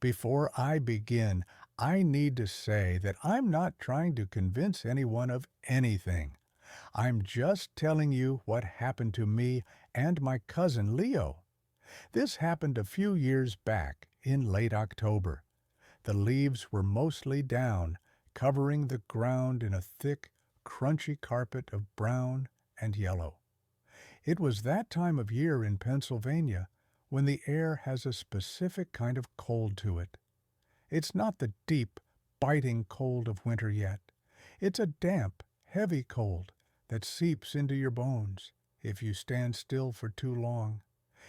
Before I begin, I need to say that I'm not trying to convince anyone of anything. I'm just telling you what happened to me and my cousin Leo. This happened a few years back in late October. The leaves were mostly down, covering the ground in a thick, crunchy carpet of brown and yellow. It was that time of year in Pennsylvania when the air has a specific kind of cold to it. It's not the deep, biting cold of winter yet. It's a damp, heavy cold that seeps into your bones if you stand still for too long.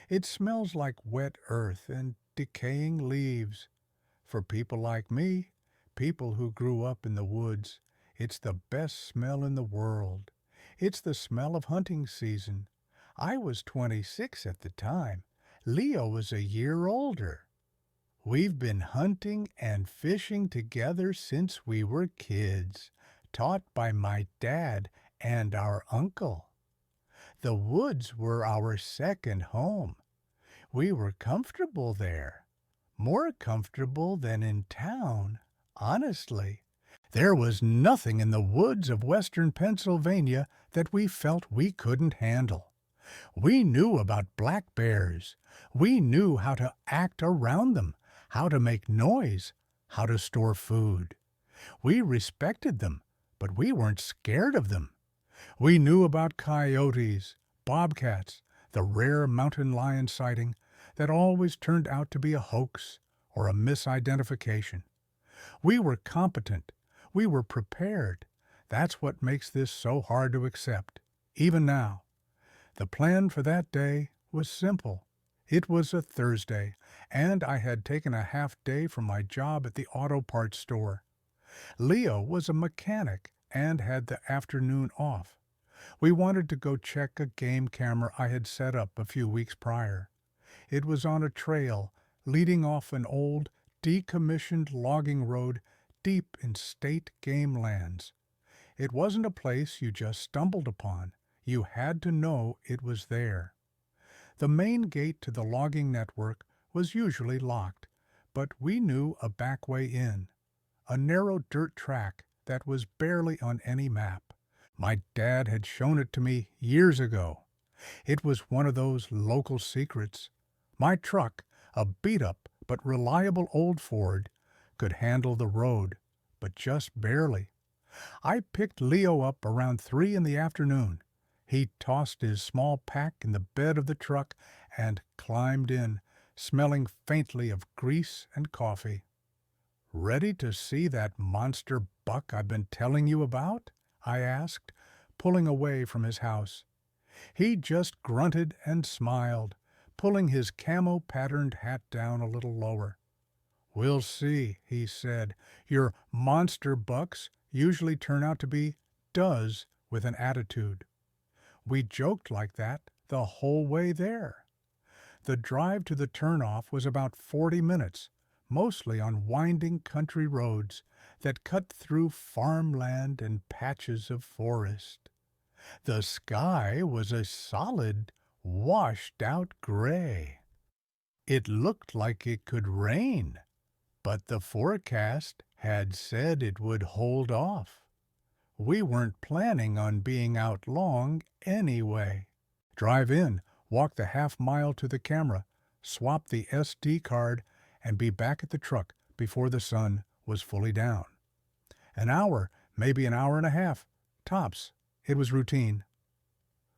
It smells like wet earth and decaying leaves. For people like me, people who grew up in the woods, it's the best smell in the world. It's the smell of hunting season. I was 26 at the time. Leo was a year older. We've been hunting and fishing together since we were kids, taught by my dad and our uncle. The woods were our second home. We were comfortable there, more comfortable than in town, honestly. There was nothing in the woods of western Pennsylvania that we felt we couldn't handle. We knew about black bears. We knew how to act around them, how to make noise, how to store food. We respected them, but we weren't scared of them. We knew about coyotes, bobcats, the rare mountain lion sighting that always turned out to be a hoax or a misidentification. We were competent. We were prepared. That's what makes this so hard to accept, even now. The plan for that day was simple. It was a Thursday, and I had taken a half day from my job at the auto parts store. Leo was a mechanic and had the afternoon off. We wanted to go check a game camera I had set up a few weeks prior. It was on a trail leading off an old, decommissioned logging road deep in state game lands. It wasn't a place you just stumbled upon. You had to know it was there. The main gate to the logging network was usually locked, but we knew a back way in, a narrow dirt track that was barely on any map. My dad had shown it to me years ago. It was one of those local secrets. My truck, a beat-up but reliable old Ford, could handle the road, but just barely. I picked Leo up around 3 in the afternoon. He tossed his small pack in the bed of the truck and climbed in, smelling faintly of grease and coffee. "Ready to see that monster buck I've been telling you about?" I asked, pulling away from his house. He just grunted and smiled, pulling his camo-patterned hat down a little lower. "We'll see," he said. "Your monster bucks usually turn out to be does with an attitude." We joked like that the whole way there. The drive to the turnoff was about 40 minutes, mostly on winding country roads that cut through farmland and patches of forest. The sky was a solid, washed-out gray. It looked like it could rain, but the forecast had said it would hold off. We weren't planning on being out long anyway. Drive in, walk the half-mile to the camera, swap the SD card, and be back at the truck before the sun was fully down. An hour, maybe an hour and a half, tops. It was routine.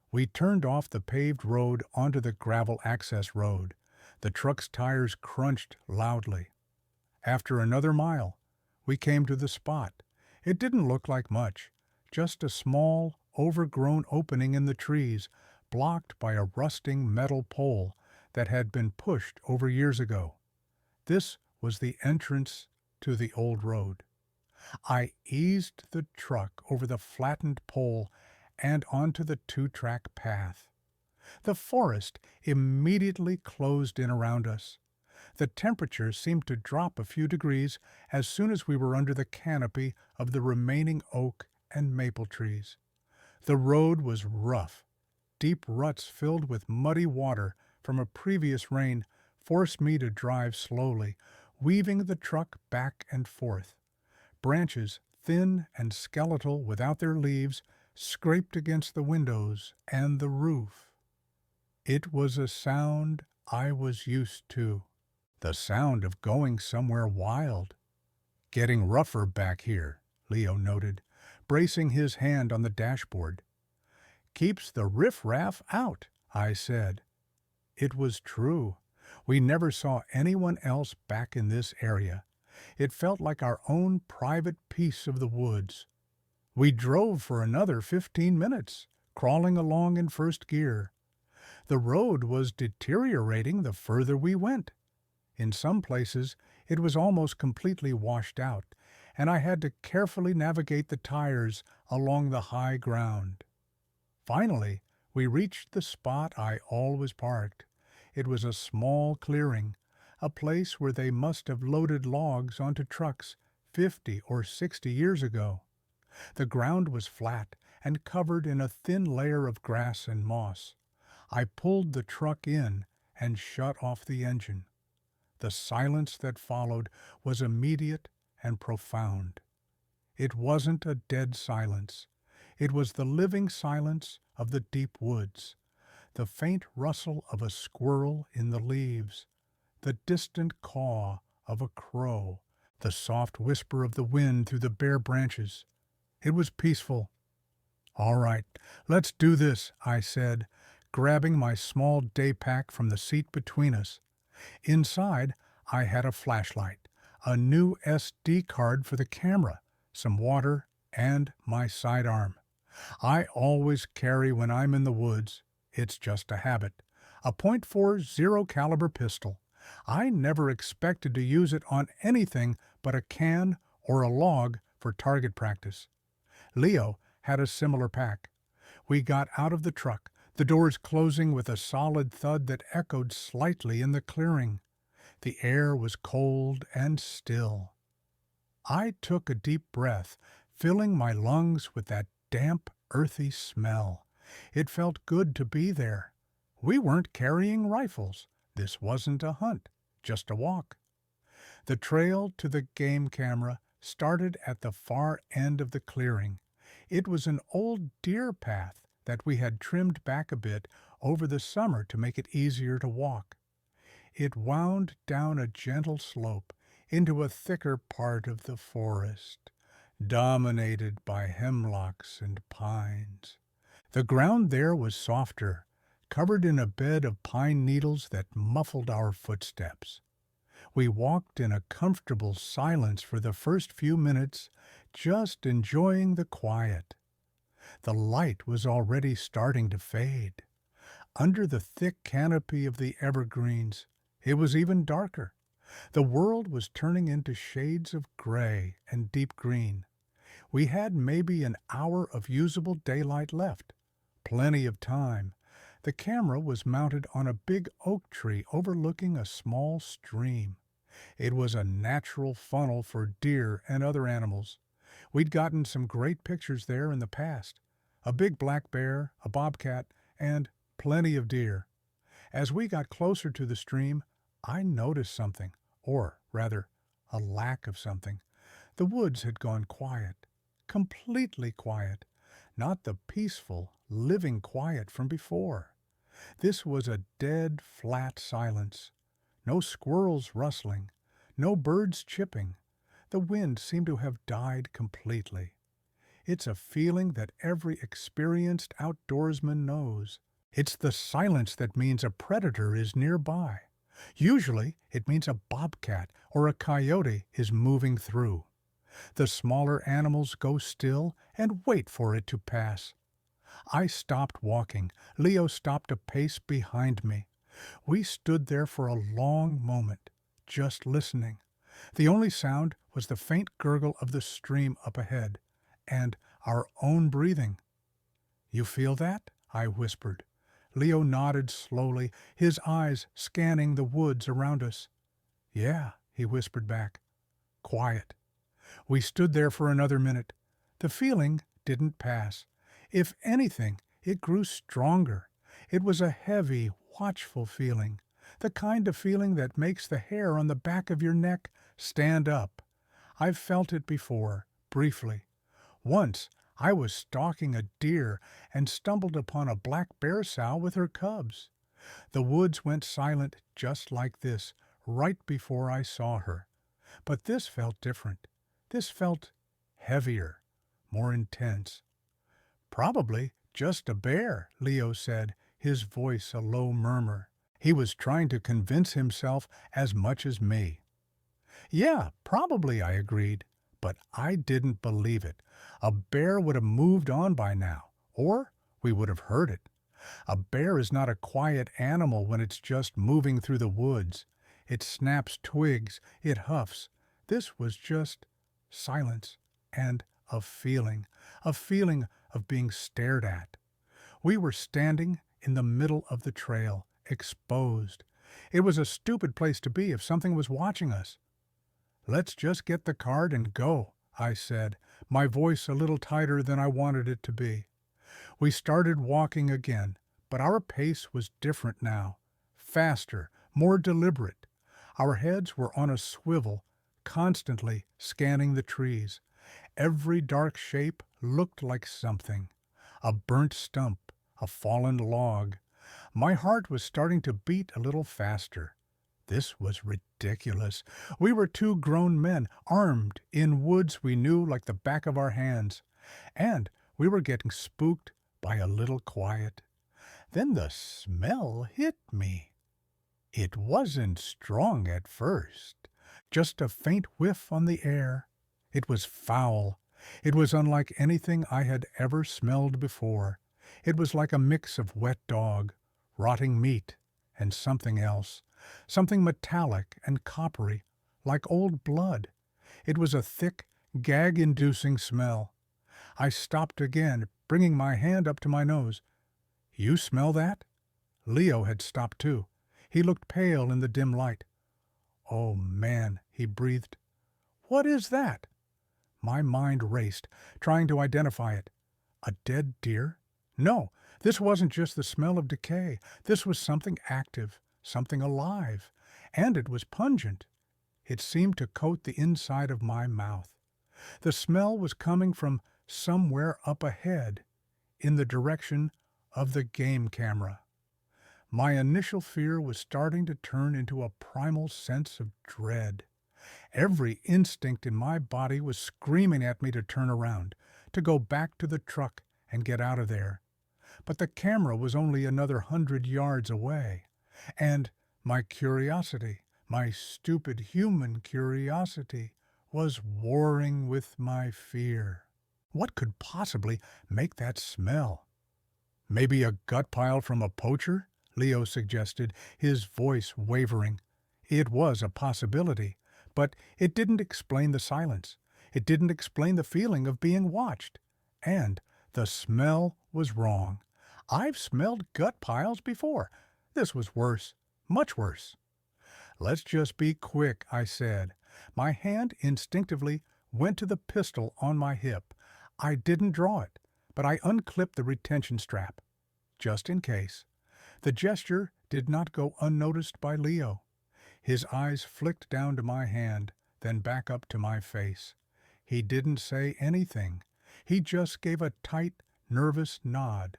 We turned off the paved road onto the gravel access road. The truck's tires crunched loudly. After another mile, we came to the spot. It didn't look like much, just a small, overgrown opening in the trees, blocked by a rusting metal pole that had been pushed over years ago. This was the entrance to the old road. I eased the truck over the flattened pole and onto the 2-track path. The forest immediately closed in around us. The temperature seemed to drop a few degrees as soon as we were under the canopy of the remaining oak and maple trees. The road was rough. Deep ruts filled with muddy water from a previous rain forced me to drive slowly, weaving the truck back and forth. Branches, thin and skeletal without their leaves, scraped against the windows and the roof. It was a sound I was used to. The sound of going somewhere wild. Getting rougher back here, Leo noted, bracing his hand on the dashboard. Keeps the riff-raff out, I said. It was true. We never saw anyone else back in this area. It felt like our own private piece of the woods. We drove for another 15 minutes, crawling along in first gear. The road was deteriorating the further we went. In some places, it was almost completely washed out, and I had to carefully navigate the tires along the high ground. Finally, we reached the spot I always parked. It was a small clearing, a place where they must have loaded logs onto trucks 50 or 60 years ago. The ground was flat and covered in a thin layer of grass and moss. I pulled the truck in and shut off the engine. The silence that followed was immediate and profound. It wasn't a dead silence. It was the living silence of the deep woods, the faint rustle of a squirrel in the leaves, the distant caw of a crow, the soft whisper of the wind through the bare branches. It was peaceful. "All right, let's do this," I said, grabbing my small day pack from the seat between us. Inside, I had a flashlight, a new SD card for the camera, some water, and my sidearm. I always carry when I'm in the woods. It's just a habit. A .40 caliber pistol. I never expected to use it on anything but a can or a log for target practice. Leo had a similar pack. We got out of the truck, the doors closing with a solid thud that echoed slightly in the clearing. The air was cold and still. I took a deep breath, filling my lungs with that damp, earthy smell. It felt good to be there. We weren't carrying rifles. This wasn't a hunt, just a walk. The trail to the game camera started at the far end of the clearing. It was an old deer path that we had trimmed back a bit over the summer to make it easier to walk. It wound down a gentle slope into a thicker part of the forest, dominated by hemlocks and pines. The ground there was softer, covered in a bed of pine needles that muffled our footsteps. We walked in a comfortable silence for the first few minutes, just enjoying the quiet. The light was already starting to fade. Under the thick canopy of the evergreens, it was even darker. The world was turning into shades of gray and deep green. We had maybe an hour of usable daylight left. Plenty of time. The camera was mounted on a big oak tree overlooking a small stream. It was a natural funnel for deer and other animals. We'd gotten some great pictures there in the past. A big black bear, a bobcat, and plenty of deer. As we got closer to the stream, I noticed something, or rather, a lack of something. The woods had gone quiet, completely quiet, not the peaceful, living quiet from before. This was a dead, flat silence. No squirrels rustling, no birds chirping. The wind seemed to have died completely. It's a feeling that every experienced outdoorsman knows. It's the silence that means a predator is nearby. Usually, it means a bobcat or a coyote is moving through. The smaller animals go still and wait for it to pass. I stopped walking. Leo stopped a pace behind me. We stood there for a long moment, just listening. The only sound was the faint gurgle of the stream up ahead, and our own breathing. "You feel that?" I whispered. Leo nodded slowly, his eyes scanning the woods around us. "Yeah," he whispered back. Quiet. We stood there for another minute. The feeling didn't pass. If anything, it grew stronger. It was a heavy, watchful feeling. the kind of feeling that makes the hair on the back of your neck stand up. I've felt it before, briefly. Once, I was stalking a deer and stumbled upon a black bear sow with her cubs. The woods went silent just like this, right before I saw her. But this felt different. This felt heavier, more intense. Probably just a bear, Leo said, his voice a low murmur. He was trying to convince himself as much as me. Yeah, probably, I agreed. But I didn't believe it. A bear would have moved on by now, or we would have heard it. A bear is not a quiet animal when it's just moving through the woods. It snaps twigs, it huffs. This was just silence and a feeling of being stared at. We were standing in the middle of the trail, exposed. It was a stupid place to be if something was watching us. Let's just get the cart and go, I said, my voice a little tighter than I wanted it to be. We started walking again, but our pace was different now, faster, more deliberate. Our heads were on a swivel, constantly scanning the trees. Every dark shape looked like something. A burnt stump, a fallen log. My heart was starting to beat a little faster. This was ridiculous. We were two grown men, armed, in woods we knew like the back of our hands. And we were getting spooked by a little quiet. Then the smell hit me. It wasn't strong at first, just a faint whiff on the air. It was foul. It was unlike anything I had ever smelled before. It was like a mix of wet dog, rotting meat, and something else, something metallic and coppery, like old blood. It was a thick, gag-inducing smell. I stopped again, bringing my hand up to my nose. You smell that? Leo had stopped too. He looked pale in the dim light. Oh, man, he breathed. What is that? My mind raced, trying to identify it. A dead deer? No, this wasn't just the smell of decay. This was something active, something alive, and it was pungent. It seemed to coat the inside of my mouth. The smell was coming from somewhere up ahead, in the direction of the game camera. My initial fear was starting to turn into a primal sense of dread. Every instinct in my body was screaming at me to turn around, to go back to the truck and get out of there. But the camera was only another 100 yards away, and my curiosity, my stupid human curiosity, was warring with my fear. What could possibly make that smell? Maybe a gut pile from a poacher? Leo suggested, his voice wavering. It was a possibility, but it didn't explain the silence. It didn't explain the feeling of being watched. And the smell was wrong. I've smelled gut piles before. This was worse, much worse. Let's just be quick, I said. My hand instinctively went to the pistol on my hip. I didn't draw it, but I unclipped the retention strap, just in case. The gesture did not go unnoticed by Leo. His eyes flicked down to my hand, then back up to my face. He didn't say anything. He just gave a tight, nervous nod.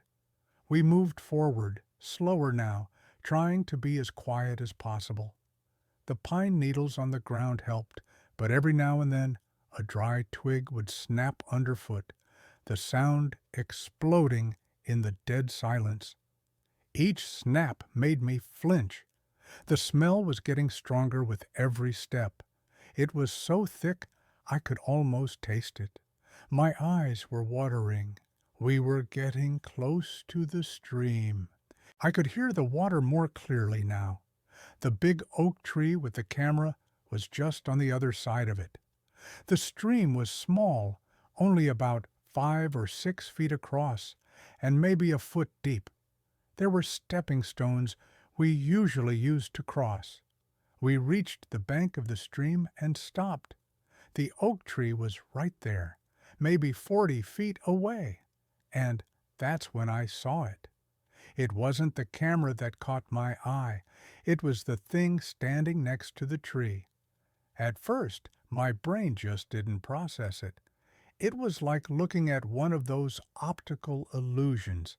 We moved forward, slower now, trying to be as quiet as possible. The pine needles on the ground helped, but every now and then a dry twig would snap underfoot, the sound exploding in the dead silence. Each snap made me flinch. The smell was getting stronger with every step. It was so thick I could almost taste it. My eyes were watering. We were getting close to the stream. I could hear the water more clearly now. The big oak tree with the camera was just on the other side of it. The stream was small, only about 5 or 6 feet across, and maybe a foot deep. There were stepping stones we usually used to cross. We reached the bank of the stream and stopped. The oak tree was right there, maybe 40 feet away, and that's when I saw it. It wasn't the camera that caught my eye. It was the thing standing next to the tree. At first, my brain just didn't process it. It was like looking at one of those optical illusions.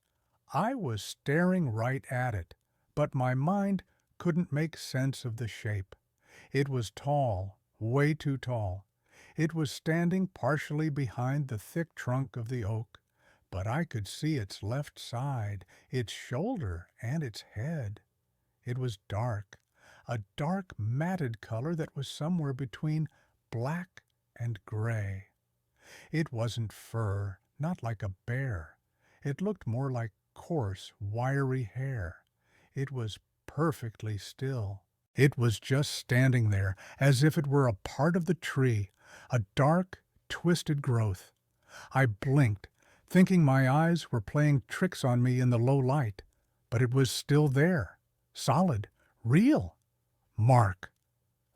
I was staring right at it, but my mind couldn't make sense of the shape. It was tall, way too tall. It was standing partially behind the thick trunk of the oak, but I could see its left side, its shoulder, and its head. It was dark, a dark matted color that was somewhere between black and gray. It wasn't fur, not like a bear. It looked more like coarse, wiry hair. It was perfectly still. It was just standing there, as if it were a part of the tree, a dark, twisted growth. I blinked, thinking my eyes were playing tricks on me in the low light, but it was still there, solid, real. Mark.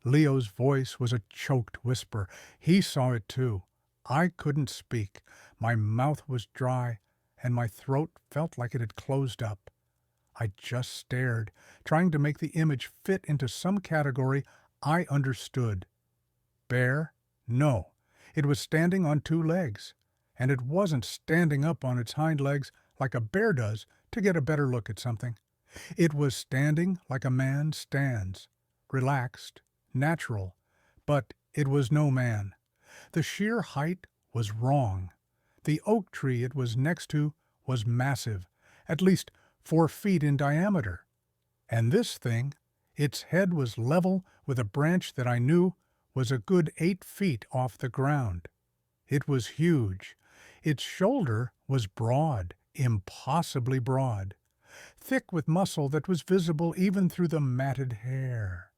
Leo's voice was a choked whisper. He saw it too. I couldn't speak. My mouth was dry, and my throat felt like it had closed up. I just stared, trying to make the image fit into some category I understood. Bear? No. It was standing on two legs, and it wasn't standing up on its hind legs like a bear does to get a better look at something. It was standing like a man stands, relaxed, natural, but it was no man. The sheer height was wrong. The oak tree it was next to was massive, at least 4 feet in diameter. And this thing, its head was level with a branch that I knew was a good 8 feet off the ground. It was huge. Its shoulder was broad, impossibly broad, thick with muscle that was visible even through the matted hair.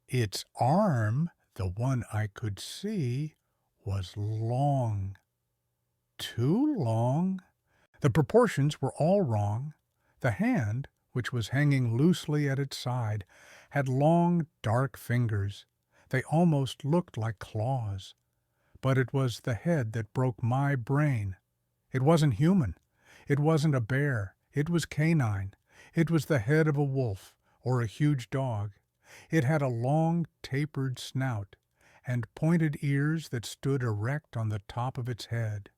Its arm, the one I could see, was long. Too long. The proportions were all wrong. The hand, which was hanging loosely at its side, had long, dark fingers. They almost looked like claws. But it was the head that broke my brain. It wasn't human. It wasn't a bear. It was canine. It was the head of a wolf or a huge dog. It had a long, tapered snout and pointed ears that stood erect on the top of its head.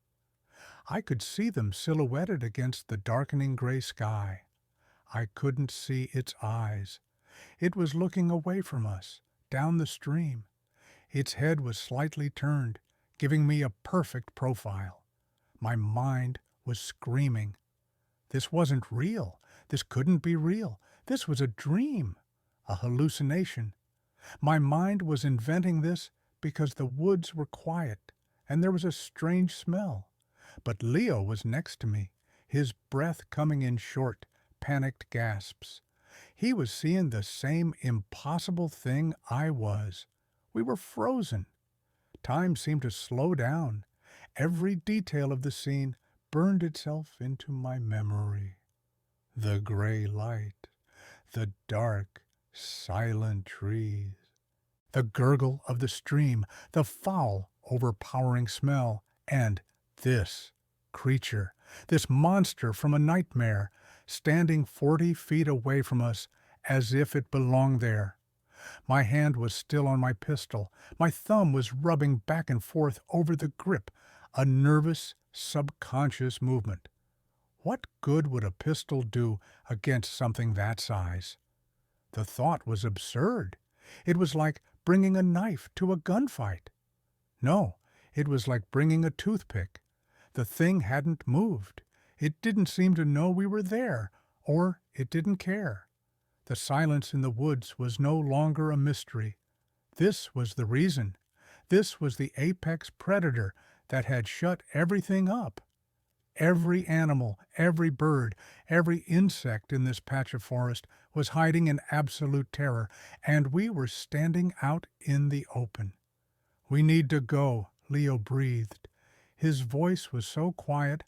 I could see them silhouetted against the darkening gray sky. I couldn't see its eyes. It was looking away from us, down the stream. Its head was slightly turned, giving me a perfect profile. My mind was screaming. This wasn't real. This couldn't be real. This was a dream, a hallucination. My mind was inventing this because the woods were quiet and there was a strange smell. But Leo was next to me, his breath coming in short, panicked gasps. He was seeing the same impossible thing I was. We were frozen. Time seemed to slow down. Every detail of the scene burned itself into my memory. The gray light, the dark, silent trees, the gurgle of the stream, the foul, overpowering smell, and this creature, this monster from a nightmare, standing 40 feet away from us as if it belonged there. My hand was still on my pistol. My thumb was rubbing back and forth over the grip, a nervous, subconscious movement. What good would a pistol do against something that size? The thought was absurd. It was like bringing a knife to a gunfight. No, it was like bringing a toothpick. The thing hadn't moved. It didn't seem to know we were there, or it didn't care. The silence in the woods was no longer a mystery. This was the reason. This was the apex predator that had shut everything up. Every animal, every bird, every insect in this patch of forest was hiding in absolute terror, and we were standing out in the open. "We need to go," Leo breathed. His voice was so quiet,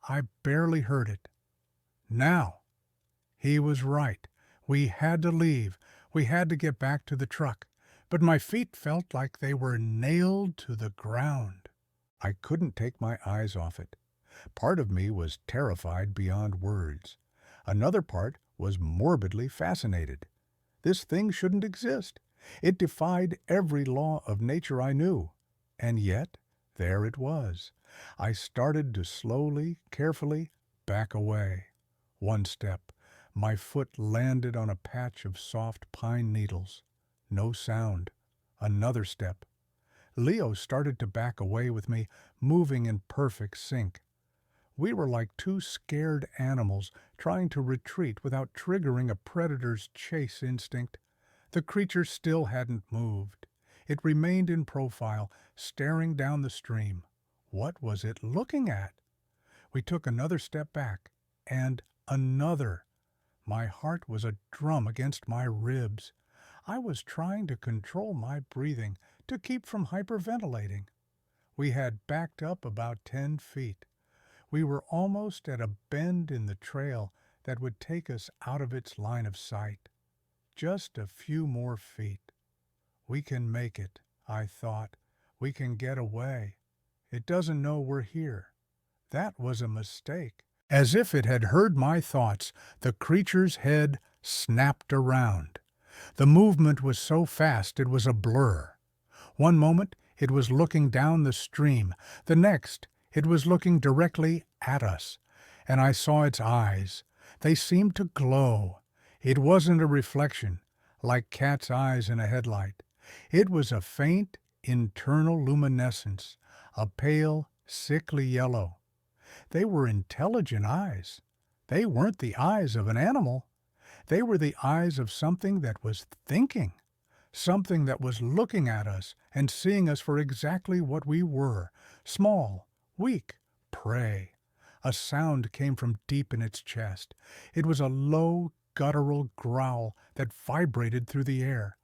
I barely heard it. Now! He was right. We had to leave. We had to get back to the truck. But my feet felt like they were nailed to the ground. I couldn't take my eyes off it. Part of me was terrified beyond words. Another part was morbidly fascinated. This thing shouldn't exist. It defied every law of nature I knew. And yet, there it was. I started to slowly, carefully back away. One step. My foot landed on a patch of soft pine needles. No sound. Another step. Leo started to back away with me, moving in perfect sync. We were like two scared animals trying to retreat without triggering a predator's chase instinct. The creature still hadn't moved. It remained in profile, staring down the stream. What was it looking at? We took another step back, and another. My heart was a drum against my ribs. I was trying to control my breathing, to keep from hyperventilating. We had backed up about 10 feet. We were almost at a bend in the trail that would take us out of its line of sight. Just a few more feet. We can make it, I thought. We can get away. It doesn't know we're here. That was a mistake. As if it had heard my thoughts, the creature's head snapped around. The movement was so fast it was a blur. One moment it was looking down the stream. The next it was looking directly at us, and I saw its eyes. They seemed to glow. It wasn't a reflection, like cat's eyes in a headlight. It was a faint, internal luminescence, a pale, sickly yellow. They were intelligent eyes. They weren't the eyes of an animal. They were the eyes of something that was thinking, something that was looking at us and seeing us for exactly what we were, small, weak, prey. A sound came from deep in its chest. It was a low, guttural growl that vibrated through the air.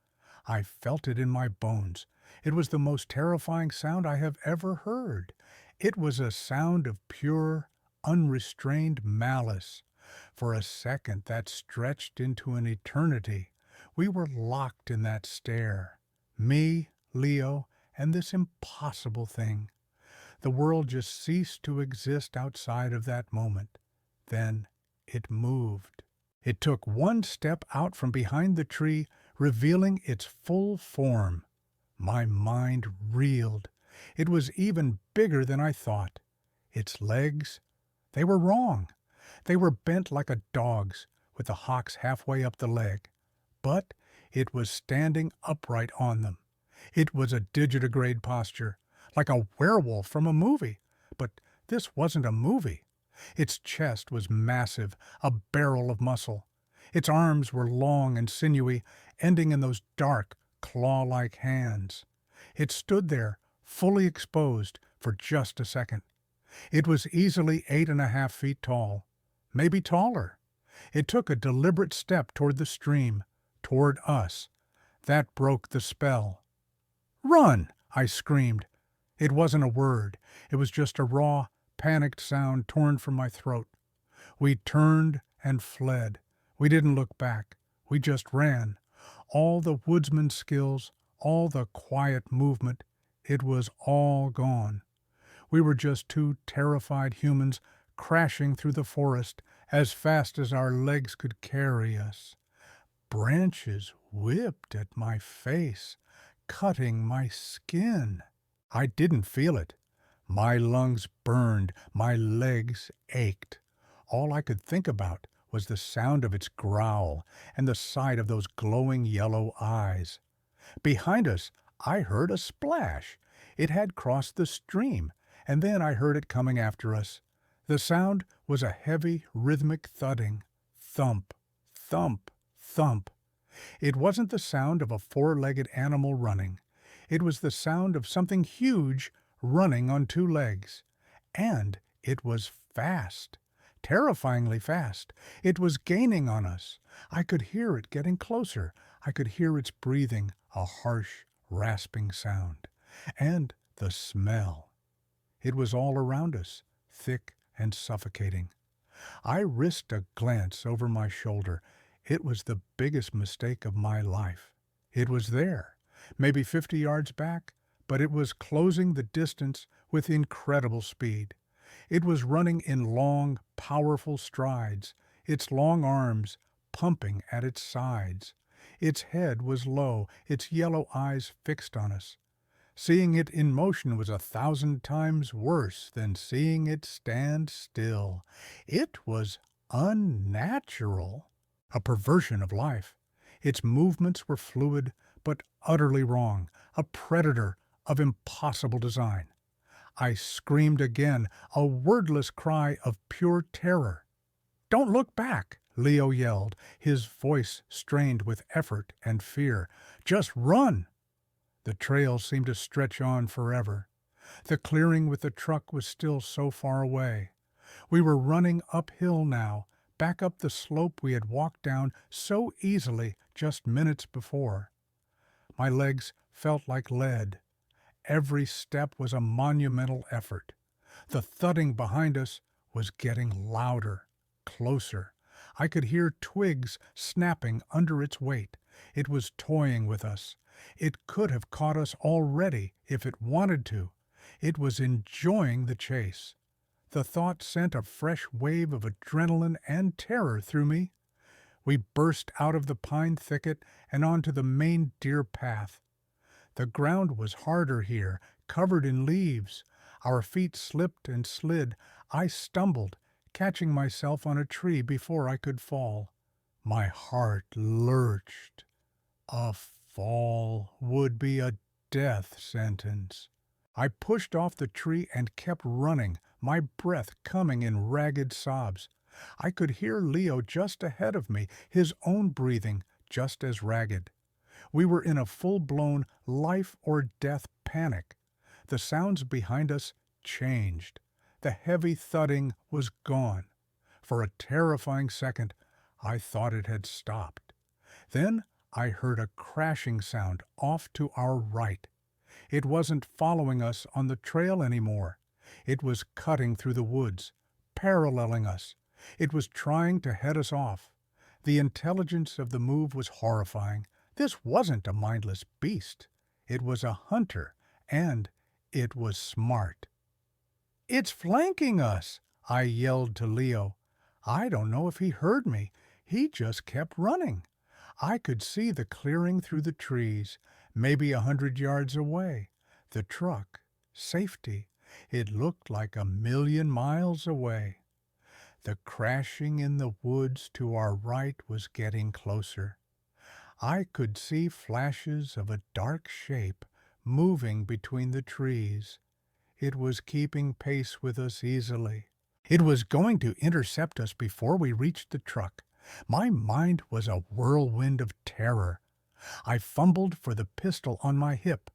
I felt it in my bones. It was the most terrifying sound I have ever heard. It was a sound of pure, unrestrained malice. For a second that stretched into an eternity. We were locked in that stare. Me, Leo, and this impossible thing. The world just ceased to exist outside of that moment. Then it moved. It took one step out from behind the tree, revealing its full form. My mind reeled. It was even bigger than I thought. Its legs, they were wrong. They were bent like a dog's, with the hocks halfway up the leg. But it was standing upright on them. It was a digitigrade posture, like a werewolf from a movie. But this wasn't a movie. Its chest was massive, a barrel of muscle. Its arms were long and sinewy, ending in those dark, claw-like hands. It stood there, fully exposed, for just a second. It was easily 8.5 feet tall, maybe taller. It took a deliberate step toward the stream, toward us. That broke the spell. "Run!" I screamed. It wasn't a word. It was just a raw, panicked sound torn from my throat. We turned and fled. We didn't look back. We just ran. All the woodsman's skills, all the quiet movement, it was all gone. We were just two terrified humans crashing through the forest as fast as our legs could carry us. Branches whipped at my face, cutting my skin. I didn't feel it. My lungs burned, my legs ached. All I could think about was the sound of its growl and the sight of those glowing yellow eyes. Behind us, I heard a splash. It had crossed the stream, and then I heard it coming after us. The sound was a heavy, rhythmic thudding. Thump, thump, thump. It wasn't the sound of a four-legged animal running. It was the sound of something huge running on two legs. And it was fast. Terrifyingly fast. It was gaining on us. I could hear it getting closer. I could hear its breathing, a harsh, rasping sound. And the smell. It was all around us, thick and suffocating. I risked a glance over my shoulder. It was the biggest mistake of my life. It was there, maybe 50 yards back, but it was closing the distance with incredible speed. It was running in long, powerful strides. its long arms pumping at its sides. Its head was low, its yellow eyes fixed on us. Seeing it in motion was 1,000 times worse than seeing it stand still. It was unnatural, a perversion of life. Its movements were fluid, but utterly wrong, a predator of impossible design. I screamed again, a wordless cry of pure terror. "Don't look back!" Leo yelled, his voice strained with effort and fear. "Just run!" The trail seemed to stretch on forever. The clearing with the truck was still so far away. We were running uphill now, back up the slope we had walked down so easily just minutes before. My legs felt like lead. Every step was a monumental effort. The thudding behind us was getting louder, closer. I could hear twigs snapping under its weight. It was toying with us. It could have caught us already if it wanted to. It was enjoying the chase. The thought sent a fresh wave of adrenaline and terror through me. We burst out of the pine thicket and onto the main deer path. The ground was harder here, covered in leaves. Our feet slipped and slid. I stumbled, catching myself on a tree before I could fall. My heart lurched. A fall would be a death sentence. I pushed off the tree and kept running, my breath coming in ragged sobs. I could hear Leo just ahead of me, his own breathing just as ragged. We were in a full-blown life-or-death panic. The sounds behind us changed. The heavy thudding was gone. For a terrifying second, I thought it had stopped. Then I heard a crashing sound off to our right. It wasn't following us on the trail anymore. It was cutting through the woods, paralleling us. It was trying to head us off. The intelligence of the move was horrifying. This wasn't a mindless beast. It was a hunter, and it was smart. "It's flanking us!" I yelled to Leo. I don't know if he heard me. He just kept running. I could see the clearing through the trees, maybe 100 yards away. The truck, safety. It looked like 1,000,000 miles away. The crashing in the woods to our right was getting closer. I could see flashes of a dark shape moving between the trees. It was keeping pace with us easily. It was going to intercept us before we reached the truck. My mind was a whirlwind of terror. I fumbled for the pistol on my hip.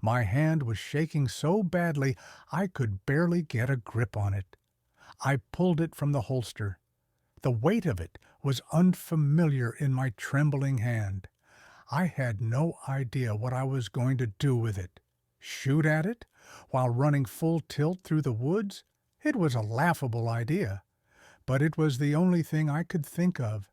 My hand was shaking so badly I could barely get a grip on it. I pulled it from the holster. The weight of it was unfamiliar in my trembling hand. I had no idea what I was going to do with it. Shoot at it while running full tilt through the woods? It was a laughable idea. But it was the only thing I could think of,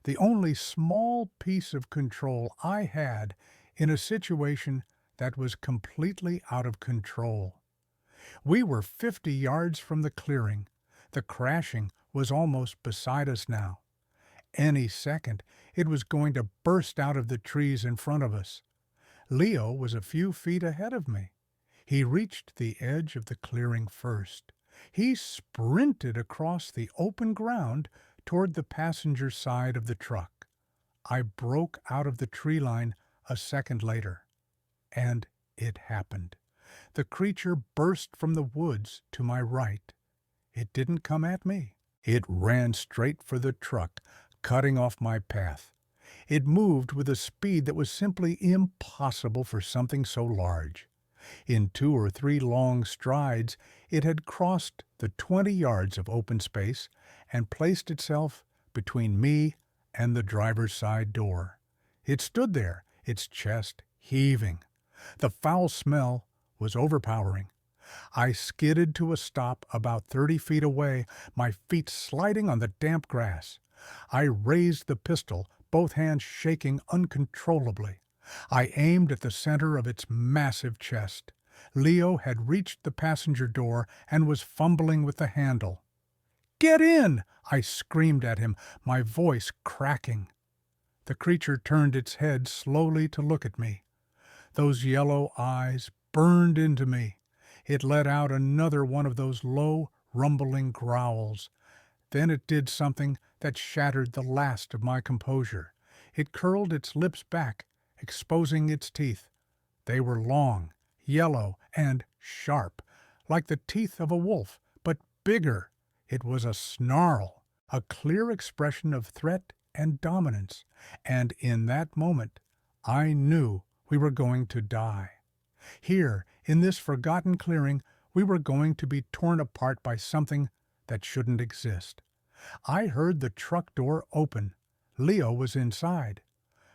the only small piece of control I had in a situation that was completely out of control. We were 50 yards from the clearing. The crashing was almost beside us now. Any second, it was going to burst out of the trees in front of us. Leo was a few feet ahead of me. He reached the edge of the clearing first. He sprinted across the open ground toward the passenger side of the truck. I broke out of the tree line a second later. And it happened. The creature burst from the woods to my right. It didn't come at me. It ran straight for the truck, cutting off my path. It moved with a speed that was simply impossible for something so large. In 2 or 3 long strides, it had crossed the 20 yards of open space and placed itself between me and the driver's side door. It stood there, its chest heaving. The foul smell was overpowering. I skidded to a stop about 30 feet away, my feet sliding on the damp grass. I raised the pistol, both hands shaking uncontrollably. I aimed at the center of its massive chest. Leo had reached the passenger door and was fumbling with the handle. Get in!" I screamed at him, my voice cracking. The creature turned its head slowly to look at me. Those yellow eyes burned into me. It let out another one of those low, rumbling growls. Then it did something that shattered the last of my composure. It curled its lips back, exposing its teeth. They were long, yellow, and sharp, like the teeth of a wolf, but bigger. It was a snarl, a clear expression of threat and dominance, and in that moment I knew we were going to die. Here, in this forgotten clearing, we were going to be torn apart by something that shouldn't exist. I heard the truck door open. Leo was inside.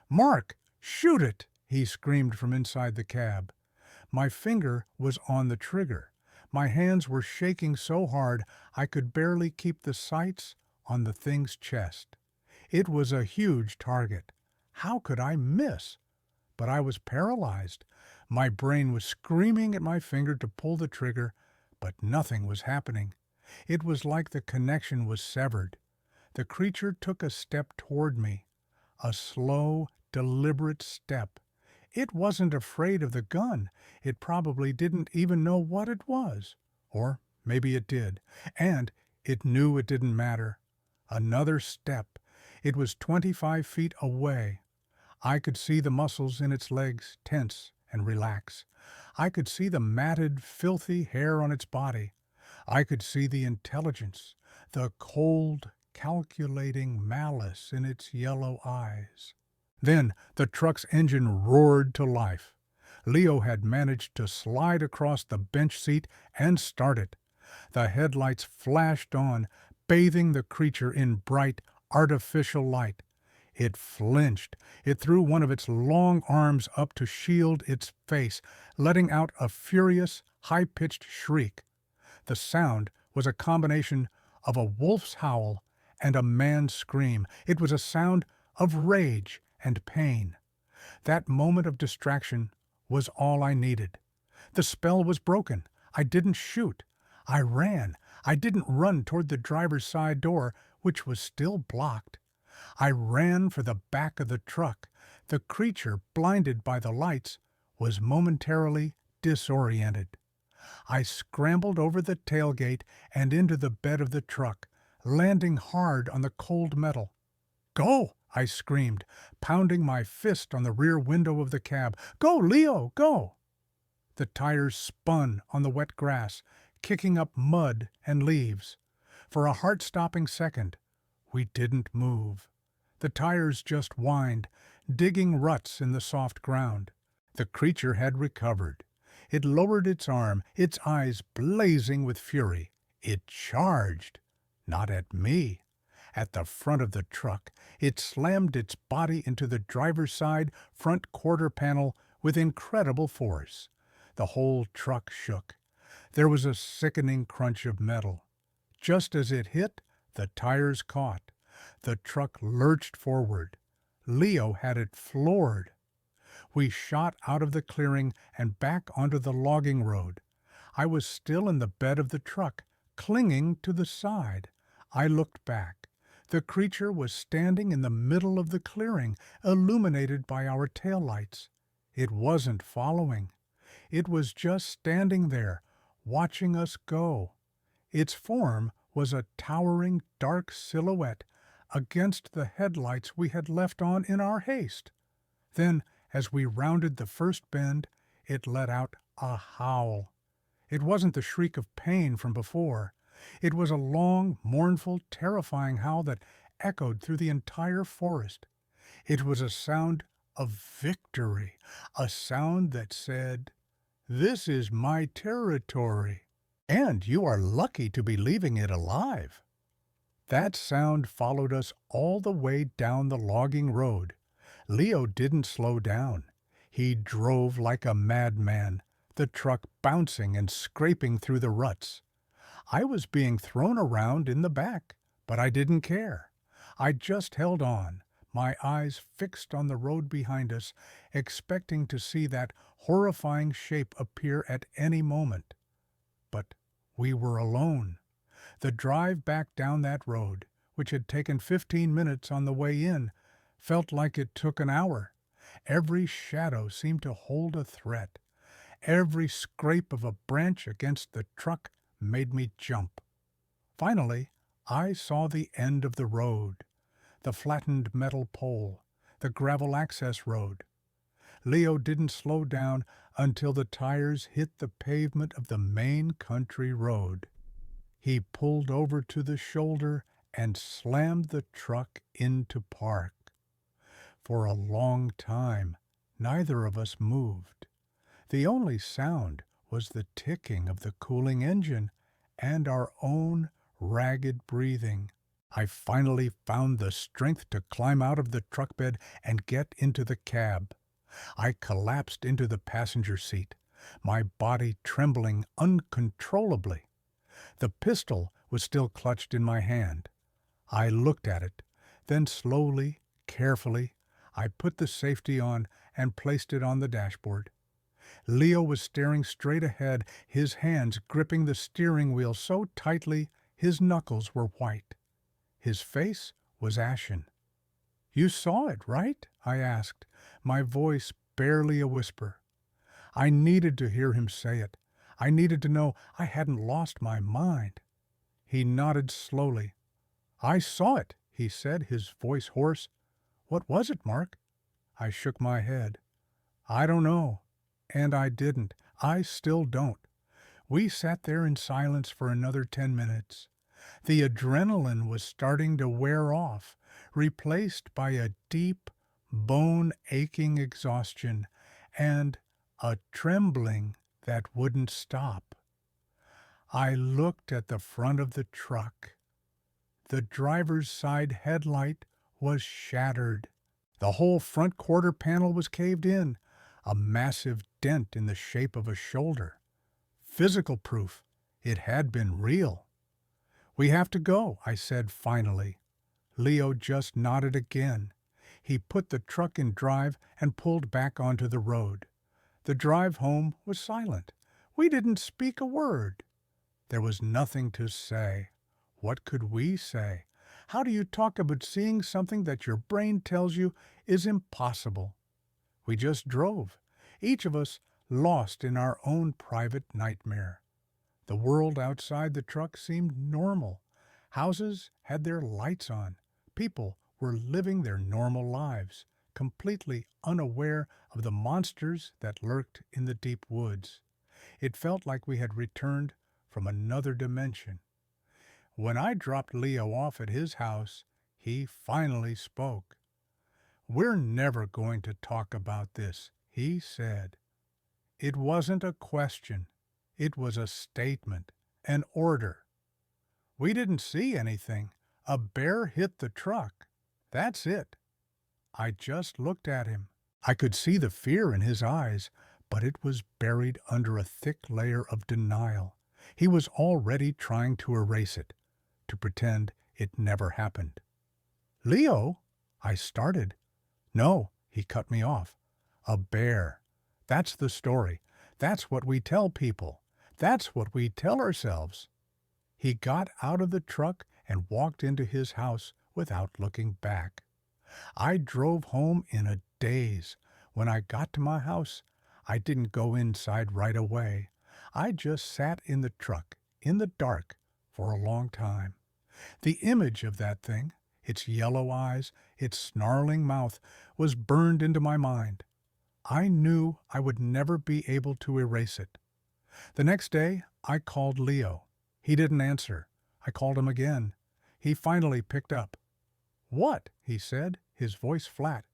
"Mark, shoot it!" he screamed from inside the cab. My finger was on the trigger. My hands were shaking so hard I could barely keep the sights on the thing's chest. It was a huge target. How could I miss? But I was paralyzed. My brain was screaming at my finger to pull the trigger, but nothing was happening. It was like the connection was severed. The creature took a step toward me, a slow, deliberate step. It wasn't afraid of the gun. It probably didn't even know what it was. Or maybe it did. And it knew it didn't matter. Another step. It was 25 feet away. I could see the muscles in its legs tense and relax. I could see the matted, filthy hair on its body. I could see the intelligence, the cold, calculating malice in its yellow eyes. Then the truck's engine roared to life. Leo had managed to slide across the bench seat and start it. The headlights flashed on, bathing the creature in bright, artificial light. It flinched. It threw one of its long arms up to shield its face, letting out a furious, high-pitched shriek. The sound was a combination of a wolf's howl and a man's scream. It was a sound of rage and pain. That moment of distraction was all I needed. The spell was broken. I didn't shoot. I ran. I didn't run toward the driver's side door, which was still blocked. I ran for the back of the truck. The creature, blinded by the lights, was momentarily disoriented. I scrambled over the tailgate and into the bed of the truck, landing hard on the cold metal. "Go!" I screamed, pounding my fist on the rear window of the cab. "Go, Leo, go!" The tires spun on the wet grass, kicking up mud and leaves. For a heart-stopping second, we didn't move. The tires just whined, digging ruts in the soft ground. The creature had recovered. It lowered its arm, its eyes blazing with fury. It charged. Not at me. At the front of the truck, it slammed its body into the driver's side front quarter panel with incredible force. The whole truck shook. There was a sickening crunch of metal. Just as it hit, the tires caught. The truck lurched forward. Leo had it floored. We shot out of the clearing and back onto the logging road. I was still in the bed of the truck, clinging to the side. I looked back. The creature was standing in the middle of the clearing, illuminated by our taillights. It wasn't following. It was just standing there, watching us go. Its form was a towering dark silhouette against the headlights we had left on in our haste. Then, as we rounded the first bend, it let out a howl. It wasn't the shriek of pain from before. It was a long, mournful, terrifying howl that echoed through the entire forest. It was a sound of victory, a sound that said, "This is my territory, and you are lucky to be leaving it alive." That sound followed us all the way down the logging road. Leo didn't slow down. He drove like a madman, the truck bouncing and scraping through the ruts. I was being thrown around in the back, but I didn't care. I just held on, my eyes fixed on the road behind us, expecting to see that horrifying shape appear at any moment. But we were alone. The drive back down that road, which had taken 15 minutes on the way in, felt like it took an hour. Every shadow seemed to hold a threat. Every scrape of a branch against the truck made me jump. Finally, I saw the end of the road, the flattened metal pole, the gravel access road. Leo didn't slow down until the tires hit the pavement of the main country road. He pulled over to the shoulder and slammed the truck into park. For a long time, neither of us moved. The only sound was the ticking of the cooling engine and our own ragged breathing. I finally found the strength to climb out of the truck bed and get into the cab. I collapsed into the passenger seat, my body trembling uncontrollably. The pistol was still clutched in my hand. I looked at it, then slowly, carefully, I put the safety on and placed it on the dashboard. Leo was staring straight ahead, his hands gripping the steering wheel so tightly his knuckles were white. His face was ashen. "You saw it, right?" I asked, my voice barely a whisper. I needed to hear him say it. I needed to know I hadn't lost my mind. He nodded slowly. "I saw it," he said, his voice hoarse. "What was it, Mark?" I shook my head. "I don't know." And I didn't. I still don't. We sat there in silence for another 10 minutes. The adrenaline was starting to wear off, replaced by a deep, bone-aching exhaustion and a trembling that wouldn't stop. I looked at the front of the truck. The driver's side headlight was shattered. The whole front quarter panel was caved in, a massive dent in the shape of a shoulder. Physical proof it had been real. "We have to go," I said finally. Leo just nodded again. He put the truck in drive and pulled back onto the road. The drive home was silent. We didn't speak a word. There was nothing to say. What could we say? How do you talk about seeing something that your brain tells you is impossible? We just drove, each of us lost in our own private nightmare. The world outside the truck seemed normal. Houses had their lights on. People were living their normal lives, completely unaware of the monsters that lurked in the deep woods. It felt like we had returned from another dimension. When I dropped Leo off at his house, he finally spoke. "We're never going to talk about this," he said. It wasn't a question. It was a statement, an order. "We didn't see anything. A bear hit the truck. That's it." I just looked at him. I could see the fear in his eyes, but it was buried under a thick layer of denial. He was already trying to erase it, to pretend it never happened. "Leo," I started. "No," he cut me off. "A bear. That's the story. That's what we tell people. That's what we tell ourselves." He got out of the truck and walked into his house without looking back. I drove home in a daze. When I got to my house, I didn't go inside right away. I just sat in the truck, in the dark, for a long time. The image of that thing, its yellow eyes, its snarling mouth, was burned into my mind. I knew I would never be able to erase it. The next day, I called Leo. He didn't answer. I called him again. He finally picked up. "What?" he said, his voice flat.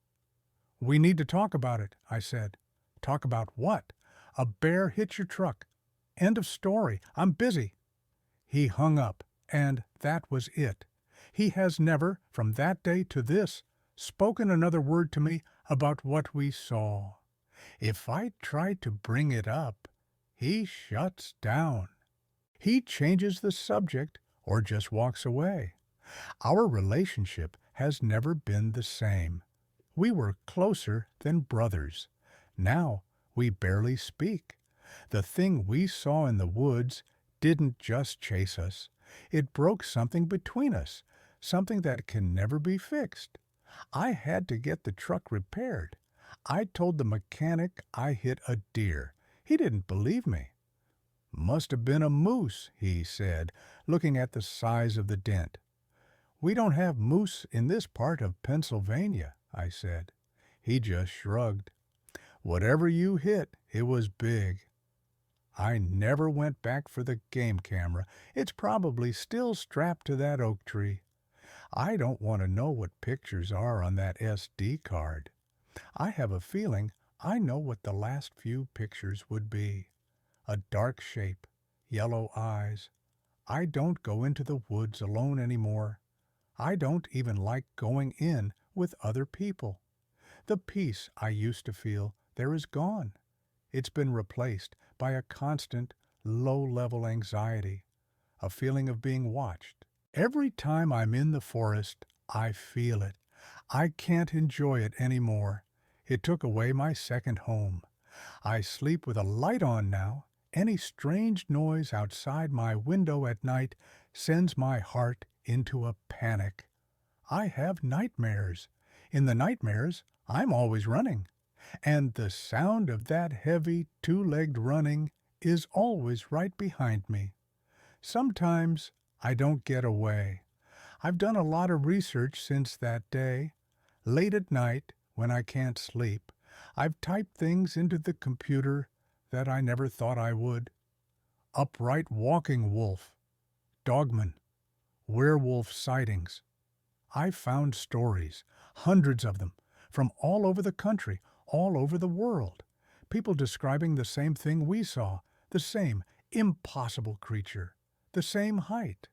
"We need to talk about it," I said. "Talk about what?" "A bear hit your truck. End of story. I'm busy." He hung up, and that was it. He has never, from that day to this, spoken another word to me about what we saw. If I try to bring it up, he shuts down. He changes the subject or just walks away. Our relationship has never been the same. We were closer than brothers. Now we barely speak. The thing we saw in the woods didn't just chase us. It broke something between us, something that can never be fixed. I had to get the truck repaired. I told the mechanic I hit a deer. He didn't believe me. Must have been a moose, he said, looking at the size of the dent. We don't have moose in this part of Pennsylvania, I said. He just shrugged. Whatever you hit, it was big. I never went back for the game camera. It's probably still strapped to that oak tree. I don't want to know what pictures are on that SD card. I have a feeling I know what the last few pictures would be. A dark shape, yellow eyes. I don't go into the woods alone anymore. I don't even like going in with other people. The peace I used to feel there is gone. It's been replaced by a constant, low-level anxiety, a feeling of being watched. Every time I'm in the forest, I feel it. I can't enjoy it anymore. It took away my second home. I sleep with a light on now. Any strange noise outside my window at night sends my heart into a panic. I have nightmares. In the nightmares, I'm always running. And the sound of that heavy, two-legged running is always right behind me. Sometimes I don't get away. I've done a lot of research since that day. Late at night, when I can't sleep, I've typed things into the computer that I never thought I would. Upright walking wolf, Dogman, werewolf sightings. I found stories, hundreds of them, from all over the country, all over the world. People describing the same thing we saw, the same impossible creature, the same height,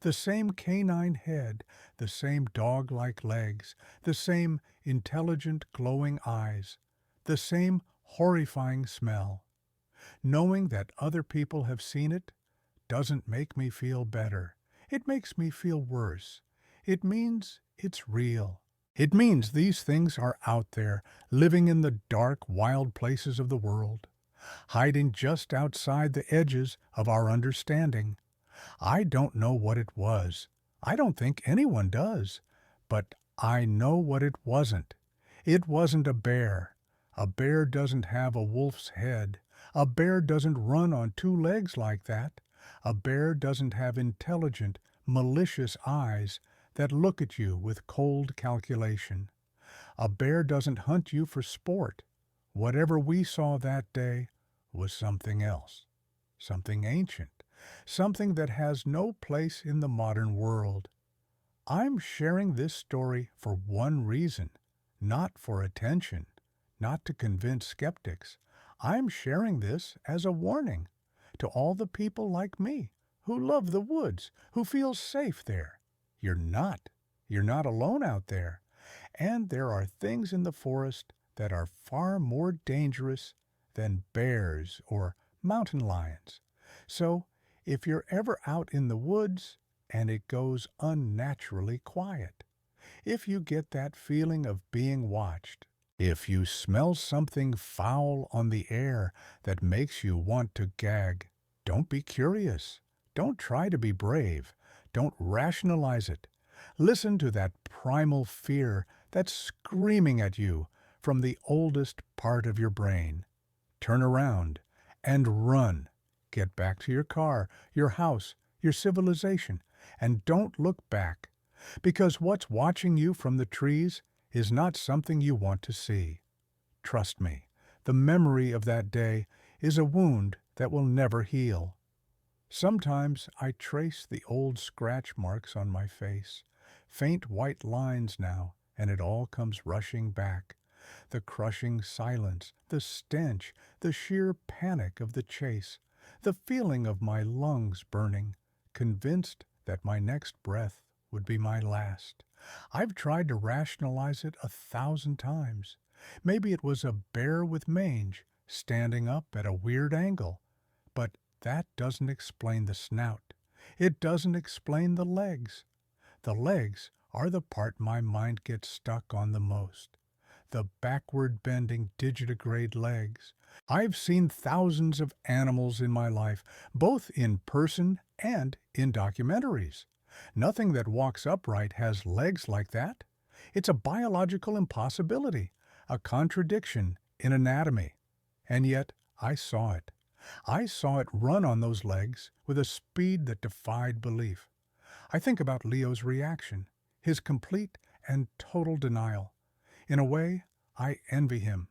the same canine head, the same dog-like legs, the same intelligent glowing eyes, the same horrifying smell. Knowing that other people have seen it doesn't make me feel better. It makes me feel worse. It means it's real. It means these things are out there, living in the dark, wild places of the world, hiding just outside the edges of our understanding. I don't know what it was. I don't think anyone does. But I know what it wasn't. It wasn't a bear. A bear doesn't have a wolf's head. A bear doesn't run on two legs like that. A bear doesn't have intelligent, malicious eyes that look at you with cold calculation. A bear doesn't hunt you for sport. Whatever we saw that day was something else, something ancient, something that has no place in the modern world. I'm sharing this story for one reason, not for attention, not to convince skeptics. I'm sharing this as a warning to all the people like me who love the woods, who feel safe there. You're not. You're not alone out there. And there are things in the forest that are far more dangerous than bears or mountain lions. So, if you're ever out in the woods and it goes unnaturally quiet, if you get that feeling of being watched, if you smell something foul on the air that makes you want to gag, don't be curious. Don't try to be brave. Don't rationalize it. Listen to that primal fear that's screaming at you from the oldest part of your brain. Turn around and run. Get back to your car, your house, your civilization, and don't look back, because what's watching you from the trees is not something you want to see. Trust me, the memory of that day is a wound that will never heal. Sometimes I trace the old scratch marks on my face, faint white lines now, and it all comes rushing back. The crushing silence, the stench, the sheer panic of the chase, the feeling of my lungs burning, convinced that my next breath would be my last. I've tried to rationalize it 1,000 times. Maybe it was a bear with mange, standing up at a weird angle. But that doesn't explain the snout. It doesn't explain the legs. The legs are the part my mind gets stuck on the most. The backward-bending digitigrade legs, I've seen thousands of animals in my life, both in person and in documentaries. Nothing that walks upright has legs like that. It's a biological impossibility, a contradiction in anatomy. And yet, I saw it. I saw it run on those legs with a speed that defied belief. I think about Leo's reaction, his complete and total denial. In a way, I envy him.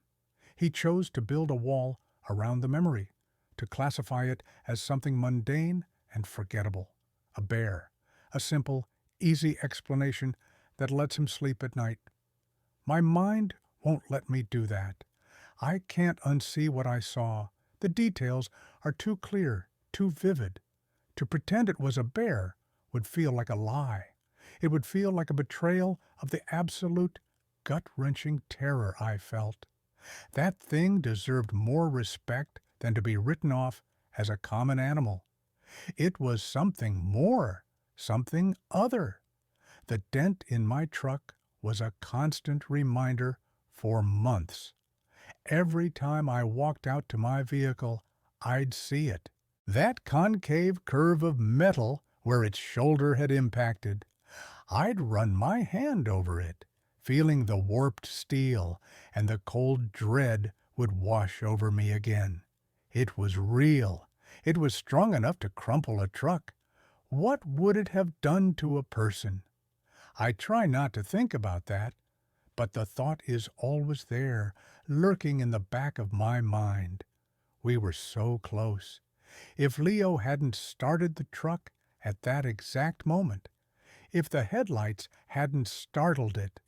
He chose to build a wall around the memory, to classify it as something mundane and forgettable. A bear. A simple, easy explanation that lets him sleep at night. My mind won't let me do that. I can't unsee what I saw. The details are too clear, too vivid. To pretend it was a bear would feel like a lie. It would feel like a betrayal of the absolute, gut-wrenching terror I felt. That thing deserved more respect than to be written off as a common animal. It was something more, something other. The dent in my truck was a constant reminder for months. Every time I walked out to my vehicle, I'd see it. That concave curve of metal where its shoulder had impacted. I'd run my hand over it, feeling the warped steel, and the cold dread would wash over me again. It was real. It was strong enough to crumple a truck. What would it have done to a person? I try not to think about that, but the thought is always there, lurking in the back of my mind. We were so close. If Leo hadn't started the truck at that exact moment, if the headlights hadn't startled it,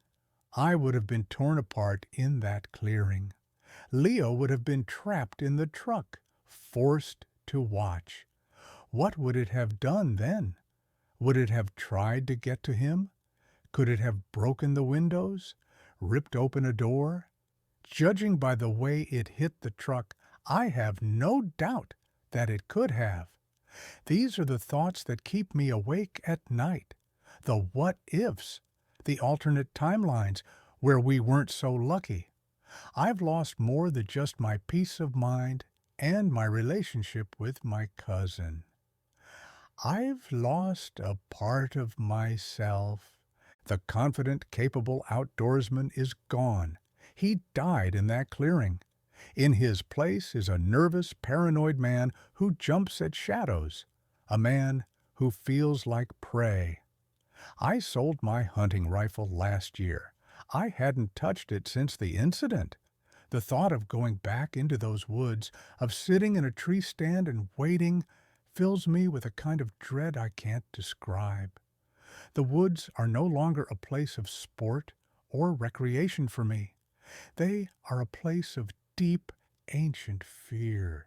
I would have been torn apart in that clearing. Leo would have been trapped in the truck, forced to watch. What would it have done then? Would it have tried to get to him? Could it have broken the windows? Ripped open a door? Judging by the way it hit the truck, I have no doubt that it could have. These are the thoughts that keep me awake at night. The what-ifs, the alternate timelines where we weren't so lucky. I've lost more than just my peace of mind and my relationship with my cousin. I've lost a part of myself. The confident, capable outdoorsman is gone. He died in that clearing. In his place is a nervous, paranoid man who jumps at shadows, a man who feels like prey. I sold my hunting rifle last year. I hadn't touched it since the incident. The thought of going back into those woods, of sitting in a tree stand and waiting, fills me with a kind of dread I can't describe. The woods are no longer a place of sport or recreation for me. They are a place of deep, ancient fear.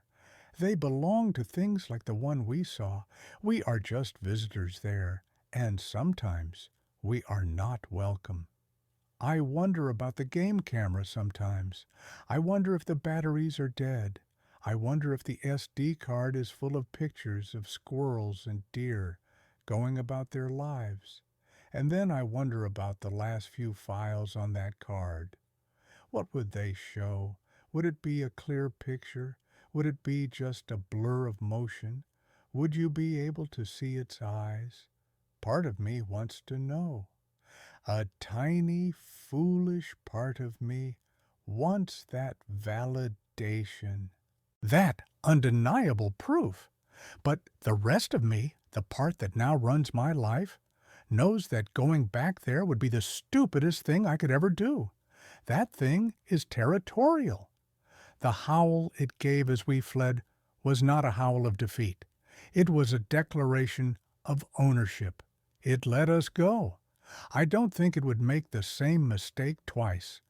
They belong to things like the one we saw. We are just visitors there, and sometimes we are not welcome. I wonder about the game camera sometimes. I wonder if the batteries are dead. I wonder if the SD card is full of pictures of squirrels and deer going about their lives. And then I wonder about the last few files on that card. What would they show? Would it be a clear picture? Would it be just a blur of motion? Would you be able to see its eyes? Part of me wants to know. A tiny, foolish part of me wants that validation, that undeniable proof. But the rest of me, the part that now runs my life, knows that going back there would be the stupidest thing I could ever do. That thing is territorial. The howl it gave as we fled was not a howl of defeat. It was a declaration of ownership. It let us go. I don't think it would make the same mistake twice.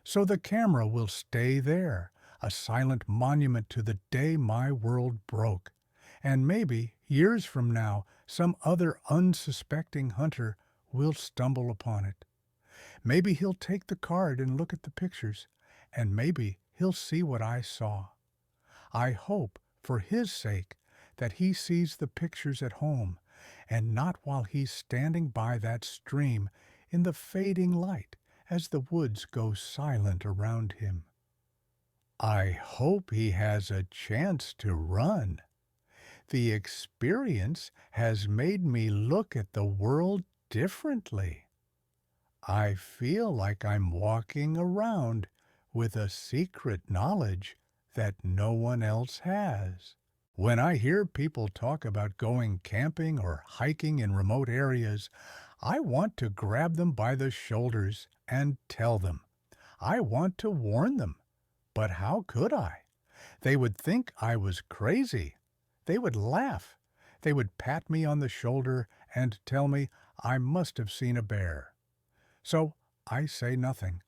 So the camera will stay there, a silent monument to the day my world broke. And maybe, years from now, some other unsuspecting hunter will stumble upon it. Maybe he'll take the card and look at the pictures, and maybe he'll see what I saw. I hope, for his sake, that he sees the pictures at home, and not while he's standing by that stream in the fading light as the woods go silent around him. I hope he has a chance to run. The experience has made me look at the world differently. I feel like I'm walking around with a secret knowledge that no one else has. When I hear people talk about going camping or hiking in remote areas, I want to grab them by the shoulders and tell them. I want to warn them. But how could I? They would think I was crazy. They would laugh. They would pat me on the shoulder and tell me I must have seen a bear. So I say nothing.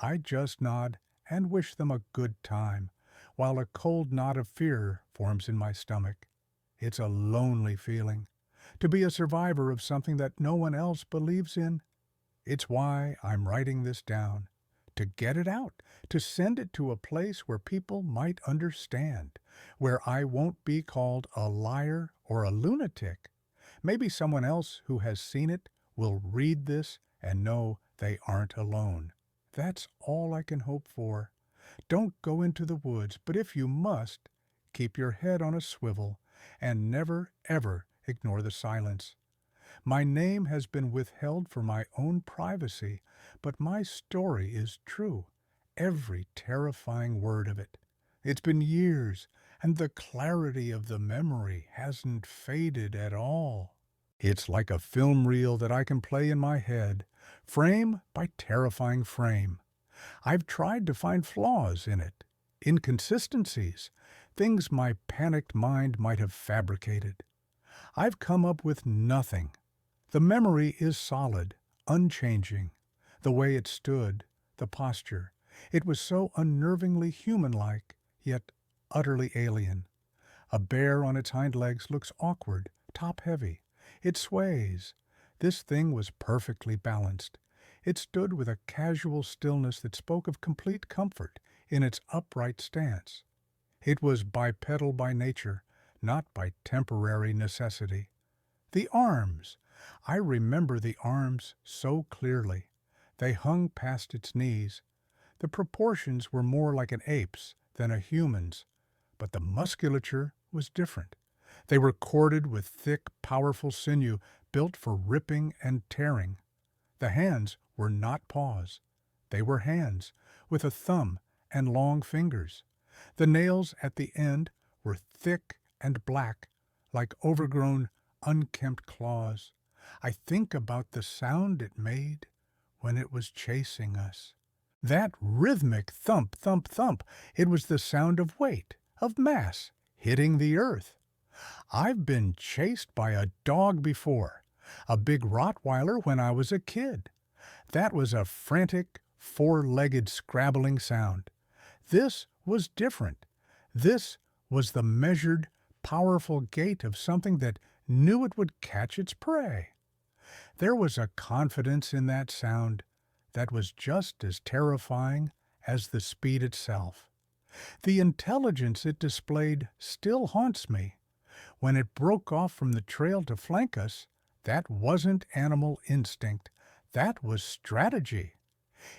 I just nod and wish them a good time, while a cold knot of fear forms in my stomach. It's a lonely feeling, to be a survivor of something that no one else believes in. It's why I'm writing this down, to get it out, to send it to a place where people might understand, where I won't be called a liar or a lunatic. Maybe someone else who has seen it will read this and know they aren't alone. That's all I can hope for. Don't go into the woods, but if you must, keep your head on a swivel and never, ever ignore the silence. My name has been withheld for my own privacy, but my story is true, every terrifying word of it. It's been years, and the clarity of the memory hasn't faded at all. It's like a film reel that I can play in my head, frame by terrifying frame. I've tried to find flaws in it, inconsistencies, things my panicked mind might have fabricated. I've come up with nothing. The memory is solid, unchanging. The way it stood, the posture. It was so unnervingly human-like, yet utterly alien. A bear on its hind legs looks awkward, top-heavy. It sways. This thing was perfectly balanced. It stood with a casual stillness that spoke of complete comfort in its upright stance. It was bipedal by nature, not by temporary necessity. The arms! I remember the arms so clearly. They hung past its knees. The proportions were more like an ape's than a human's, but the musculature was different. They were corded with thick, powerful sinew built for ripping and tearing. The hands were not paws. They were hands, with a thumb and long fingers. The nails at the end were thick and black, like overgrown, unkempt claws. I think about the sound it made when it was chasing us. That rhythmic thump, thump, thump, it was the sound of weight, of mass, hitting the earth. I've been chased by a dog before, a big Rottweiler when I was a kid. That was a frantic, four-legged scrabbling sound. This was different. This was the measured, powerful gait of something that knew it would catch its prey. There was a confidence in that sound that was just as terrifying as the speed itself. The intelligence it displayed still haunts me. When it broke off from the trail to flank us, that wasn't animal instinct. That was strategy.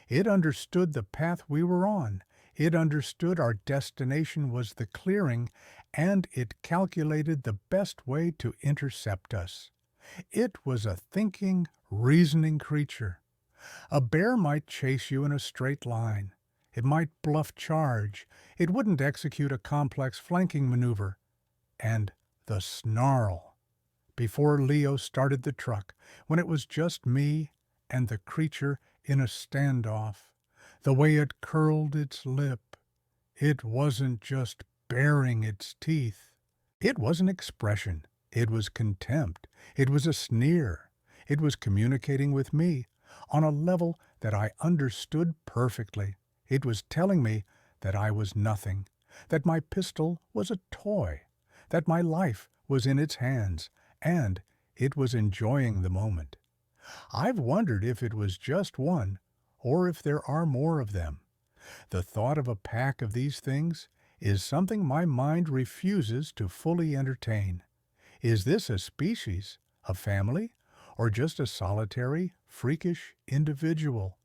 It understood the path we were on. It understood our destination was the clearing, and it calculated the best way to intercept us. It was a thinking, reasoning creature. A bear might chase you in a straight line. It might bluff charge. It wouldn't execute a complex flanking maneuver. And the snarl. Before Leo started the truck, when it was just me and the creature in a standoff, the way it curled its lip, it wasn't just baring its teeth. It was an expression. It was contempt. It was a sneer. It was communicating with me on a level that I understood perfectly. It was telling me that I was nothing, that my pistol was a toy, that my life was in its hands, and it was enjoying the moment. I've wondered if it was just one, or if there are more of them. The thought of a pack of these things is something my mind refuses to fully entertain. Is this a species, a family, or just a solitary, freakish individual?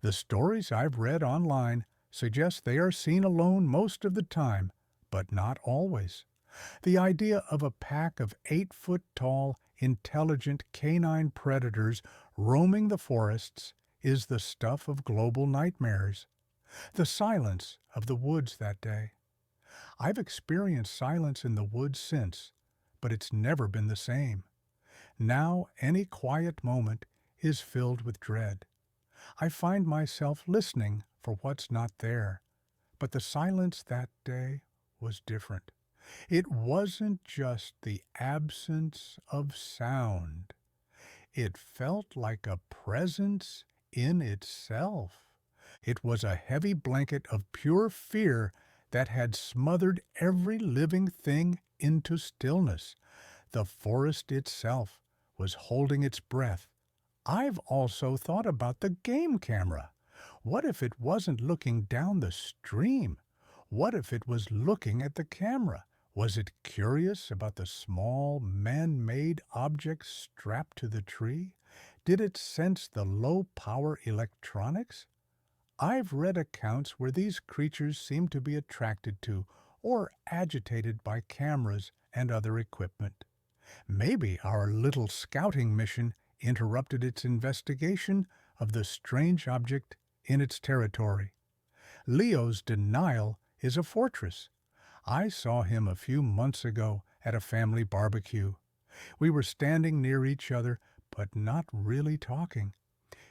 The stories I've read online suggests they are seen alone most of the time, but not always. The idea of a pack of 8-foot-tall, intelligent canine predators roaming the forests is the stuff of global nightmares. The silence of the woods that day. I've experienced silence in the woods since, but it's never been the same. Now any quiet moment is filled with dread. I find myself listening for what's not there. But the silence that day was different. It wasn't just the absence of sound. It felt like a presence in itself. It was a heavy blanket of pure fear that had smothered every living thing into stillness. The forest itself was holding its breath. I've also thought about the game camera. What if it wasn't looking down the stream? What if it was looking at the camera? Was it curious about the small, man-made objects strapped to the tree? Did it sense the low-power electronics? I've read accounts where these creatures seem to be attracted to or agitated by cameras and other equipment. Maybe our little scouting mission interrupted its investigation of the strange object in its territory. Leo's denial is a fortress. I saw him a few months ago at a family barbecue. We were standing near each other, but not really talking.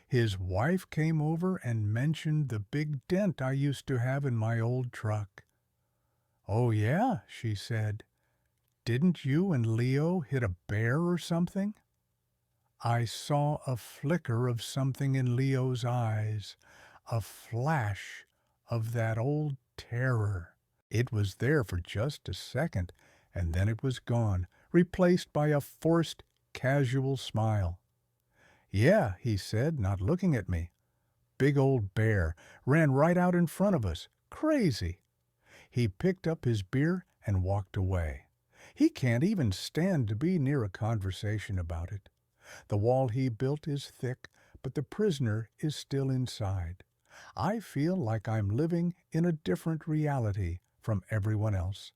His wife came over and mentioned the big dent I used to have in my old truck. "Oh yeah," she said. "Didn't you and Leo hit a bear or something?" I saw a flicker of something in Leo's eyes, a flash of that old terror. It was there for just a second, and then it was gone, replaced by a forced, casual smile. "Yeah," he said, not looking at me. "Big old bear, ran right out in front of us. Crazy." He picked up his beer and walked away. He can't even stand to be near a conversation about it. The wall he built is thick, but the prisoner is still inside. I feel like I'm living in a different reality from everyone else.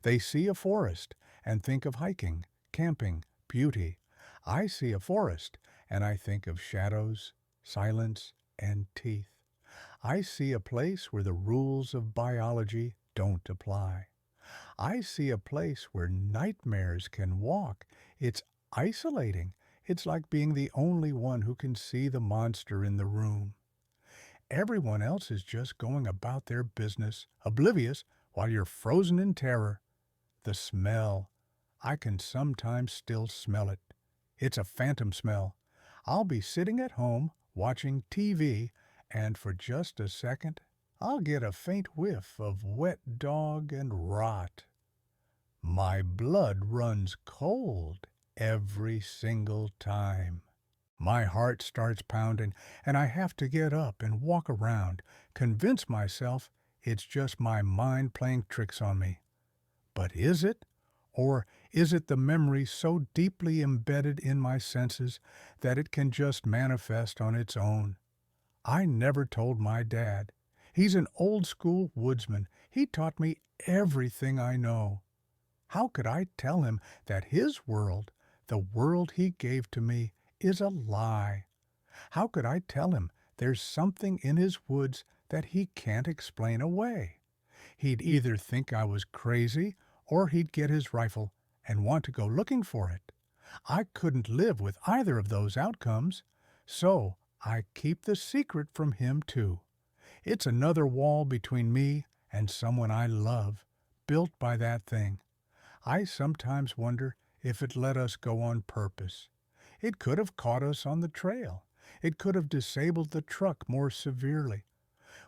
They see a forest and think of hiking, camping, beauty. I see a forest and I think of shadows, silence, and teeth. I see a place where the rules of biology don't apply. I see a place where nightmares can walk. It's isolating. It's like being the only one who can see the monster in the room. Everyone else is just going about their business, oblivious, while you're frozen in terror. The smell. I can sometimes still smell it. It's a phantom smell. I'll be sitting at home watching TV, and for just a second, I'll get a faint whiff of wet dog and rot. My blood runs cold every single time. My heart starts pounding, and I have to get up and walk around, convince myself it's just my mind playing tricks on me. But is it? Or is it the memory so deeply embedded in my senses that it can just manifest on its own? I never told my dad. He's an old-school woodsman. He taught me everything I know. How could I tell him that his world, the world he gave to me, is a lie? How could I tell him there's something in his woods that he can't explain away? He'd either think I was crazy or he'd get his rifle and want to go looking for it. I couldn't live with either of those outcomes, so I keep the secret from him too. It's another wall between me and someone I love, built by that thing. I sometimes wonder if it let us go on purpose. It could have caught us on the trail. It could have disabled the truck more severely.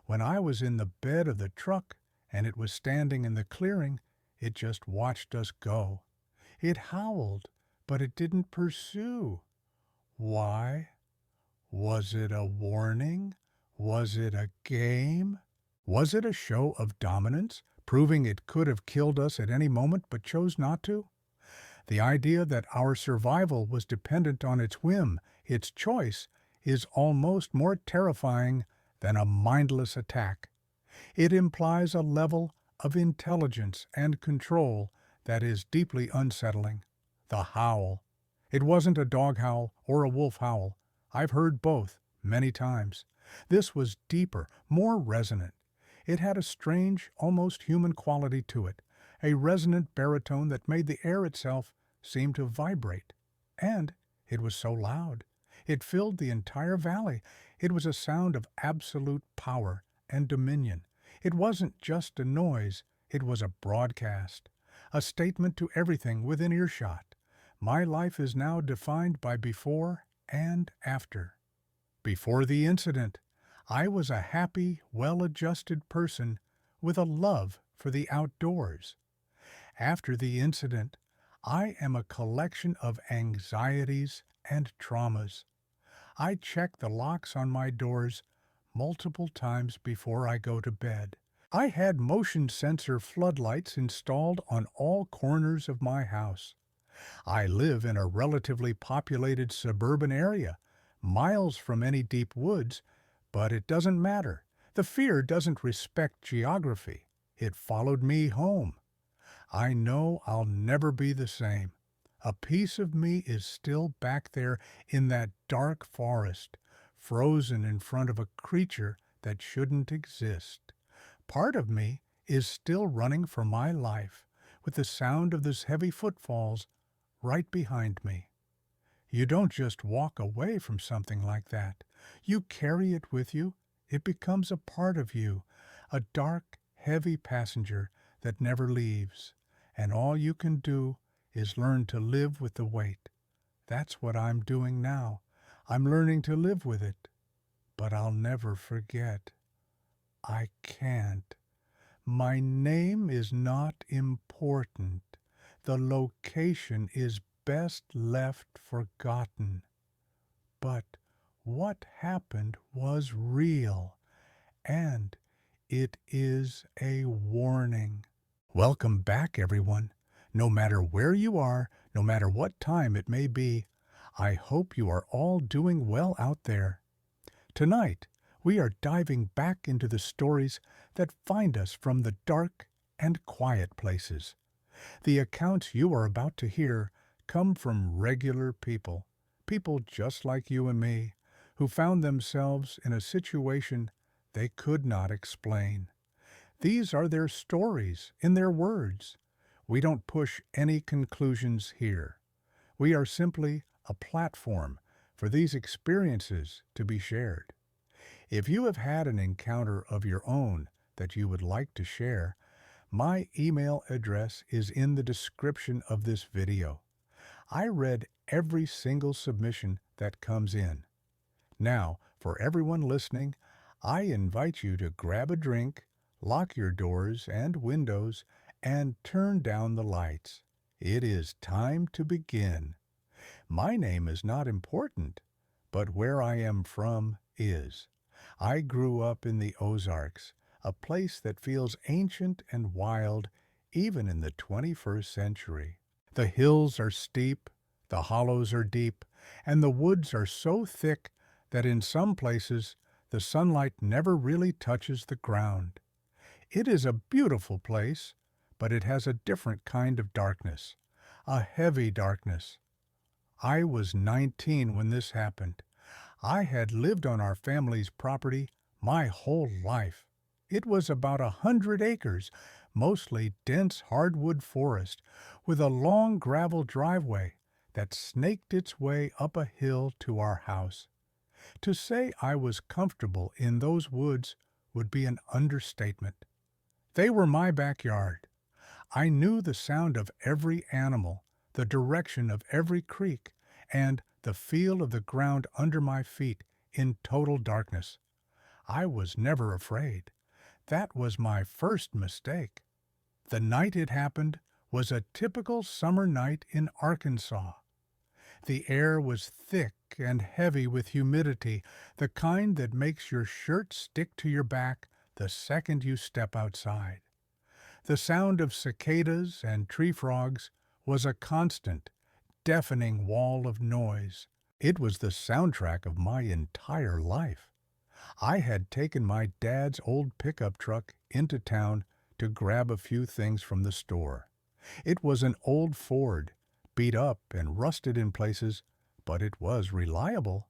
When I was in the bed of the truck and it was standing in the clearing, it just watched us go. It howled, but it didn't pursue. Why? Was it a warning? Was it a game? Was it a show of dominance, proving it could have killed us at any moment but chose not to? The idea that our survival was dependent on its whim, its choice, is almost more terrifying than a mindless attack. It implies a level of intelligence and control that is deeply unsettling. The howl. It wasn't a dog howl or a wolf howl. I've heard both many times. This was deeper, more resonant. It had a strange, almost human quality to it, a resonant baritone that made the air itself seem to vibrate. And it was so loud. It filled the entire valley. It was a sound of absolute power and dominion. It wasn't just a noise, it was a broadcast, a statement to everything within earshot. My life is now defined by before and after. Before the incident, I was a happy, well-adjusted person with a love for the outdoors. After the incident, I am a collection of anxieties and traumas. I check the locks on my doors multiple times before I go to bed. I had motion sensor floodlights installed on all corners of my house. I live in a relatively populated suburban area, miles from any deep woods, but it doesn't matter. The fear doesn't respect geography. It followed me home. I know I'll never be the same. A piece of me is still back there in that dark forest, frozen in front of a creature that shouldn't exist. Part of me is still running for my life, with the sound of those heavy footfalls right behind me. You don't just walk away from something like that. You carry it with you. It becomes a part of you, a dark, heavy passenger that never leaves. And all you can do is learn to live with the weight. That's what I'm doing now. I'm learning to live with it. But I'll never forget. I can't. My name is not important. The location is best left forgotten. But what happened was real, and it is a warning. Welcome back, everyone. No matter where you are, no matter what time it may be, I hope you are all doing well out there. Tonight, we are diving back into the stories that find us from the dark and quiet places. The accounts you are about to hear come from regular people, people just like you and me, who found themselves in a situation they could not explain. These are their stories in their words. We don't push any conclusions here. We are simply a platform for these experiences to be shared. If you have had an encounter of your own that you would like to share, my email address is in the description of this video. I read every single submission that comes in. Now, for everyone listening, I invite you to grab a drink, lock your doors and windows, and turn down the lights. It is time to begin. My name is not important, but where I am from is. I grew up in the Ozarks, a place that feels ancient and wild even in the 21st century. The hills are steep, the hollows are deep, and the woods are so thick that in some places the sunlight never really touches the ground. It is a beautiful place, but it has a different kind of darkness, a heavy darkness. I was 19 when this happened. I had lived on our family's property my whole life. It was about 100 acres, mostly dense hardwood forest, with a long gravel driveway that snaked its way up a hill to our house. To say I was comfortable in those woods would be an understatement. They were my backyard. I knew the sound of every animal, the direction of every creek, and the feel of the ground under my feet in total darkness. I was never afraid. That was my first mistake. The night it happened was a typical summer night in Arkansas. The air was thick and heavy with humidity, the kind that makes your shirt stick to your back the second you step outside. The sound of cicadas and tree frogs was a constant, deafening wall of noise. It was the soundtrack of my entire life. I had taken my dad's old pickup truck into town to grab a few things from the store. It was an old Ford, beat up and rusted in places, but it was reliable.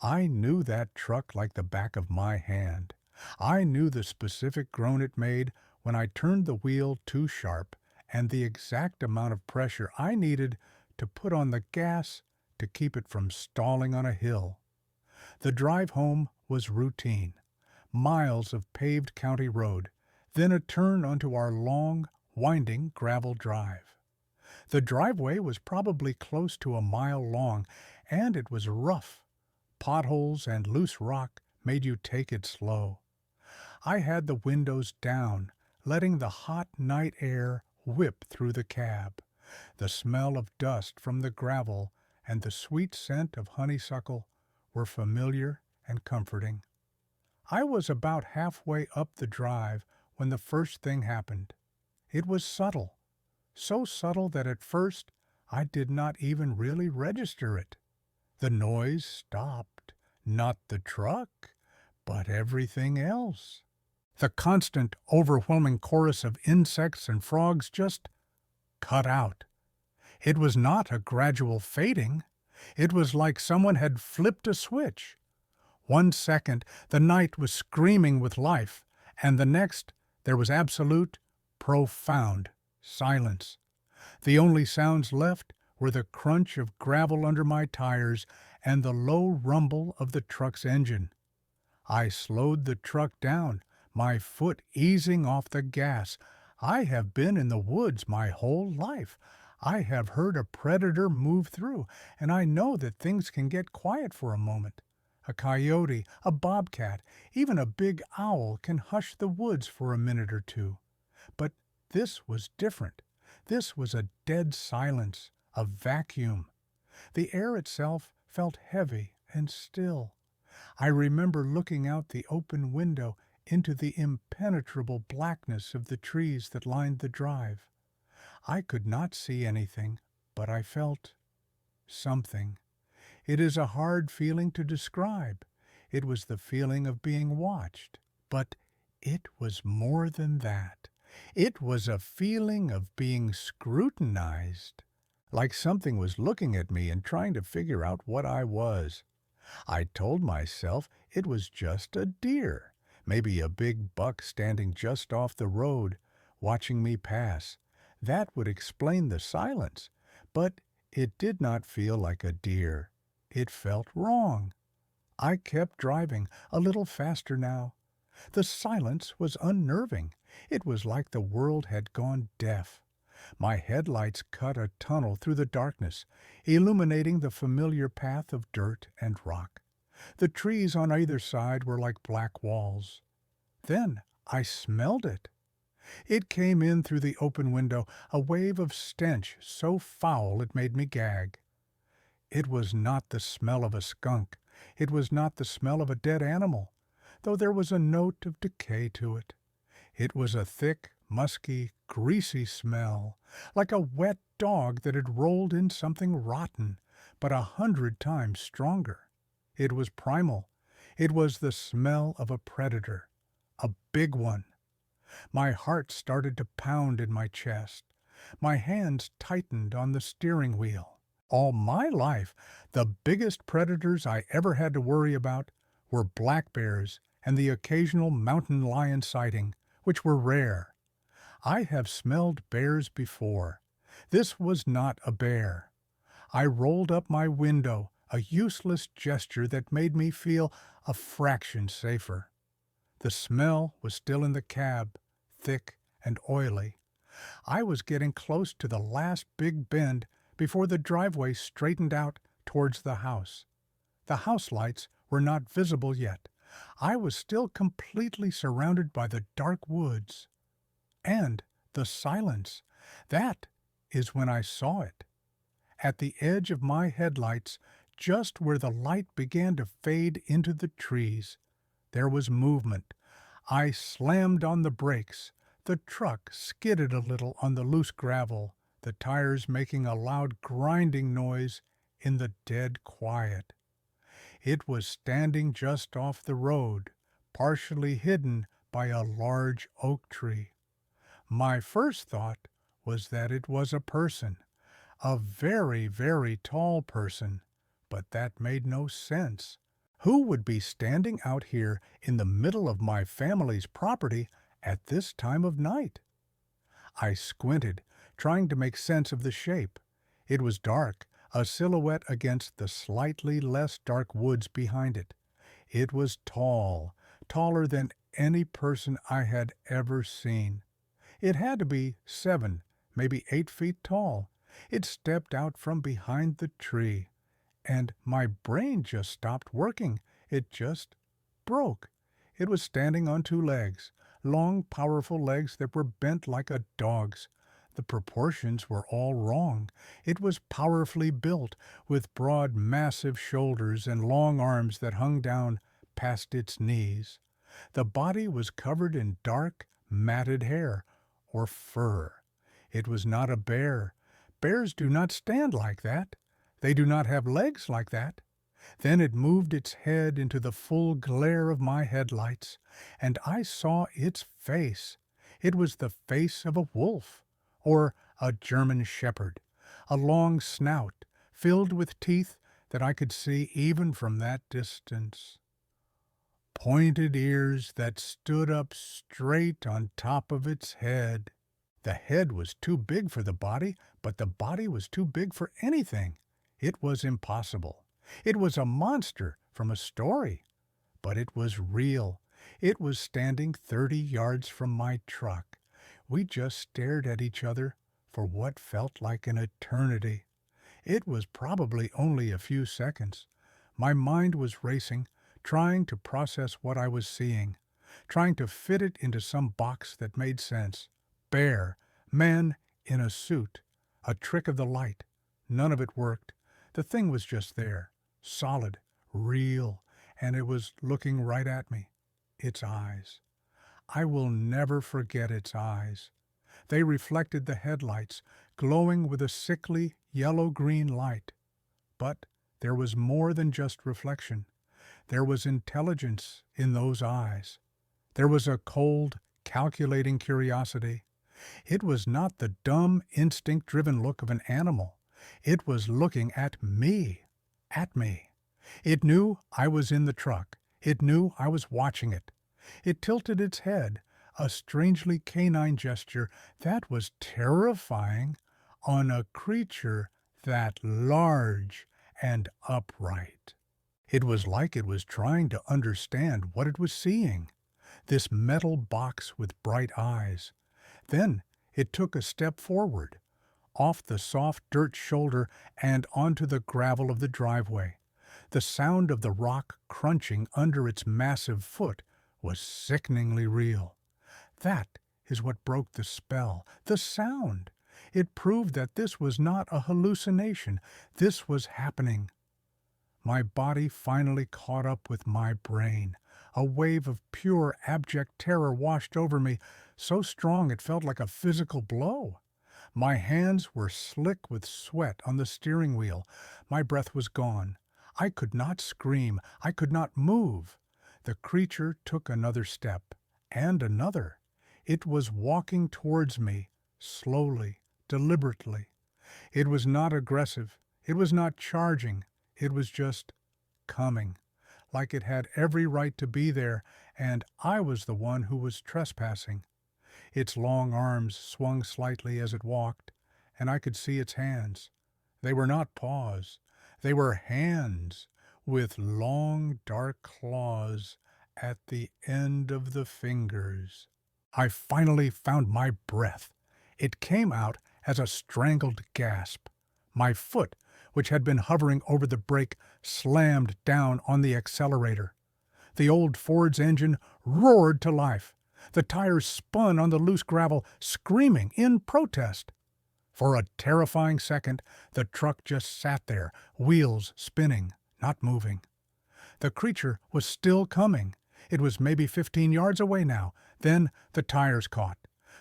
I knew that truck like the back of my hand. I knew the specific groan it made when I turned the wheel too sharp and the exact amount of pressure I needed to put on the gas to keep it from stalling on a hill. The drive home was routine. Miles of paved county road, then a turn onto our long, winding gravel drive. The driveway was probably close to a mile long, and it was rough. Potholes and loose rock made you take it slow. I had the windows down, letting the hot night air whip through the cab. The smell of dust from the gravel and the sweet scent of honeysuckle were familiar and comforting. I was about halfway up the drive when the first thing happened. It was subtle, so subtle that at first I did not even really register it. The noise stopped, not the truck, but everything else. The constant, overwhelming chorus of insects and frogs just cut out. It was not a gradual fading. It was like someone had flipped a switch. 1 second, the night was screaming with life, and the next, there was absolute, profound silence. The only sounds left were the crunch of gravel under my tires and the low rumble of the truck's engine. I slowed the truck down, my foot easing off the gas. I have been in the woods my whole life. I have heard a predator move through, and I know that things can get quiet for a moment. A coyote, a bobcat, even a big owl can hush the woods for a minute or two. But this was different. This was a dead silence, a vacuum. The air itself felt heavy and still. I remember looking out the open window into the impenetrable blackness of the trees that lined the drive. I could not see anything, but I felt something. It is a hard feeling to describe. It was the feeling of being watched, but it was more than that. It was a feeling of being scrutinized, like something was looking at me and trying to figure out what I was. I told myself it was just a deer, maybe a big buck standing just off the road, watching me pass. That would explain the silence, but it did not feel like a deer. It felt wrong. I kept driving, a little faster now. The silence was unnerving. It was like the world had gone deaf. My headlights cut a tunnel through the darkness, illuminating the familiar path of dirt and rock. The trees on either side were like black walls. Then I smelled it. It came in through the open window, a wave of stench so foul it made me gag. It was not the smell of a skunk. It was not the smell of a dead animal, though there was a note of decay to it. It was a thick, musky, greasy smell, like a wet dog that had rolled in something rotten, but 100 times stronger. It was primal. It was the smell of a predator, a big one. My heart started to pound in my chest. My hands tightened on the steering wheel. All my life, the biggest predators I ever had to worry about were black bears and the occasional mountain lion sighting, which were rare. I have smelled bears before. This was not a bear. I rolled up my window, a useless gesture that made me feel a fraction safer. The smell was still in the cab, thick and oily. I was getting close to the last big bend before the driveway straightened out towards the house. The house lights were not visible yet. I was still completely surrounded by the dark woods. And the silence. That is when I saw it. At the edge of my headlights, just where the light began to fade into the trees, there was movement. I slammed on the brakes. The truck skidded a little on the loose gravel, the tires making a loud grinding noise in the dead quiet. It was standing just off the road, partially hidden by a large oak tree. My first thought was that it was a person, a very, very tall person, but that made no sense. Who would be standing out here in the middle of my family's property at this time of night? I squinted, trying to make sense of the shape. It was dark, a silhouette against the slightly less dark woods behind it. It was tall, taller than any person I had ever seen. It had to be 7, maybe 8 feet tall. It stepped out from behind the tree, and my brain just stopped working. It just broke. It was standing on 2 legs, long, powerful legs that were bent like a dog's. The proportions were all wrong. It was powerfully built, with broad, massive shoulders and long arms that hung down past its knees. The body was covered in dark, matted hair, or fur. It was not a bear. Bears do not stand like that. They do not have legs like that. Then it moved its head into the full glare of my headlights, and I saw its face. It was the face of a wolf, or a German shepherd, a long snout filled with teeth that I could see even from that distance. Pointed ears that stood up straight on top of its head. The head was too big for the body, but the body was too big for anything. It was impossible. It was a monster from a story, but it was real. It was standing 30 yards from my truck. We just stared at each other for what felt like an eternity. It was probably only a few seconds. My mind was racing, trying to process what I was seeing, trying to fit it into some box that made sense. Bear, man in a suit, a trick of the light. None of it worked. The thing was just there, solid, real, and it was looking right at me. Its eyes. I will never forget its eyes. They reflected the headlights, glowing with a sickly yellow-green light. But there was more than just reflection. There was intelligence in those eyes. There was a cold, calculating curiosity. It was not the dumb, instinct-driven look of an animal. It was looking at me. At me. It knew I was in the truck. It knew I was watching it. It tilted its head, a strangely canine gesture that was terrifying on a creature that large and upright. It was like it was trying to understand what it was seeing, this metal box with bright eyes. Then it took a step forward, off the soft dirt shoulder and onto the gravel of the driveway. The sound of the rock crunching under its massive foot was sickeningly real. That is what broke the spell, the sound. It proved that this was not a hallucination. This was happening. My body finally caught up with my brain. A wave of pure, abject terror washed over me, so strong it felt like a physical blow. My hands were slick with sweat on the steering wheel. My breath was gone. I could not scream. I could not move. The creature took another step, and another. It was walking towards me, slowly, deliberately. It was not aggressive. It was not charging. It was just coming, like it had every right to be there, and I was the one who was trespassing. Its long arms swung slightly as it walked, and I could see its hands. They were not paws. They were hands with long, dark claws at the end of the fingers. I finally found my breath. It came out as a strangled gasp. My foot, which had been hovering over the brake, slammed down on the accelerator. The old Ford's engine roared to life. The tires spun on the loose gravel, screaming in protest. For a terrifying second, the truck just sat there, wheels spinning, not moving. The creature was still coming. It was maybe 15 yards away now. Then the tires caught.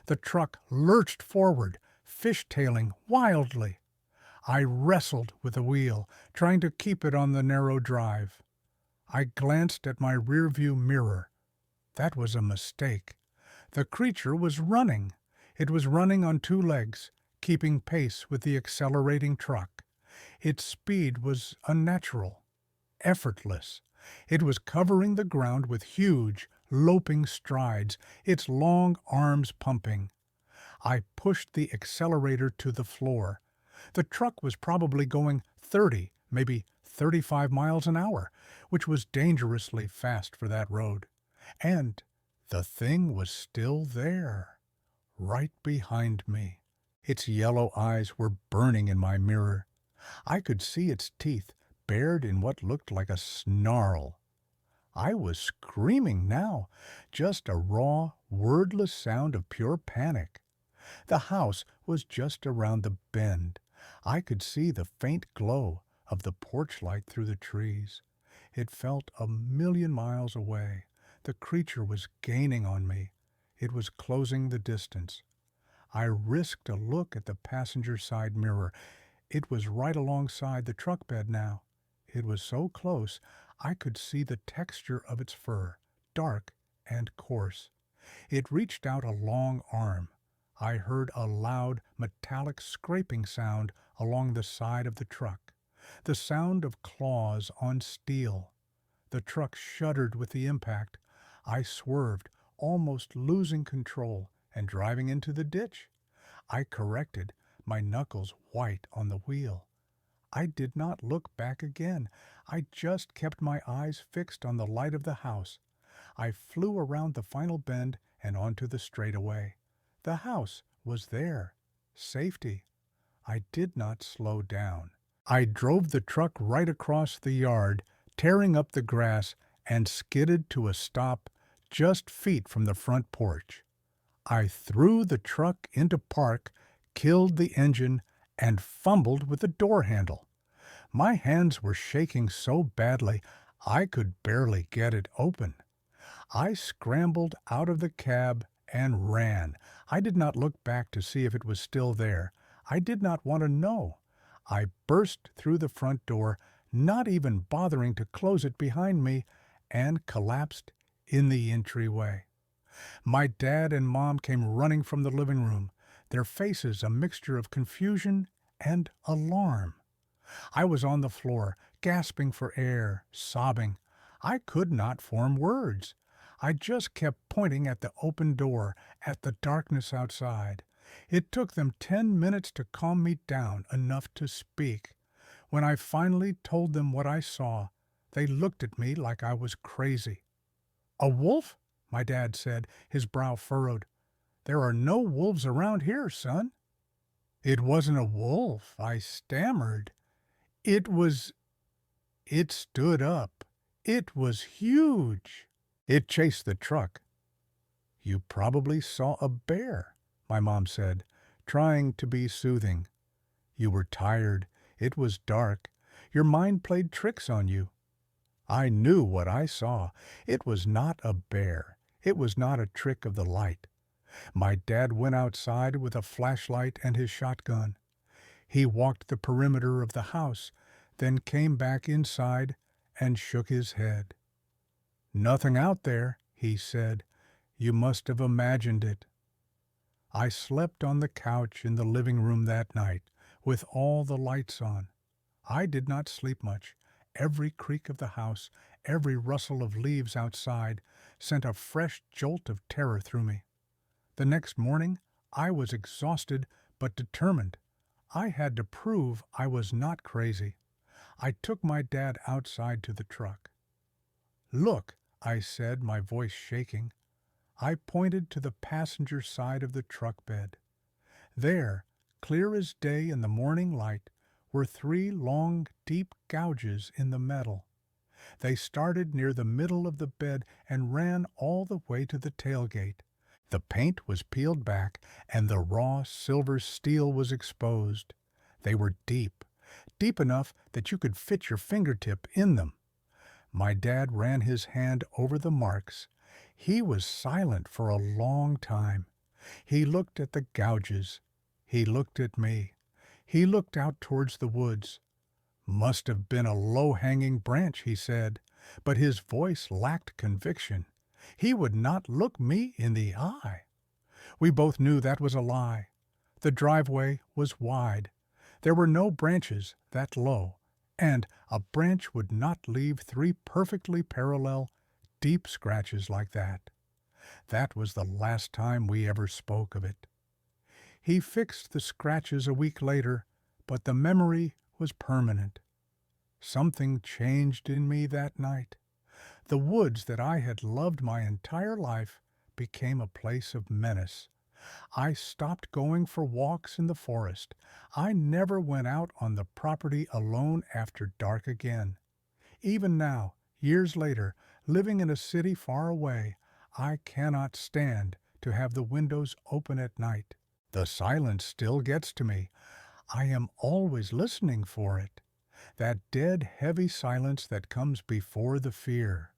The truck lurched forward, fishtailing wildly. I wrestled with the wheel, trying to keep it on the narrow drive. I glanced at my rearview mirror. That was a mistake. The creature was running. It was running on two legs, keeping pace with the accelerating truck. Its speed was unnatural, effortless. It was covering the ground with huge, loping strides, its long arms pumping. I pushed the accelerator to the floor. The truck was probably going 30, maybe 35 miles an hour, which was dangerously fast for that road. And the thing was still there, right behind me. Its yellow eyes were burning in my mirror. I could see its teeth bared in what looked like a snarl. I was screaming now, just a raw, wordless sound of pure panic. The house was just around the bend. I could see the faint glow of the porch light through the trees. It felt a million miles away. The creature was gaining on me. It was closing the distance. I risked a look at the passenger side mirror. It was right alongside the truck bed now. It was so close I could see the texture of its fur, dark and coarse. It reached out a long arm. I heard a loud, metallic scraping sound along the side of the truck, the sound of claws on steel. The truck shuddered with the impact. I swerved, almost losing control and driving into the ditch. I corrected, my knuckles white on the wheel. I did not look back again. I just kept my eyes fixed on the light of the house. I flew around the final bend and onto the straightaway. The house was there. Safety. I did not slow down. I drove the truck right across the yard, tearing up the grass, and skidded to a stop just feet from the front porch. I threw the truck into park, killed the engine, and fumbled with the door handle. My hands were shaking so badly I could barely get it open. I scrambled out of the cab and ran. I did not look back to see if it was still there. I did not want to know. I burst through the front door, not even bothering to close it behind me, and collapsed in the entryway. My dad and mom came running from the living room, their faces a mixture of confusion and alarm. I was on the floor, gasping for air, sobbing. I could not form words. I just kept pointing at the open door, at the darkness outside. It took them 10 minutes to calm me down enough to speak. When I finally told them what I saw, they looked at me like I was crazy. "A wolf?" my dad said, his brow furrowed. "There are no wolves around here, son." "It wasn't a wolf," I stammered. It stood up. It was huge. It chased the truck. "You probably saw a bear," my mom said, trying to be soothing. "You were tired. It was dark. Your mind played tricks on you." I knew what I saw. It was not a bear. It was not a trick of the light. My dad went outside with a flashlight and his shotgun. He walked the perimeter of the house, then came back inside and shook his head. "Nothing out there," he said. "You must have imagined it." I slept on the couch in the living room that night, with all the lights on. I did not sleep much. Every creak of the house, every rustle of leaves outside, sent a fresh jolt of terror through me. The next morning, I was exhausted but determined. I had to prove I was not crazy. I took my dad outside to the truck. "Look," I said, my voice shaking. I pointed to the passenger side of the truck bed. There, clear as day in the morning light, were 3 long, deep gouges in the metal. They started near the middle of the bed and ran all the way to the tailgate. The paint was peeled back, and the raw silver steel was exposed. They were deep, deep enough that you could fit your fingertip in them. My dad ran his hand over the marks. He was silent for a long time. He looked at the gouges. He looked at me. He looked out towards the woods. "Must have been a low-hanging branch," he said, but his voice lacked conviction. He would not look me in the eye. We both knew that was a lie. The driveway was wide. There were no branches that low, and a branch would not leave 3 perfectly parallel, deep scratches like that. That was the last time we ever spoke of it. He fixed the scratches a week later, but the memory was permanent. Something changed in me that night. The woods that I had loved my entire life became a place of menace. I stopped going for walks in the forest. I never went out on the property alone after dark again. Even now, years later, living in a city far away, I cannot stand to have the windows open at night. The silence still gets to me. I am always listening for it. That dead, heavy silence that comes before the fear.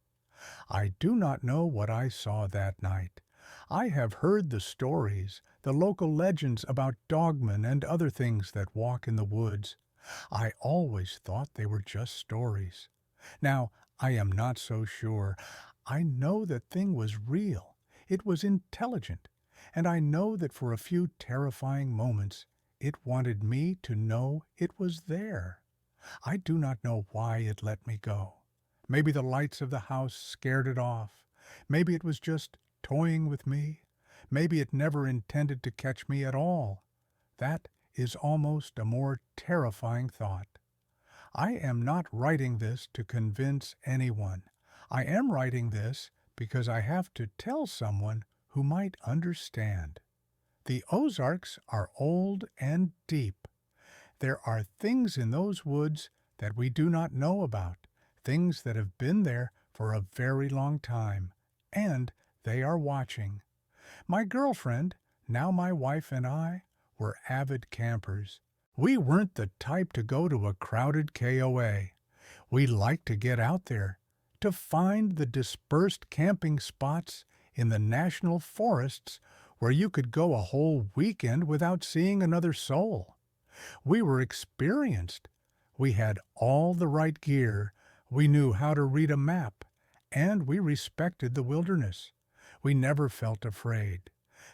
I do not know what I saw that night. I have heard the stories, the local legends about Dogman and other things that walk in the woods. I always thought they were just stories. Now, I am not so sure. I know that thing was real. It was intelligent. And I know that for a few terrifying moments, it wanted me to know it was there. I do not know why it let me go. Maybe the lights of the house scared it off. Maybe it was just toying with me. Maybe it never intended to catch me at all. That is almost a more terrifying thought. I am not writing this to convince anyone. I am writing this because I have to tell someone who might understand. The Ozarks are old and deep. There are things in those woods that we do not know about, things that have been there for a very long time, and they are watching. My girlfriend, now my wife, and I were avid campers. We weren't the type to go to a crowded KOA. We liked to get out there, to find the dispersed camping spots in the national forests where you could go a whole weekend without seeing another soul. We were experienced. We had all the right gear. We knew how to read a map, and we respected the wilderness. We never felt afraid.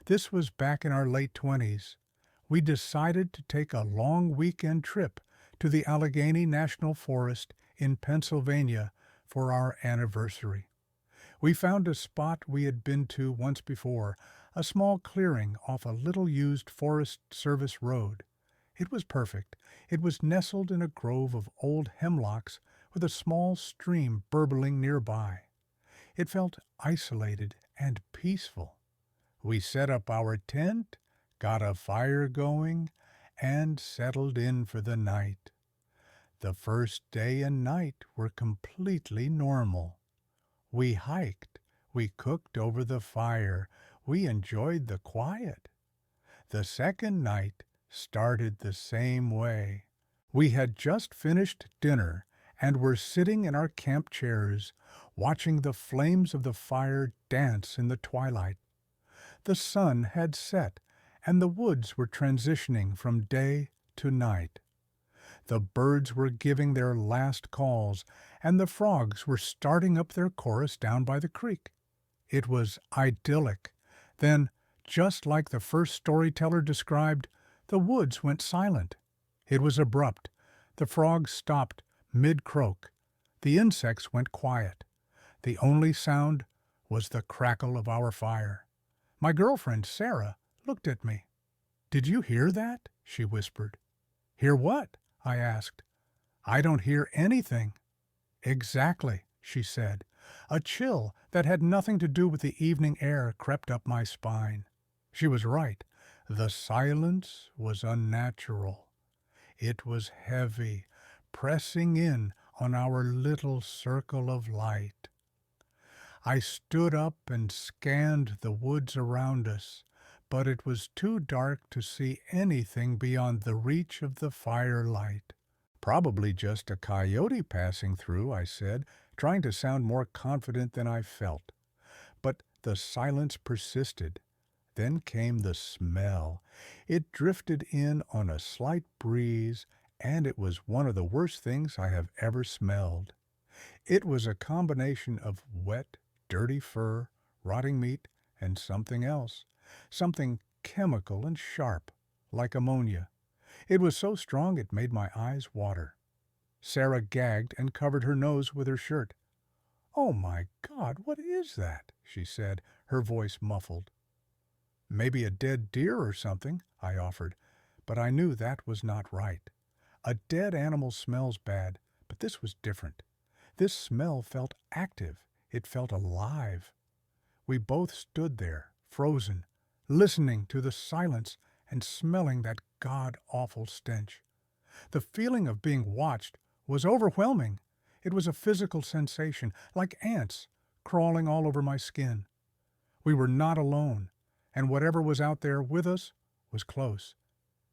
This was back in our late 20s. We decided to take a long weekend trip to the Allegheny National Forest in Pennsylvania for our anniversary. We found a spot we had been to once before, a small clearing off a little-used Forest Service road. It was perfect. It was nestled in a grove of old hemlocks with a small stream burbling nearby. It felt isolated and peaceful. We set up our tent, got a fire going, and settled in for the night. The first day and night were completely normal. We hiked, we cooked over the fire, we enjoyed the quiet. The second night started the same way. We had just finished dinner and were sitting in our camp chairs, watching the flames of the fire dance in the twilight. The sun had set, and the woods were transitioning from day to night. The birds were giving their last calls, and the frogs were starting up their chorus down by the creek. It was idyllic. Then, just like the first storyteller described, the woods went silent. It was abrupt. The frogs stopped mid-croak. The insects went quiet. The only sound was the crackle of our fire. My girlfriend, Sarah, looked at me. "Did you hear that?" she whispered. "Hear what?" I asked. "I don't hear anything." "Exactly," she said. A chill that had nothing to do with the evening air crept up my spine. She was right. The silence was unnatural. It was heavy, pressing in on our little circle of light. I stood up and scanned the woods around us, but it was too dark to see anything beyond the reach of the firelight. "Probably just a coyote passing through," I said, trying to sound more confident than I felt. But the silence persisted. Then came the smell. It drifted in on a slight breeze, and it was one of the worst things I have ever smelled. It was a combination of wet, dirty fur, rotting meat, and something else. Something chemical and sharp, like ammonia. It was so strong it made my eyes water. Sarah gagged and covered her nose with her shirt. "Oh my God, what is that?" she said, her voice muffled. "Maybe a dead deer or something," I offered, but I knew that was not right. A dead animal smells bad, but this was different. This smell felt active. It felt alive. We both stood there, frozen, listening to the silence and smelling that god-awful stench. The feeling of being watched was overwhelming. It was a physical sensation, like ants crawling all over my skin. We were not alone, and whatever was out there with us was close.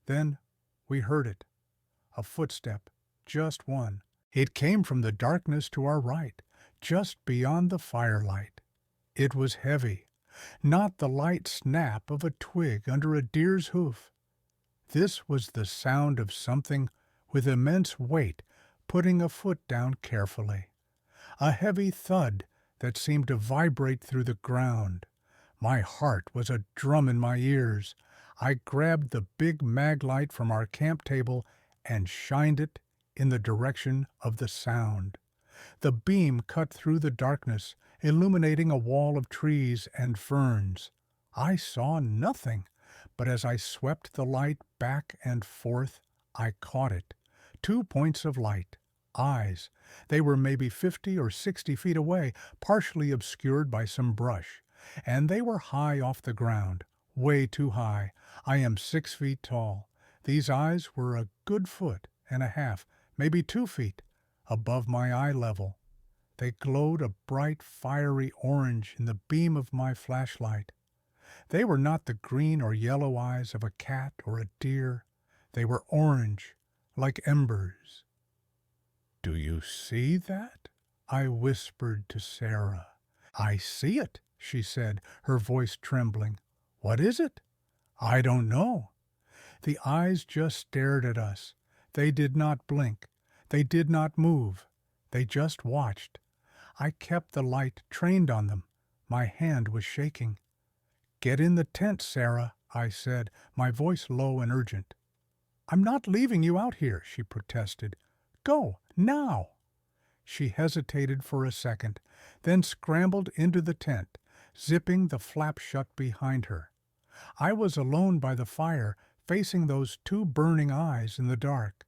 Then we heard it. A footstep, just one. It came from the darkness to our right, just beyond the firelight. It was heavy, not the light snap of a twig under a deer's hoof. This was the sound of something with immense weight putting a foot down carefully. A heavy thud that seemed to vibrate through the ground. My heart was a drum in my ears. I grabbed the big mag light from our camp table and shined it in the direction of the sound. The beam cut through the darkness, illuminating a wall of trees and ferns. I saw nothing, but as I swept the light back and forth, I caught it. 2 points of light. Eyes. They were maybe 50 or 60 feet away, partially obscured by some brush. And they were high off the ground, way too high. I am 6 feet tall. These eyes were a good foot and a half, maybe 2 feet, above my eye level. They glowed a bright, fiery orange in the beam of my flashlight. They were not the green or yellow eyes of a cat or a deer. They were orange, like embers. "Do you see that?" I whispered to Sarah. "I see it," she said, her voice trembling. "What is it?" "I don't know." The eyes just stared at us. They did not blink. They did not move. They just watched. I kept the light trained on them. My hand was shaking. "Get in the tent, Sarah," I said, my voice low and urgent. "I'm not leaving you out here," she protested. "Go, now." She hesitated for a second, then scrambled into the tent, zipping the flap shut behind her. I was alone by the fire, facing those 2 burning eyes in the dark.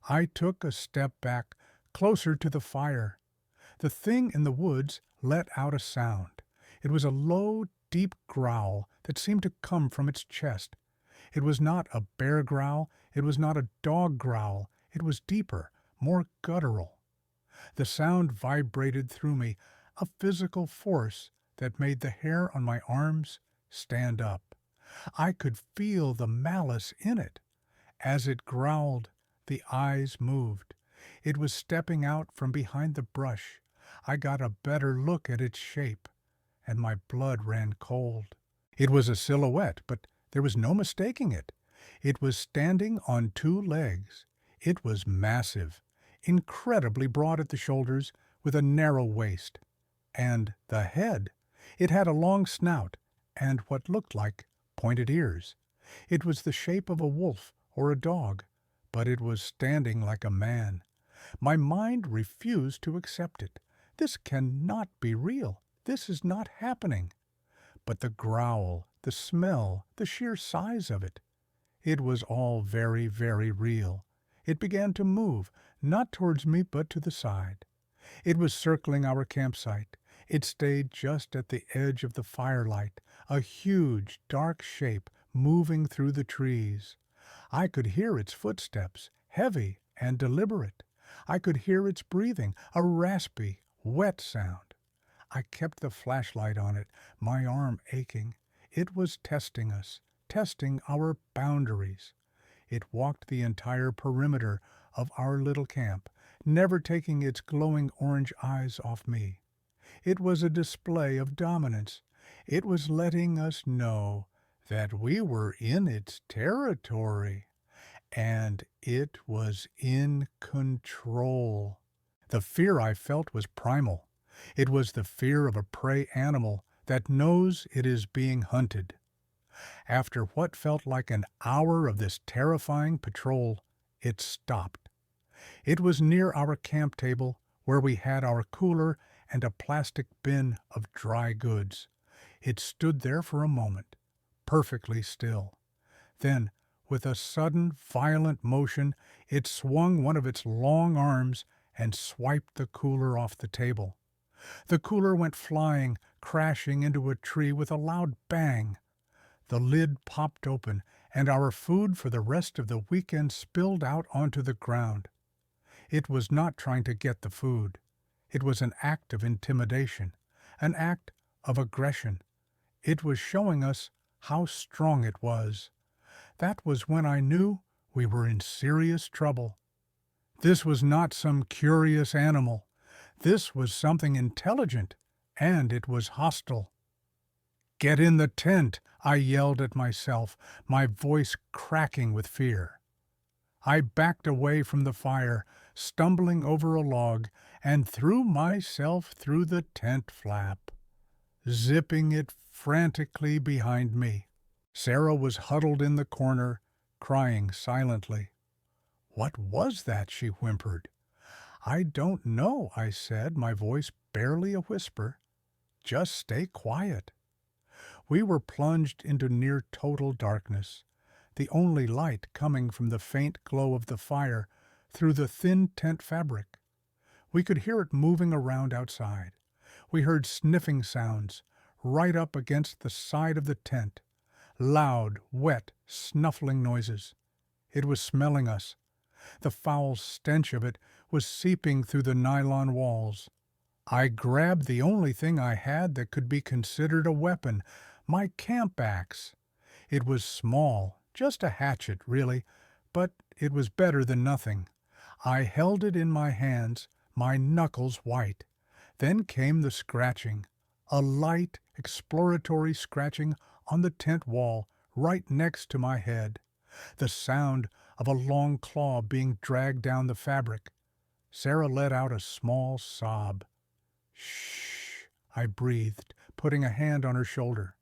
I took a step back, closer to the fire. The thing in the woods let out a sound. It was a low, deep growl that seemed to come from its chest. It was not a bear growl, it was not a dog growl, it was deeper, more guttural. The sound vibrated through me, a physical force that made the hair on my arms stand up. I could feel the malice in it. As it growled, the eyes moved. It was stepping out from behind the brush. I got a better look at its shape, and my blood ran cold. It was a silhouette, but there was no mistaking it. It was standing on 2 legs. It was massive, incredibly broad at the shoulders, with a narrow waist. And the head. It had a long snout and what looked like pointed ears. It was the shape of a wolf or a dog, but it was standing like a man. My mind refused to accept it. This cannot be real. This is not happening. But the growl, the smell, the sheer size of it. It was all very, very real. It began to move, not towards me but to the side. It was circling our campsite. It stayed just at the edge of the firelight, a huge, dark shape moving through the trees. I could hear its footsteps, heavy and deliberate. I could hear its breathing, a raspy, wet sound. I kept the flashlight on it, my arm aching. It was testing us, testing our boundaries. It walked the entire perimeter of our little camp, never taking its glowing orange eyes off me. It was a display of dominance. It was letting us know that we were in its territory, and it was in control. The fear I felt was primal. It was the fear of a prey animal that knows it is being hunted. After what felt like an hour of this terrifying patrol, it stopped. It was near our camp table, where we had our cooler and a plastic bin of dry goods. It stood there for a moment, perfectly still. Then, with a sudden, violent motion, it swung one of its long arms and swiped the cooler off the table. The cooler went flying, crashing into a tree with a loud bang. The lid popped open, and our food for the rest of the weekend spilled out onto the ground. It was not trying to get the food. It was an act of intimidation, an act of aggression. It was showing us how strong it was. That was when I knew we were in serious trouble. This was not some curious animal. This was something intelligent, and it was hostile. "Get in the tent," I yelled at myself, my voice cracking with fear. I backed away from the fire, stumbling over a log, and threw myself through the tent flap, zipping it frantically behind me. Sarah was huddled in the corner, crying silently. "What was that?" she whimpered. "I don't know," I said, my voice barely a whisper. "Just stay quiet." We were plunged into near total darkness, the only light coming from the faint glow of the fire through the thin tent fabric. We could hear it moving around outside. We heard sniffing sounds right up against the side of the tent, loud, wet, snuffling noises. It was smelling us. The foul stench of it was seeping through the nylon walls. I grabbed the only thing I had that could be considered a weapon, my camp axe. It was small, just a hatchet, really, but it was better than nothing. I held it in my hands, my knuckles white. Then came the scratching, a light, exploratory scratching on the tent wall right next to my head, the sound of a long claw being dragged down the fabric. Sarah let out a small sob. "Shh," I breathed, putting a hand on her shoulder.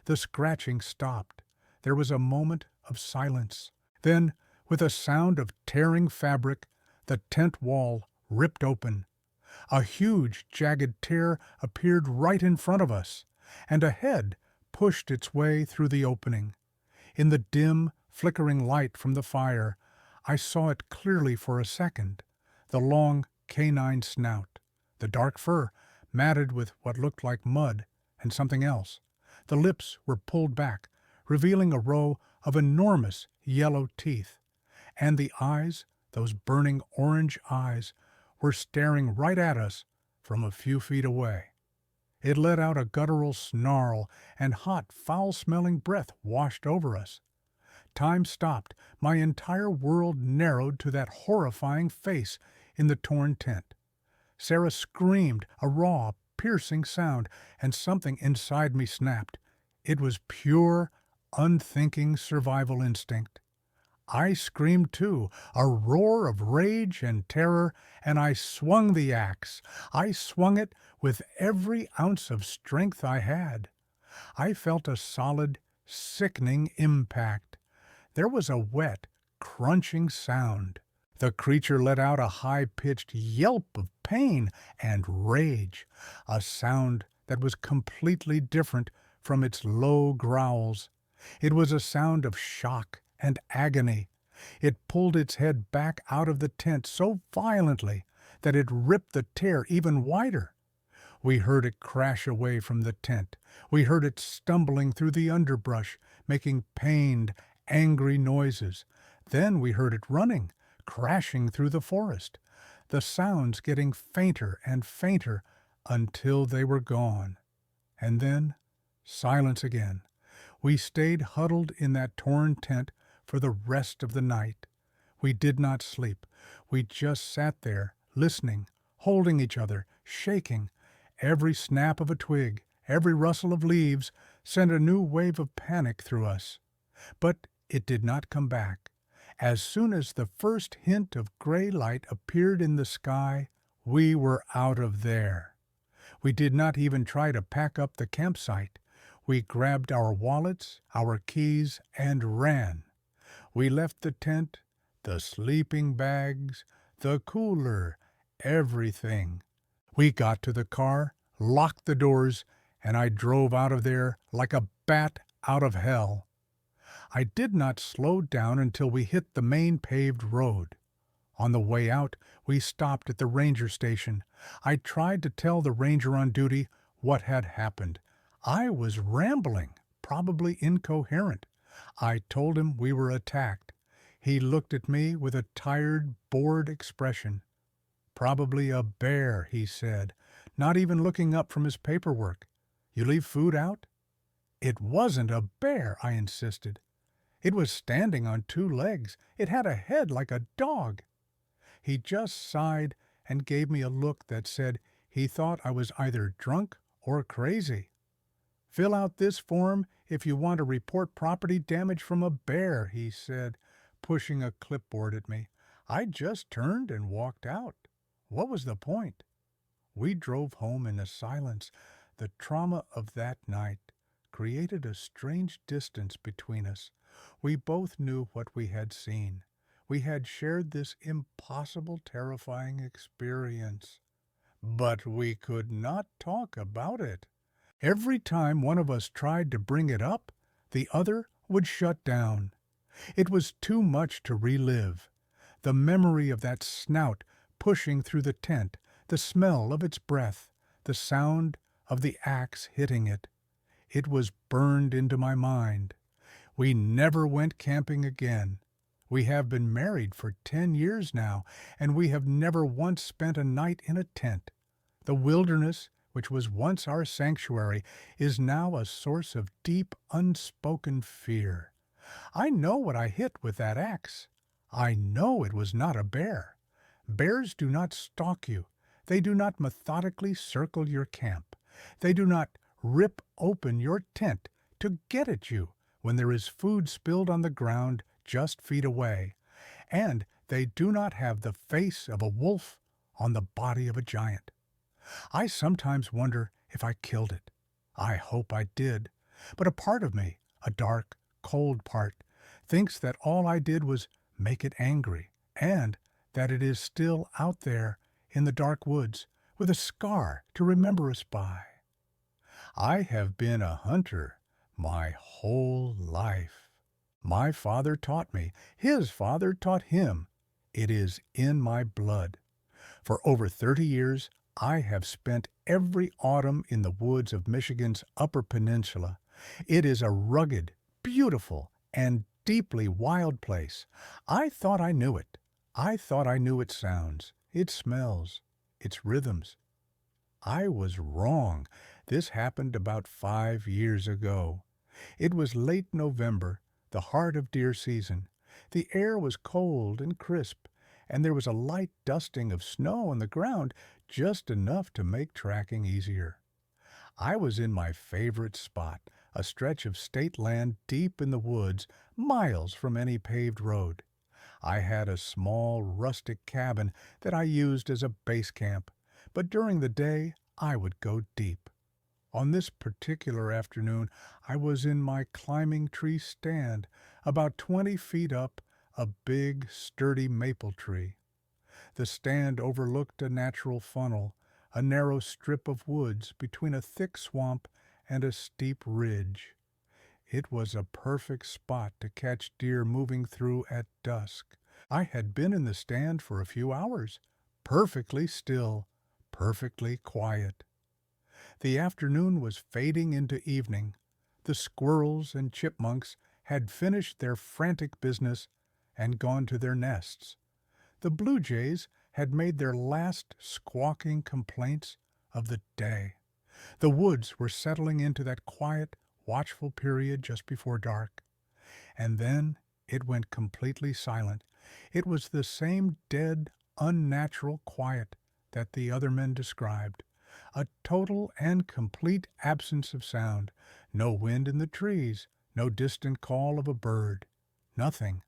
The scratching stopped. There was a moment of silence. Then, with a sound of tearing fabric, the tent wall ripped open. A huge, jagged tear appeared right in front of us, and a head pushed its way through the opening. In the dim, flickering light from the fire, I saw it clearly for a second, the long canine snout, the dark fur matted with what looked like mud and something else. The lips were pulled back, revealing a row of enormous yellow teeth, and the eyes, those burning orange eyes, were staring right at us from a few feet away. It let out a guttural snarl, and hot, foul-smelling breath washed over us. Time stopped. My entire world narrowed to that horrifying face in the torn tent. Sarah screamed, a raw, piercing sound, and something inside me snapped. It was pure, unthinking survival instinct. I screamed too, a roar of rage and terror, and I swung the axe. I swung it with every ounce of strength I had. I felt a solid, sickening impact. There was a wet, crunching sound. The creature let out a high-pitched yelp of pain and rage, a sound that was completely different from its low growls. It was a sound of shock and agony. It pulled its head back out of the tent so violently that it ripped the tear even wider. We heard it crash away from the tent. We heard it stumbling through the underbrush, making pained, angry noises. Then we heard it running, crashing through the forest, the sounds getting fainter and fainter until they were gone. And then silence again. We stayed huddled in that torn tent for the rest of the night. We did not sleep. We just sat there, listening, holding each other, shaking. Every snap of a twig, every rustle of leaves sent a new wave of panic through us. But it did not come back. As soon as the first hint of gray light appeared in the sky, we were out of there. We did not even try to pack up the campsite. We grabbed our wallets, our keys, and ran. We left the tent, the sleeping bags, the cooler, everything. We got to the car, locked the doors, and I drove out of there like a bat out of hell. I did not slow down until we hit the main paved road. On the way out, we stopped at the ranger station. I tried to tell the ranger on duty what had happened. I was rambling, probably incoherent. I told him we were attacked. He looked at me with a tired, bored expression. Probably a bear, he said, not even looking up from his paperwork. You leave food out? It wasn't a bear, I insisted. It was standing on two legs. It had a head like a dog. He just sighed and gave me a look that said he thought I was either drunk or crazy. Fill out this form if you want to report property damage from a bear, he said, pushing a clipboard at me. I just turned and walked out. What was the point? We drove home in a silence. The trauma of that night created a strange distance between us. We both knew what we had seen. We had shared this impossible, terrifying experience. But we could not talk about it. Every time one of us tried to bring it up, the other would shut down. It was too much to relive. The memory of that snout pushing through the tent, the smell of its breath, the sound of the axe hitting it. It was burned into my mind. We never went camping again. We have been married for 10 years now, and we have never once spent a night in a tent. The wilderness, which was once our sanctuary, is now a source of deep, unspoken fear. I know what I hit with that axe. I know it was not a bear. Bears do not stalk you. They do not methodically circle your camp. They do not rip open your tent to get at you when there is food spilled on the ground just feet away. And they do not have the face of a wolf on the body of a giant. I sometimes wonder if I killed it. I hope I did. But a part of me, a dark, cold part, thinks that all I did was make it angry, and that it is still out there in the dark woods with a scar to remember us by. I have been a hunter my whole life. My father taught me. His father taught him. It is in my blood. For over 30 years, I have spent every autumn in the woods of Michigan's Upper Peninsula. It is a rugged, beautiful, and deeply wild place. I thought I knew it. I thought I knew its sounds, its smells, its rhythms. I was wrong. This happened about 5 years ago. It was late November, the heart of deer season. The air was cold and crisp, and there was a light dusting of snow on the ground, just enough to make tracking easier. I was in my favorite spot, a stretch of state land deep in the woods, miles from any paved road. I had a small, rustic cabin that I used as a base camp, but during the day I would go deep. On this particular afternoon, I was in my climbing tree stand, about 20 feet up a big, sturdy maple tree. The stand overlooked a natural funnel, a narrow strip of woods between a thick swamp and a steep ridge. It was a perfect spot to catch deer moving through at dusk. I had been in the stand for a few hours, perfectly still, perfectly quiet. The afternoon was fading into evening. The squirrels and chipmunks had finished their frantic business and gone to their nests. The blue jays had made their last squawking complaints of the day. The woods were settling into that quiet, watchful period just before dark. And then it went completely silent. It was the same dead, unnatural quiet that the other men described. A total and complete absence of sound. No wind in the trees, no distant call of a bird. Nothing.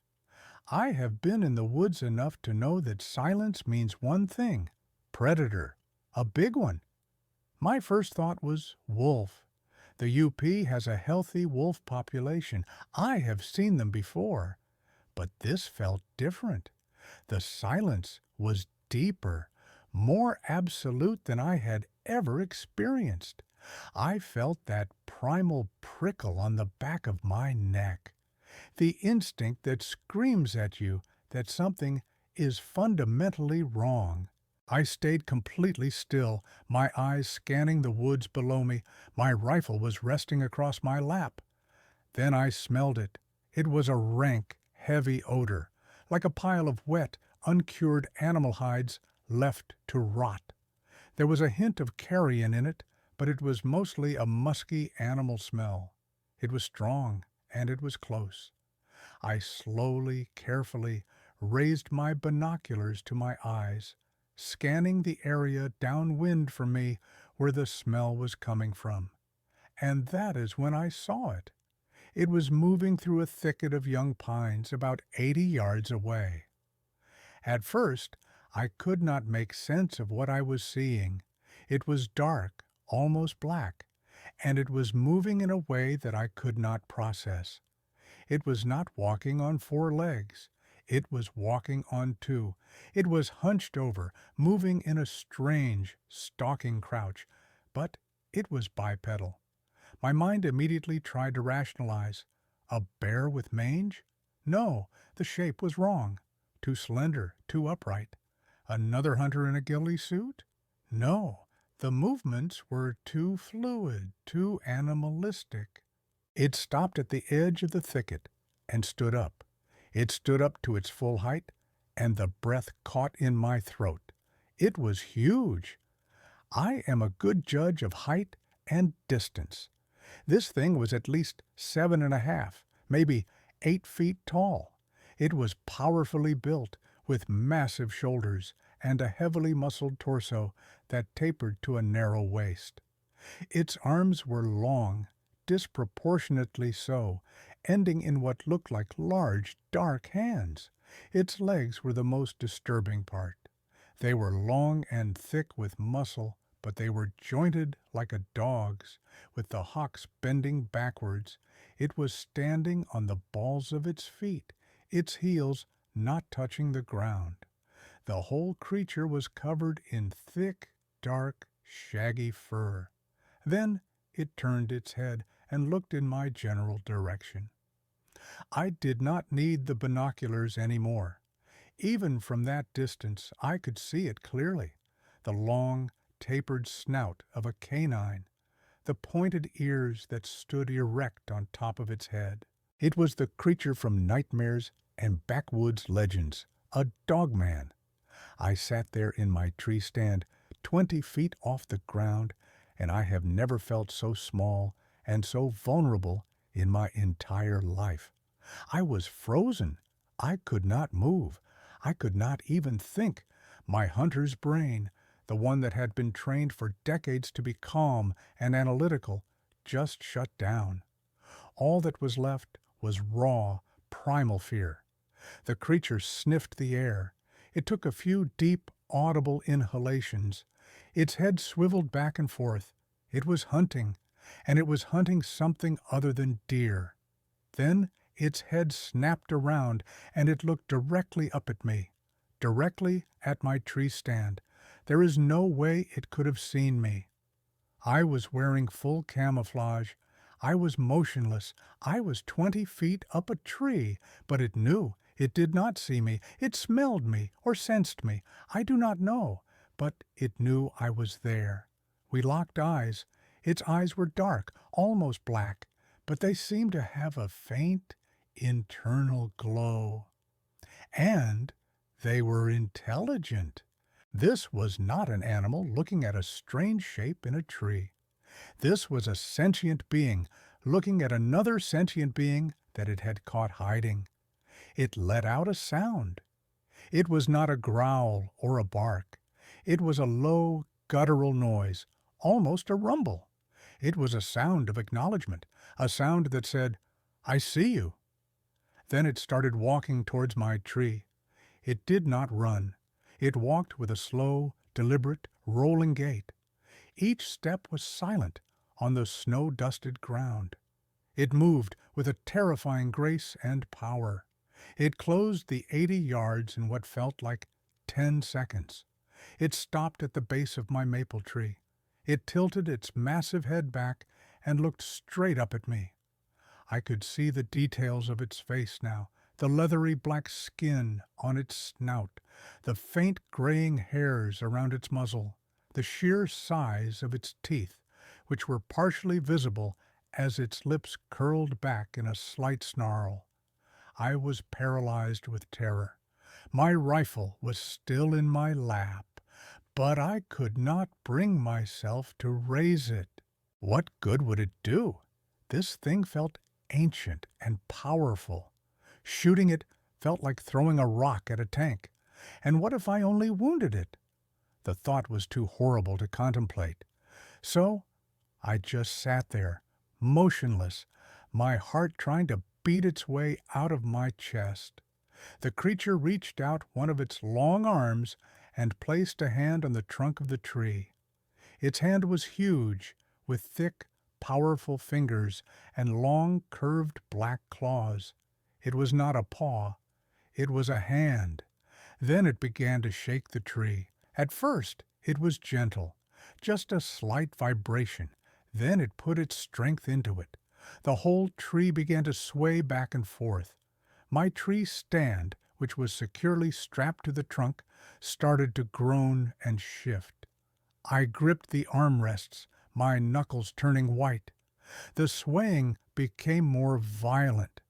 I have been in the woods enough to know that silence means one thing: predator. A big one. My first thought was wolf. The UP has a healthy wolf population. I have seen them before. But this felt different. The silence was deeper, more absolute than I had ever experienced. I felt that primal prickle on the back of my neck, the instinct that screams at you that something is fundamentally wrong. I stayed completely still, my eyes scanning the woods below me. My rifle was resting across my lap. Then I smelled it. It was a rank, heavy odor, like a pile of wet, uncured animal hides left to rot. There was a hint of carrion in it, but it was mostly a musky animal smell. It was strong, and it was close. I slowly, carefully raised my binoculars to my eyes, scanning the area downwind from me where the smell was coming from. And that is when I saw it. It was moving through a thicket of young pines about 80 yards away. At first, I could not make sense of what I was seeing. It was dark, almost black, and it was moving in a way that I could not process. It was not walking on four legs. It was walking on two. It was hunched over, moving in a strange, stalking crouch, but it was bipedal. My mind immediately tried to rationalize. A bear with mange? No, the shape was wrong. Too slender, too upright. Another hunter in a ghillie suit? No, the movements were too fluid, too animalistic. It stopped at the edge of the thicket and stood up. It stood up to its full height, and the breath caught in my throat. It was huge. I am a good judge of height and distance. This thing was at least 7.5, maybe 8 feet tall. It was powerfully built, with massive shoulders and a heavily muscled torso that tapered to a narrow waist. Its arms were long, disproportionately so, ending in what looked like large, dark hands. Its legs were the most disturbing part. They were long and thick with muscle, but they were jointed like a dog's, with the hocks bending backwards. It was standing on the balls of its feet, its heels not touching the ground. The whole creature was covered in thick, dark, shaggy fur. Then it turned its head and looked in my general direction. I did not need the binoculars any more. Even from that distance I could see it clearly. The long, tapered snout of a canine, the pointed ears that stood erect on top of its head. It was the creature from nightmares and backwoods legends, a dogman. I sat there in my tree stand, 20 feet off the ground, and I have never felt so small and so vulnerable in my entire life. I was frozen. I could not move. I could not even think. My hunter's brain, the one that had been trained for decades to be calm and analytical, just shut down. All that was left was raw, primal fear. The creature sniffed the air. It took a few deep, audible inhalations. Its head swiveled back and forth. It was hunting, and it was hunting something other than deer. Then its head snapped around, and it looked directly up at me, directly at my tree stand. There is no way it could have seen me. I was wearing full camouflage. I was motionless. I was 20 feet up a tree, but it knew. It did not see me. It smelled me or sensed me. I do not know, but it knew I was there. We locked eyes. Its eyes were dark, almost black, but they seemed to have a faint, internal glow. And they were intelligent. This was not an animal looking at a strange shape in a tree. This was a sentient being looking at another sentient being that it had caught hiding. It let out a sound. It was not a growl or a bark. It was a low, guttural noise, almost a rumble. It was a sound of acknowledgement, a sound that said, "I see you." Then it started walking towards my tree. It did not run. It walked with a slow, deliberate, rolling gait. Each step was silent on the snow-dusted ground. It moved with a terrifying grace and power. It closed the 80 yards in what felt like 10 seconds. It stopped at the base of my maple tree. It tilted its massive head back and looked straight up at me. I could see the details of its face now, the leathery black skin on its snout, the faint graying hairs around its muzzle, the sheer size of its teeth, which were partially visible as its lips curled back in a slight snarl. I was paralyzed with terror. My rifle was still in my lap, but I could not bring myself to raise it. What good would it do? This thing felt ancient and powerful. Shooting it felt like throwing a rock at a tank. And what if I only wounded it? The thought was too horrible to contemplate. So I just sat there, motionless, my heart trying to beat its way out of my chest. The creature reached out one of its long arms and placed a hand on the trunk of the tree. Its hand was huge, with thick, powerful fingers and long, curved black claws. It was not a paw. It was a hand. Then it began to shake the tree. At first, it was gentle, just a slight vibration. Then it put its strength into it. The whole tree began to sway back and forth. My tree stand, which was securely strapped to the trunk, started to groan and shift. I gripped the armrests, my knuckles turning white. The swaying became more violent.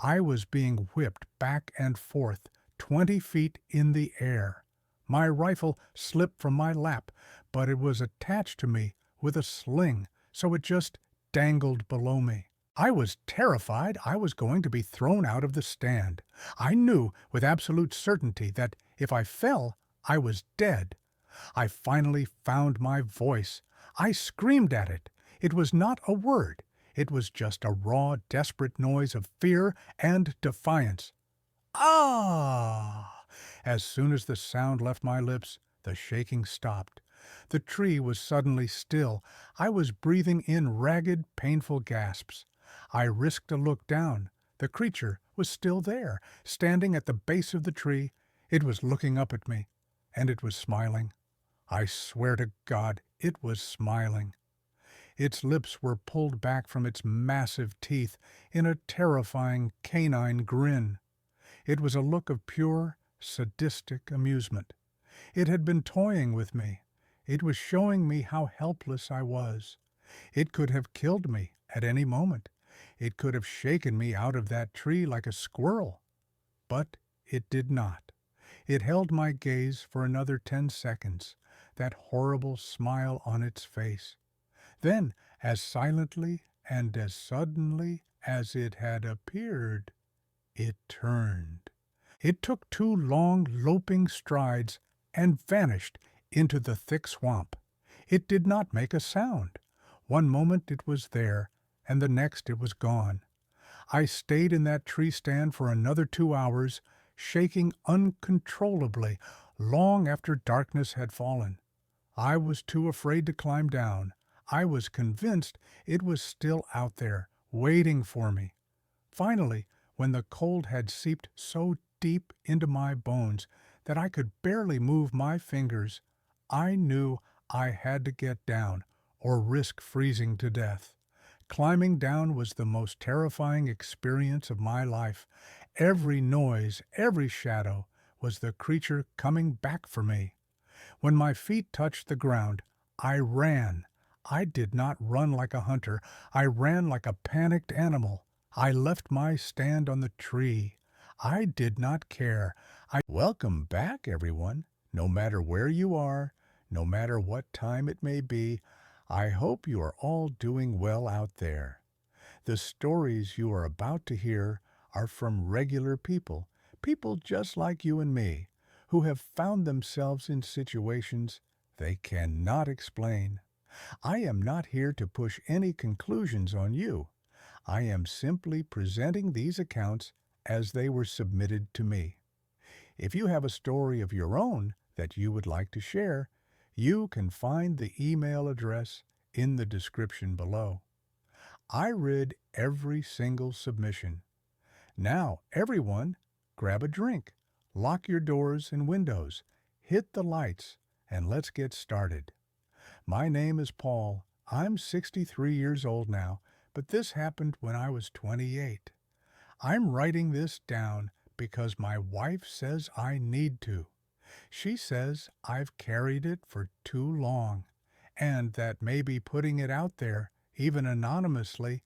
I was being whipped back and forth, 20 feet in the air. My rifle slipped from my lap, but it was attached to me with a sling, so it just dangled below me. I was terrified I was going to be thrown out of the stand. I knew with absolute certainty that if I fell, I was dead. I finally found my voice. I screamed at it. It was not a word. It was just a raw, desperate noise of fear and defiance. Ah! As soon as the sound left my lips, the shaking stopped. The tree was suddenly still. I was breathing in ragged, painful gasps. I risked a look down. The creature was still there, standing at the base of the tree. It was looking up at me, and it was smiling. I swear to God, it was smiling. Its lips were pulled back from its massive teeth in a terrifying canine grin. It was a look of pure, sadistic amusement. It had been toying with me. It was showing me how helpless I was. It could have killed me at any moment. It could have shaken me out of that tree like a squirrel. But it did not. It held my gaze for another 10 seconds, that horrible smile on its face. Then, as silently and as suddenly as it had appeared, it turned. It took 2 long, loping strides and vanished into the thick swamp. It did not make a sound. One moment it was there, and the next it was gone. I stayed in that tree stand for another 2 hours, shaking uncontrollably, long after darkness had fallen. I was too afraid to climb down. I was convinced it was still out there, waiting for me. Finally, when the cold had seeped so deep into my bones that I could barely move my fingers, I knew I had to get down or risk freezing to death. Climbing down was the most terrifying experience of my life. Every noise, every shadow, was the creature coming back for me. When my feet touched the ground, I ran. I did not run like a hunter. I ran like a panicked animal. I left my stand on the tree. I did not care. Welcome back, everyone. No matter where you are, no matter what time it may be, I hope you are all doing well out there. The stories you are about to hear are from regular people, people just like you and me, who have found themselves in situations they cannot explain. I am not here to push any conclusions on you. I am simply presenting these accounts as they were submitted to me. If you have a story of your own that you would like to share, You can find the email address in the description below. I read every single submission. Now, everyone, grab a drink, lock your doors and windows, hit the lights, and let's get started. My name is Paul. I'm 63 years old now, but this happened when I was 28. I'm writing this down because my wife says I need to. She says I've carried it for too long, and that maybe putting it out there, even anonymously,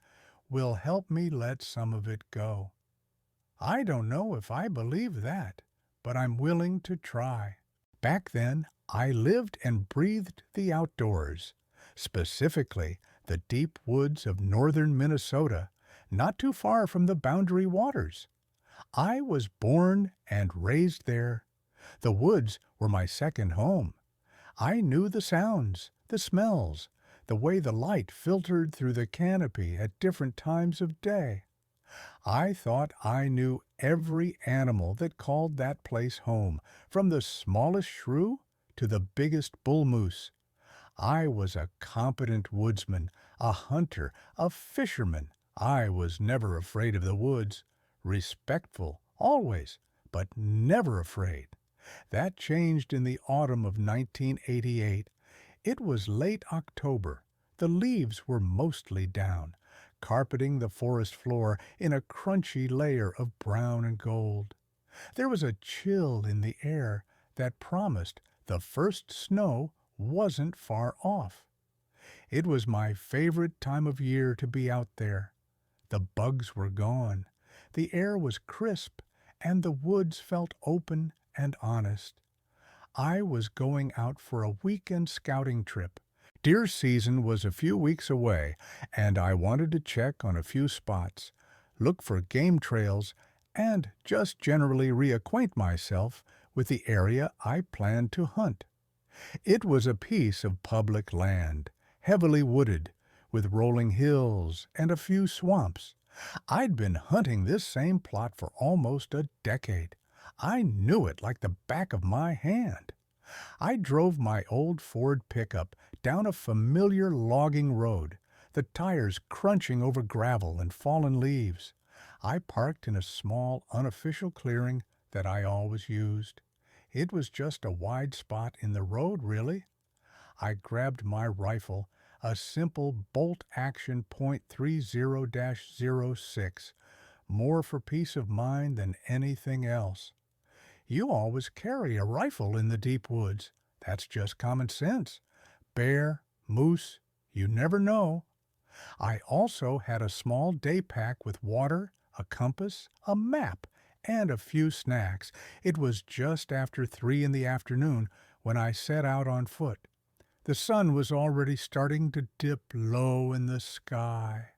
will help me let some of it go. I don't know if I believe that, but I'm willing to try. Back then, I lived and breathed the outdoors, specifically the deep woods of northern Minnesota, not too far from the Boundary Waters. I was born and raised there. The woods were my second home. I knew the sounds, the smells, the way the light filtered through the canopy at different times of day. I thought I knew every animal that called that place home, from the smallest shrew to the biggest bull moose. I was a competent woodsman, a hunter, a fisherman. I was never afraid of the woods. Respectful, always, but never afraid. That changed in the autumn of 1988. It was late October. The leaves were mostly down, carpeting the forest floor in a crunchy layer of brown and gold. There was a chill in the air that promised the first snow wasn't far off. It was my favorite time of year to be out there. The bugs were gone, the air was crisp, and the woods felt open and honest. I was going out for a weekend scouting trip. Deer season was a few weeks away, and I wanted to check on a few spots, look for game trails, and just generally reacquaint myself with the area I planned to hunt. It was a piece of public land, heavily wooded, with rolling hills and a few swamps. I'd been hunting this same plot for almost a decade. I knew it like the back of my hand. I drove my old Ford pickup down a familiar logging road, the tires crunching over gravel and fallen leaves. I parked in a small, unofficial clearing that I always used. It was just a wide spot in the road, really. I grabbed my rifle, a simple bolt-action .30-06, more for peace of mind than anything else. You always carry a rifle in the deep woods. That's just common sense. Bear, moose, you never know. I also had a small day pack with water, a compass, a map, and a few snacks. It was just after 3 in the afternoon when I set out on foot. The sun was already starting to dip low in the sky,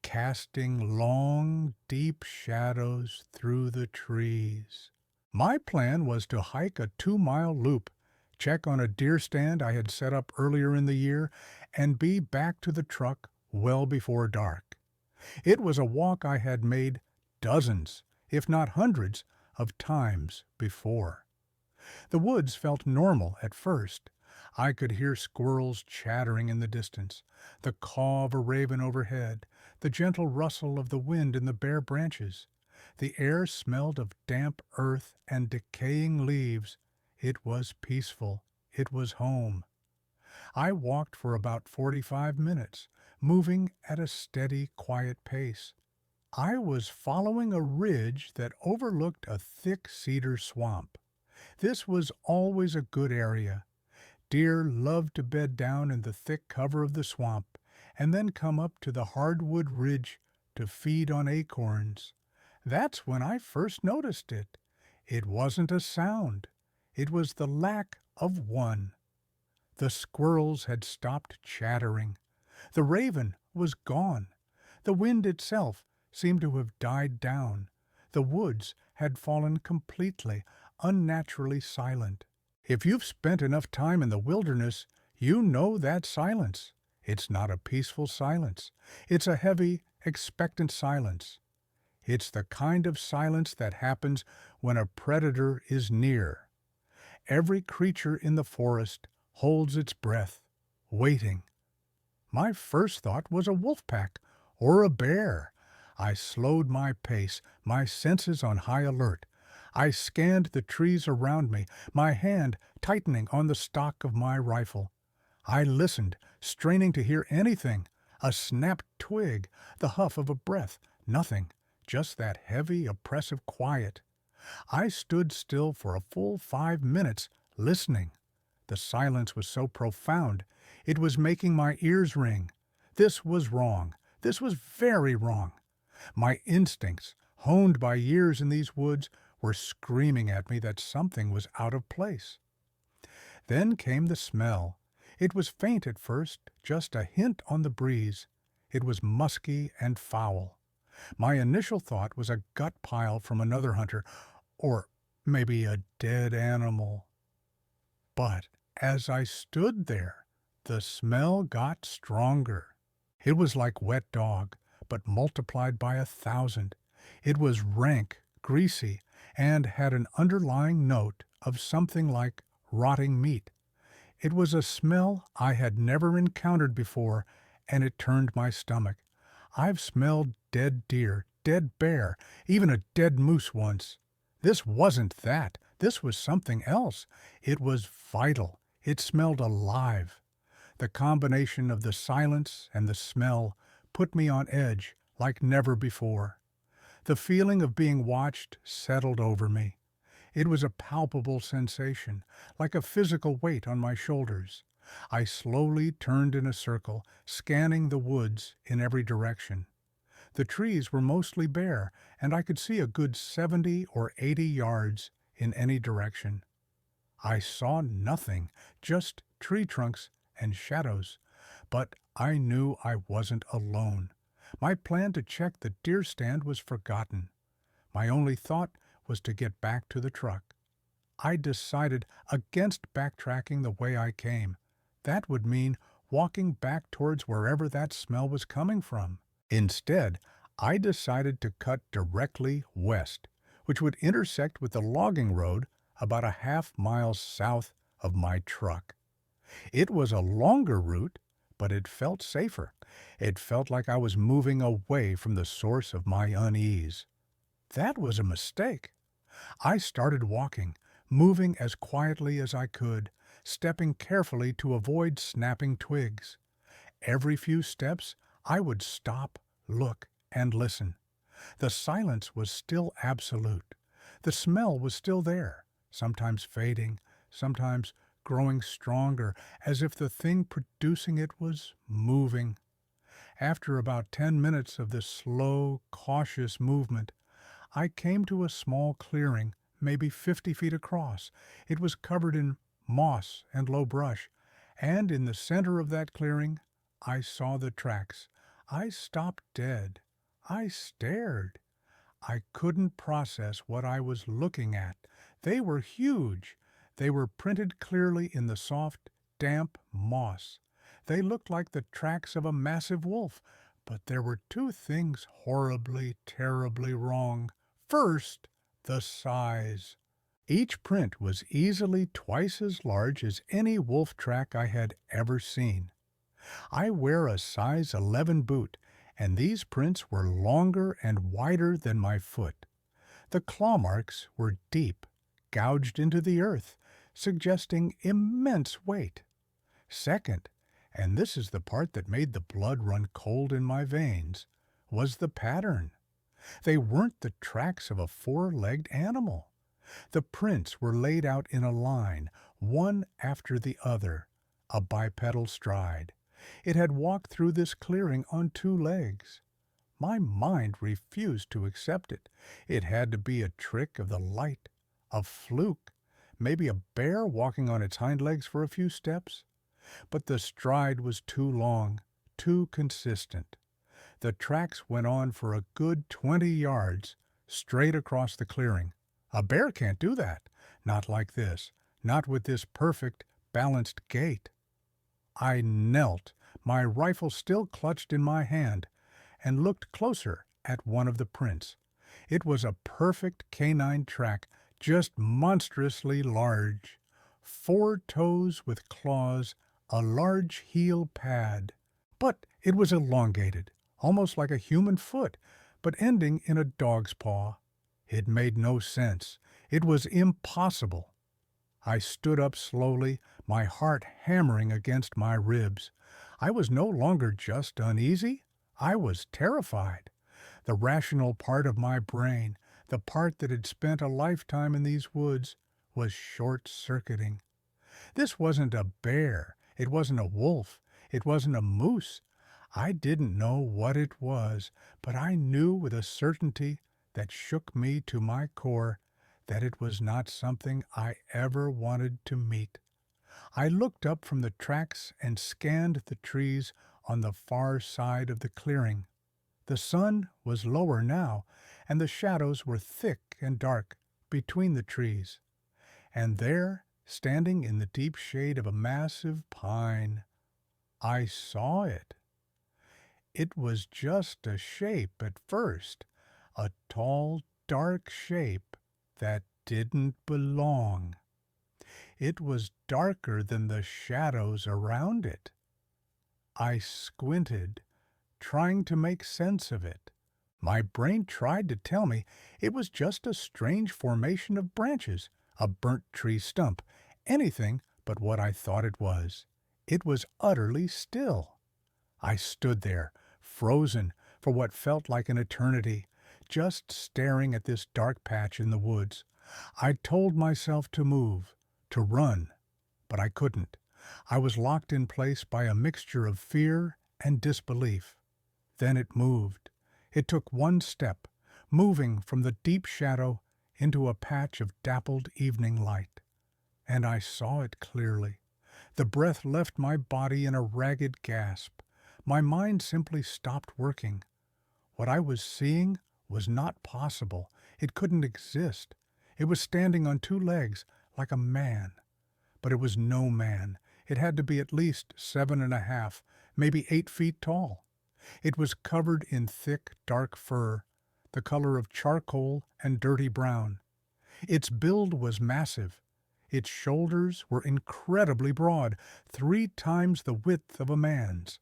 casting long, deep shadows through the trees. My plan was to hike a 2-mile loop, check on a deer stand I had set up earlier in the year, and be back to the truck well before dark. It was a walk I had made dozens, if not hundreds, of times before. The woods felt normal at first. I could hear squirrels chattering in the distance, the caw of a raven overhead, the gentle rustle of the wind in the bare branches. The air smelled of damp earth and decaying leaves. It was peaceful. It was home. I walked for about 45 minutes, moving at a steady, quiet pace. I was following a ridge that overlooked a thick cedar swamp. This was always a good area. Deer loved to bed down in the thick cover of the swamp and then come up to the hardwood ridge to feed on acorns. That's when I first noticed it. It wasn't a sound. It was the lack of one. The squirrels had stopped chattering. The raven was gone. The wind itself seemed to have died down. The woods had fallen completely, unnaturally silent. If you've spent enough time in the wilderness, you know that silence. It's not a peaceful silence. It's a heavy, expectant silence. It's the kind of silence that happens when a predator is near. Every creature in the forest holds its breath, waiting. My first thought was a wolf pack or a bear. I slowed my pace, my senses on high alert. I scanned the trees around me, my hand tightening on the stock of my rifle. I listened, straining to hear anything. A snapped twig, the huff of a breath, nothing, just that heavy, oppressive quiet. I stood still for a full 5 minutes, listening. The silence was so profound, it was making my ears ring. This was wrong. This was very wrong. My instincts, honed by years in these woods, were screaming at me that something was out of place. Then came the smell. It was faint at first, just a hint on the breeze. It was musky and foul. My initial thought was a gut pile from another hunter, or maybe a dead animal. But as I stood there, the smell got stronger. It was like wet dog, but multiplied by 1,000. It was rank, greasy, and had an underlying note of something like rotting meat. It was a smell I had never encountered before, and it turned my stomach. I've smelled dead deer, dead bear, even a dead moose once. This wasn't that. This was something else. It was vital. It smelled alive. The combination of the silence and the smell put me on edge like never before. The feeling of being watched settled over me. It was a palpable sensation, like a physical weight on my shoulders. I slowly turned in a circle, scanning the woods in every direction. The trees were mostly bare, and I could see a good 70 or 80 yards in any direction. I saw nothing, just tree trunks and shadows, but I knew I wasn't alone. My plan to check the deer stand was forgotten. My only thought was to get back to the truck. I decided against backtracking the way I came. That would mean walking back towards wherever that smell was coming from. Instead, I decided to cut directly west, which would intersect with the logging road about a half-mile south of my truck. It was a longer route, but it felt safer. It felt like I was moving away from the source of my unease. That was a mistake. I started walking, moving as quietly as I could, stepping carefully to avoid snapping twigs. Every few steps, I would stop, look, and listen. The silence was still absolute. The smell was still there, sometimes fading, sometimes growing stronger, as if the thing producing it was moving. After about 10 minutes of this slow, cautious movement, I came to a small clearing, maybe 50 feet across. It was covered in moss and low brush, and in the center of that clearing, I saw the tracks. I stopped dead. I stared. I couldn't process what I was looking at. They were huge. They were printed clearly in the soft, damp moss. They looked like the tracks of a massive wolf, but there were two things horribly, terribly wrong. First, the size. Each print was easily twice as large as any wolf track I had ever seen. I wear a size 11 boot, and these prints were longer and wider than my foot. The claw marks were deep, gouged into the earth, suggesting immense weight. Second, and this is the part that made the blood run cold in my veins, was the pattern. They weren't the tracks of a four-legged animal. The prints were laid out in a line, one after the other, a bipedal stride. It had walked through this clearing on 2 legs. My mind refused to accept it. It had to be a trick of the light, a fluke, maybe a bear walking on its hind legs for a few steps. But the stride was too long, too consistent. The tracks went on for a good 20 yards, straight across the clearing. A bear can't do that. Not like this. Not with this perfect, balanced gait. I knelt, my rifle still clutched in my hand, and looked closer at one of the prints. It was a perfect canine track, just monstrously large. 4 toes with claws, a large heel pad. But it was elongated, almost like a human foot, but ending in a dog's paw. It made no sense. It was impossible. I stood up slowly, my heart hammering against my ribs. I was no longer just uneasy. I was terrified. The rational part of my brain, the part that had spent a lifetime in these woods, was short-circuiting. This wasn't a bear. It wasn't a wolf. It wasn't a moose. I didn't know what it was, but I knew with a certainty that shook me to my core that it was not something I ever wanted to meet. I looked up from the tracks and scanned the trees on the far side of the clearing. The sun was lower now, and the shadows were thick and dark between the trees. And there, standing in the deep shade of a massive pine, I saw it. It was just a shape at first, a tall, dark shape that didn't belong. It was darker than the shadows around it. I squinted, trying to make sense of it. My brain tried to tell me it was just a strange formation of branches, a burnt tree stump, anything but what I thought it was. It was utterly still. I stood there, frozen for what felt like an eternity, just staring at this dark patch in the woods. I told myself to move, to run, but I couldn't. I was locked in place by a mixture of fear and disbelief. Then it moved. It took one step, moving from the deep shadow into a patch of dappled evening light. And I saw it clearly. The breath left my body in a ragged gasp. My mind simply stopped working. What I was seeing was not possible. It couldn't exist. It was standing on 2 legs, like a man. But it was no man. It had to be at least 7.5, maybe 8 feet tall. It was covered in thick, dark fur, the color of charcoal and dirty brown. Its build was massive. Its shoulders were incredibly broad, 3 times the width of a man's.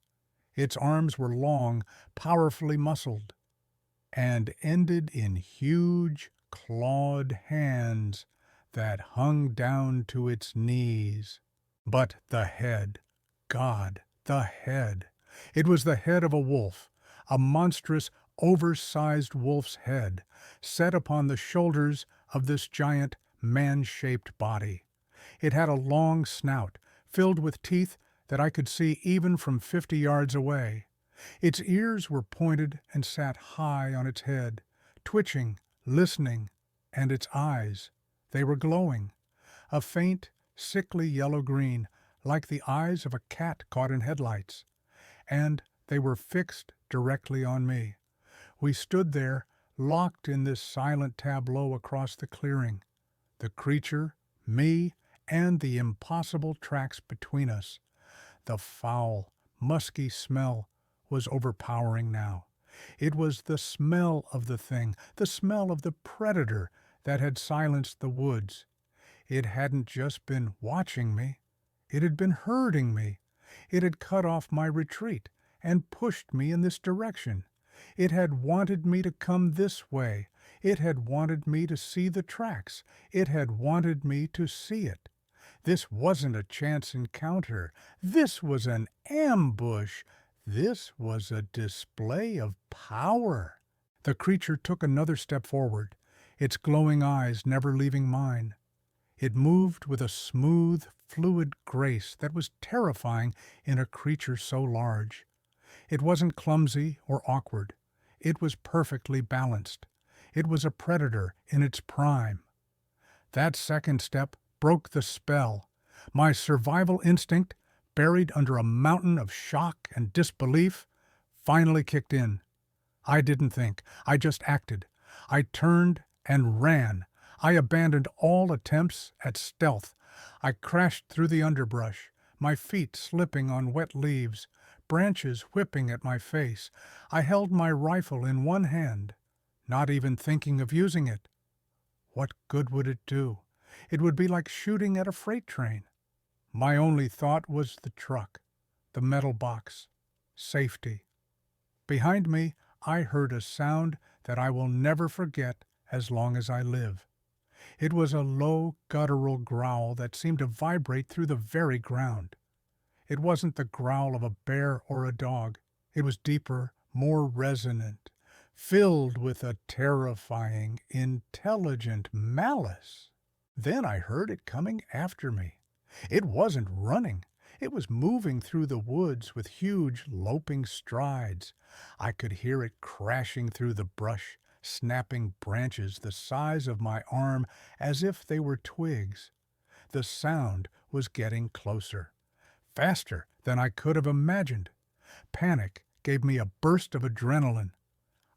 Its arms were long, powerfully muscled, and ended in huge, clawed hands that hung down to its knees. But the head, God, the head. It was the head of a wolf, a monstrous, oversized wolf's head, set upon the shoulders of this giant, man-shaped body. It had a long snout, filled with teeth that I could see even from 50 yards away. Its ears were pointed and sat high on its head, twitching, listening, and its eyes, they were glowing, a faint, sickly yellow-green, like the eyes of a cat caught in headlights. And they were fixed directly on me. We stood there, locked in this silent tableau across the clearing. The creature, me, and the impossible tracks between us. The foul, musky smell was overpowering now. It was the smell of the thing, the smell of the predator that had silenced the woods. It hadn't just been watching me. It had been herding me. It had cut off my retreat and pushed me in this direction. It had wanted me to come this way. It had wanted me to see the tracks. It had wanted me to see it. This wasn't a chance encounter. This was an ambush. This was a display of power. The creature took another step forward, its glowing eyes never leaving mine. It moved with a smooth, fluid grace that was terrifying in a creature so large. It wasn't clumsy or awkward. It was perfectly balanced. It was a predator in its prime. That second step broke the spell. My survival instinct, buried under a mountain of shock and disbelief, finally kicked in. I didn't think. I just acted. I turned and ran. I abandoned all attempts at stealth. I crashed through the underbrush, my feet slipping on wet leaves, branches whipping at my face. I held my rifle in one hand, not even thinking of using it. What good would it do? It would be like shooting at a freight train. My only thought was the truck, the metal box, safety. Behind me, I heard a sound that I will never forget as long as I live. It was a low, guttural growl that seemed to vibrate through the very ground. It wasn't the growl of a bear or a dog. It was deeper, more resonant, filled with a terrifying, intelligent malice. Then I heard it coming after me. It wasn't running. It was moving through the woods with huge, loping strides. I could hear it crashing through the brush, snapping branches the size of my arm as if they were twigs. The sound was getting closer, faster than I could have imagined. Panic gave me a burst of adrenaline.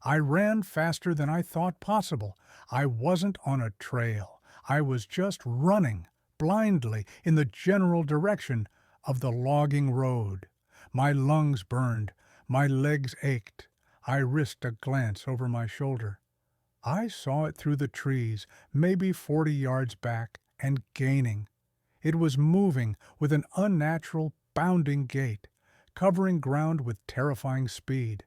I ran faster than I thought possible. I wasn't on a trail. I was just running, blindly, in the general direction of the logging road. My lungs burned. My legs ached. I risked a glance over my shoulder. I saw it through the trees, maybe 40 yards back, and gaining. It was moving with an unnatural, bounding gait, covering ground with terrifying speed.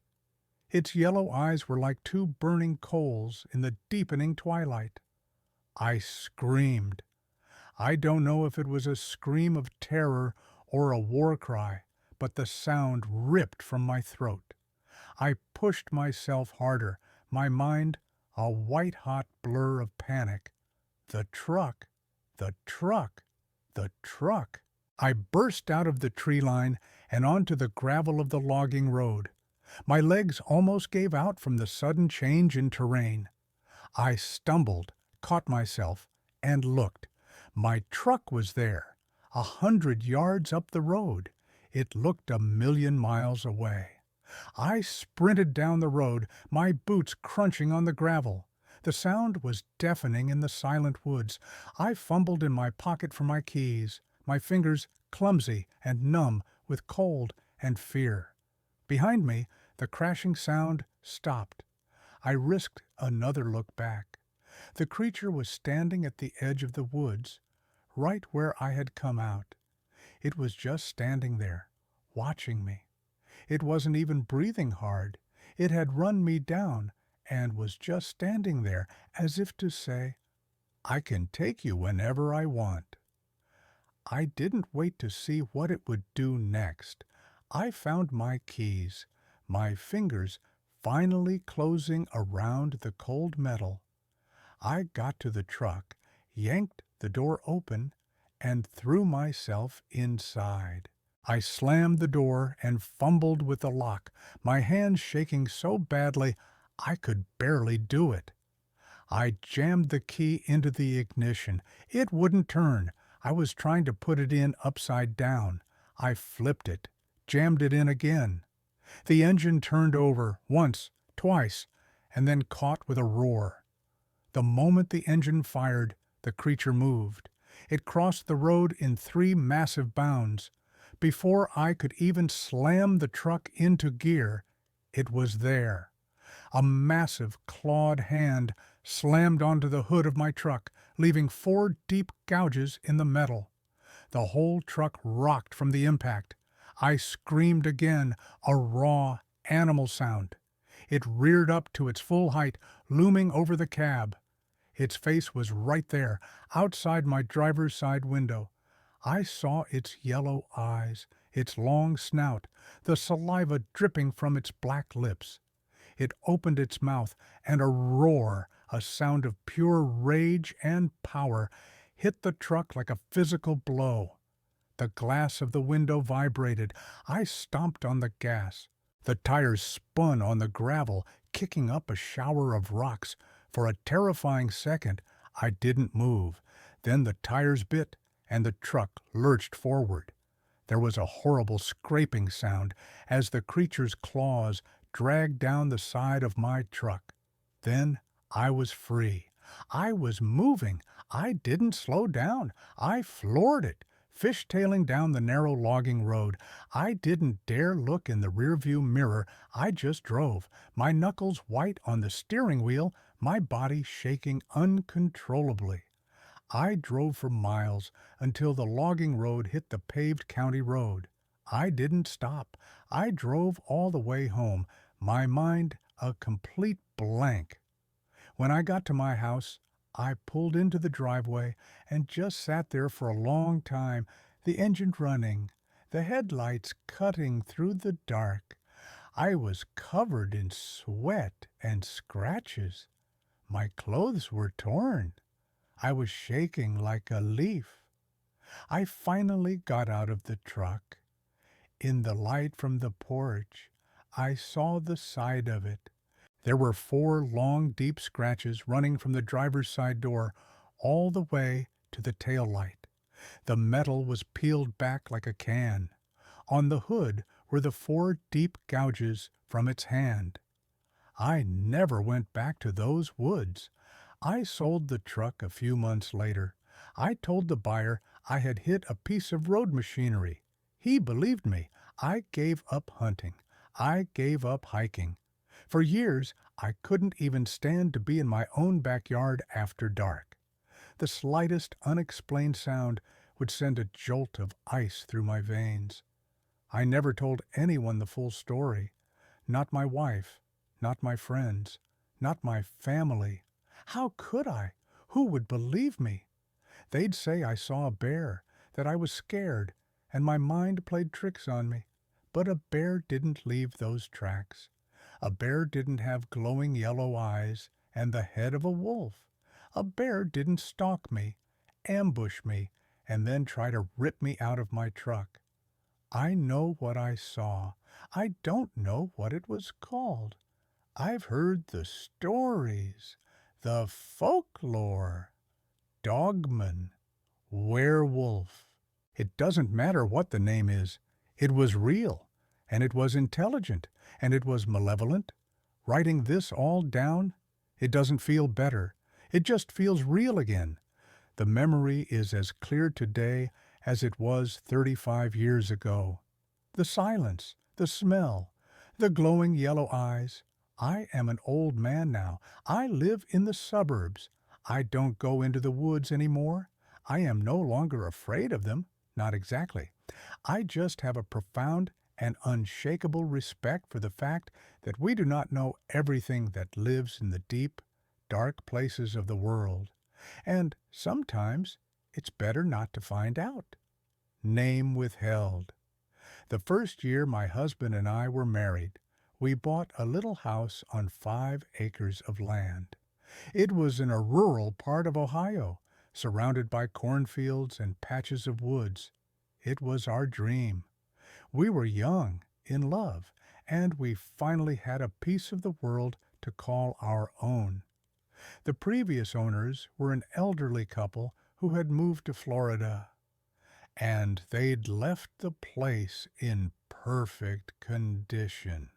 Its yellow eyes were like two burning coals in the deepening twilight. I screamed. I don't know if it was a scream of terror or a war cry, but the sound ripped from my throat. I pushed myself harder, my mind a white-hot blur of panic. The truck, the truck, the truck. I burst out of the tree line and onto the gravel of the logging road. My legs almost gave out from the sudden change in terrain. I stumbled, caught myself, and looked. My truck was there, 100 yards up the road. It looked a million miles away. I sprinted down the road, my boots crunching on the gravel. The sound was deafening in the silent woods. I fumbled in my pocket for my keys, my fingers clumsy and numb with cold and fear. Behind me, the crashing sound stopped. I risked another look back. The creature was standing at the edge of the woods, right where I had come out. It was just standing there, watching me. It wasn't even breathing hard. It had run me down and was just standing there as if to say, "I can take you whenever I want." I didn't wait to see what it would do next. I found my keys, my fingers finally closing around the cold metal. I got to the truck, yanked the door open, and threw myself inside. I slammed the door and fumbled with the lock, my hands shaking so badly I could barely do it. I jammed the key into the ignition. It wouldn't turn. I was trying to put it in upside down. I flipped it, jammed it in again. The engine turned over once, twice, and then caught with a roar. The moment the engine fired, the creature moved. It crossed the road in 3 massive bounds. Before I could even slam the truck into gear, it was there. A massive clawed hand slammed onto the hood of my truck, leaving 4 deep gouges in the metal. The whole truck rocked from the impact. I screamed again, a raw, animal sound. It reared up to its full height, looming over the cab. Its face was right there, outside my driver's side window. I saw its yellow eyes, its long snout, the saliva dripping from its black lips. It opened its mouth, and a roar, a sound of pure rage and power, hit the truck like a physical blow. The glass of the window vibrated. I stomped on the gas. The tires spun on the gravel, kicking up a shower of rocks. For a terrifying second, I didn't move. Then the tires bit, and the truck lurched forward. There was a horrible scraping sound as the creature's claws dragged down the side of my truck. Then I was free. I was moving. I didn't slow down. I floored it, fishtailing down the narrow logging road. I didn't dare look in the rearview mirror. I just drove, my knuckles white on the steering wheel, my body shaking uncontrollably. I drove for miles until the logging road hit the paved county road. I didn't stop. I drove all the way home, my mind a complete blank. When I got to my house, I pulled into the driveway and just sat there for a long time, the engine running, the headlights cutting through the dark. I was covered in sweat and scratches. My clothes were torn. I was shaking like a leaf. I finally got out of the truck. In the light from the porch, I saw the side of it. There were 4 long, deep scratches running from the driver's side door all the way to the tail light. The metal was peeled back like a can. On the hood were the 4 deep gouges from its hand. I never went back to those woods. I sold the truck a few months later. I told the buyer I had hit a piece of road machinery. He believed me. I gave up hunting. I gave up hiking. For years, I couldn't even stand to be in my own backyard after dark. The slightest unexplained sound would send a jolt of ice through my veins. I never told anyone the full story. Not my wife, not my friends, not my family. How could I? Who would believe me? They'd say I saw a bear, that I was scared, and my mind played tricks on me. But a bear didn't leave those tracks. A bear didn't have glowing yellow eyes and the head of a wolf. A bear didn't stalk me, ambush me, and then try to rip me out of my truck. I know what I saw. I don't know what it was called. I've heard the stories, the folklore. Dogman, werewolf. It doesn't matter what the name is. It was real, and it was intelligent, and it was malevolent. Writing this all down, it doesn't feel better. It just feels real again. The memory is as clear today as it was 35 years ago. The silence, the smell, the glowing yellow eyes. I am an old man now. I live in the suburbs. I don't go into the woods anymore. I am no longer afraid of them. Not exactly. I just have a profound and unshakable respect for the fact that we do not know everything that lives in the deep, dark places of the world. And sometimes it's better not to find out. Name withheld. The first year my husband and I were married, we bought a little house on 5 acres of land. It was in a rural part of Ohio, surrounded by cornfields and patches of woods. It was our dream. We were young, in love, and we finally had a piece of the world to call our own. The previous owners were an elderly couple who had moved to Florida, and they'd left the place in perfect condition.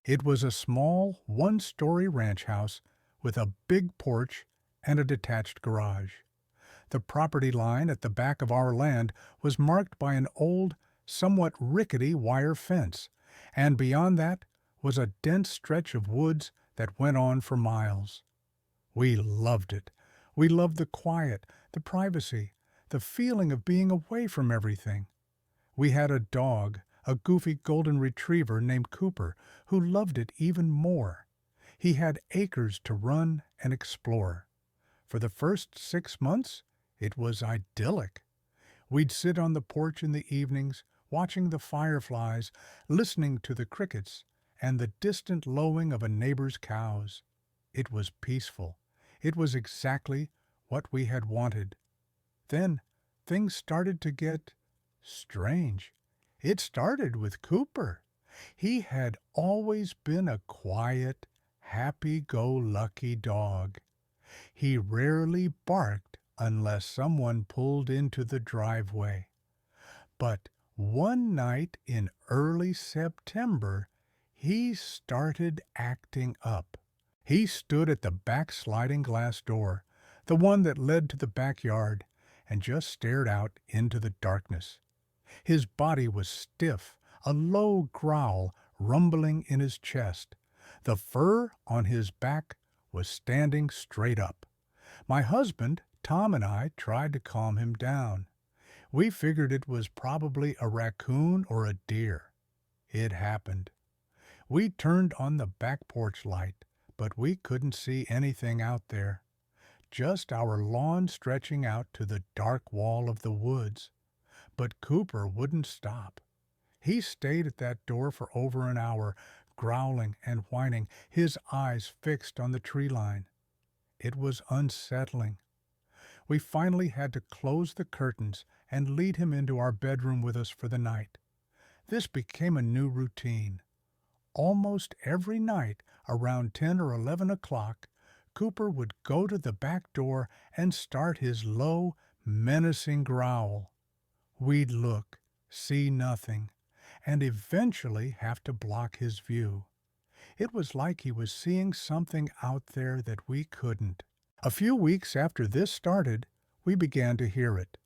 It was a small, 1-story ranch house with a big porch and a detached garage. The property line at the back of our land was marked by an old, somewhat rickety wire fence, and beyond that was a dense stretch of woods that went on for miles. We loved it. We loved the quiet, the privacy, the feeling of being away from everything. We had a dog, a goofy golden retriever named Cooper, who loved it even more. He had acres to run and explore. For the first 6 months, it was idyllic. We'd sit on the porch in the evenings, watching the fireflies, listening to the crickets, and the distant lowing of a neighbor's cows. It was peaceful. It was exactly what we had wanted. Then things started to get strange. It started with Cooper. He had always been a quiet, happy-go-lucky dog. He rarely barked unless someone pulled into the driveway. But one night in early September, he started acting up. He stood at the back sliding glass door, the one that led to the backyard, and just stared out into the darkness. His body was stiff, a low growl rumbling in his chest. The fur on his back was standing straight up. My husband Tom and I tried to calm him down. We figured it was probably a raccoon or a deer. It happened. We turned on the back porch light, but we couldn't see anything out there. Just our lawn stretching out to the dark wall of the woods. But Cooper wouldn't stop. He stayed at that door for over an hour, growling and whining, his eyes fixed on the tree line. It was unsettling. We finally had to close the curtains and lead him into our bedroom with us for the night. This became a new routine. Almost every night, around 10 or 11 o'clock, Cooper would go to the back door and start his low, menacing growl. We'd look, see nothing, and eventually have to block his view. It was like he was seeing something out there that we couldn't. A few weeks after this started, we began to hear it.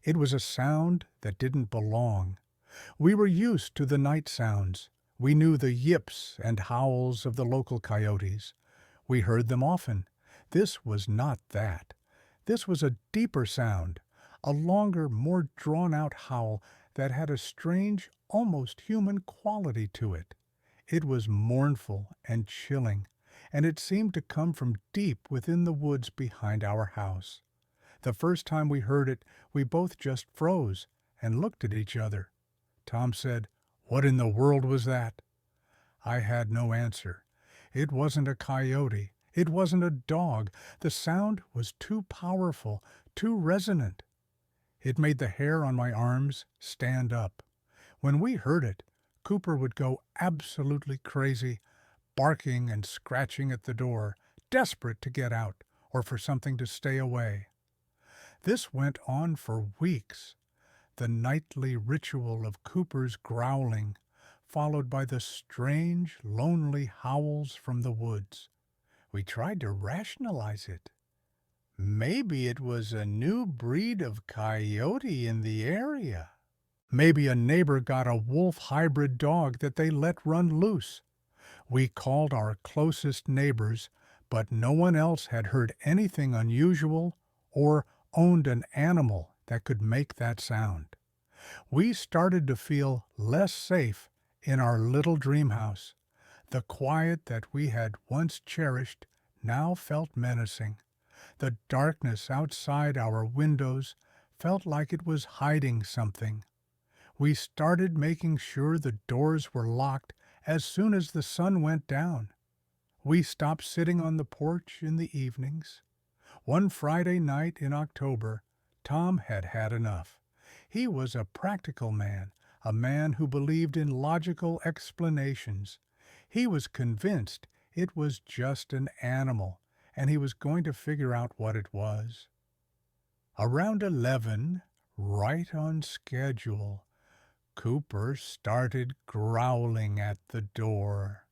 It was a sound that didn't belong. We were used to the night sounds. We knew the yips and howls of the local coyotes. We heard them often. This was not that. This was a deeper sound, a longer, more drawn-out howl that had a strange, almost human quality to it. It was mournful and chilling, and it seemed to come from deep within the woods behind our house. The first time we heard it, we both just froze and looked at each other. Tom said, "What in the world was that?" I had no answer. It wasn't a coyote. It wasn't a dog. The sound was too powerful, too resonant. It made the hair on my arms stand up. When we heard it, Cooper would go absolutely crazy, barking and scratching at the door, desperate to get out or for something to stay away. This went on for weeks. The nightly ritual of Cooper's growling, followed by the strange, lonely howls from the woods. We tried to rationalize it. Maybe it was a new breed of coyote in the area. Maybe a neighbor got a wolf hybrid dog that they let run loose. We called our closest neighbors, but no one else had heard anything unusual or owned an animal that could make that sound. We started to feel less safe in our little dream house. The quiet that we had once cherished now felt menacing. The darkness outside our windows felt like it was hiding something. We started making sure the doors were locked as soon as the sun went down. We stopped sitting on the porch in the evenings. One Friday night in October, Tom had had enough. He was a practical man, a man who believed in logical explanations. He was convinced it was just an animal, and he was going to figure out what it was. Around 11, right on schedule, Cooper started growling at the door.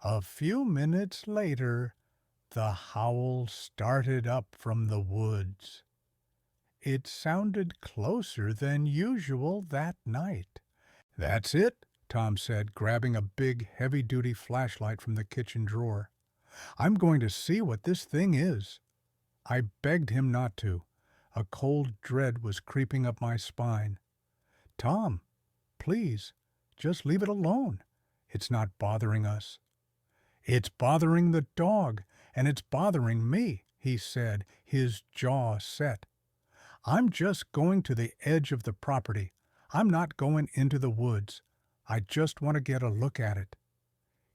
A few minutes later, the howl started up from the woods. It sounded closer than usual that night. "That's it," Tom said, grabbing a big, heavy-duty flashlight from the kitchen drawer. "I'm going to see what this thing is." I begged him not to. A cold dread was creeping up my spine. "Tom, please, just leave it alone. It's not bothering us." "It's bothering the dog, and it's bothering me," he said, his jaw set. "I'm just going to the edge of the property. I'm not going into the woods. I just want to get a look at it."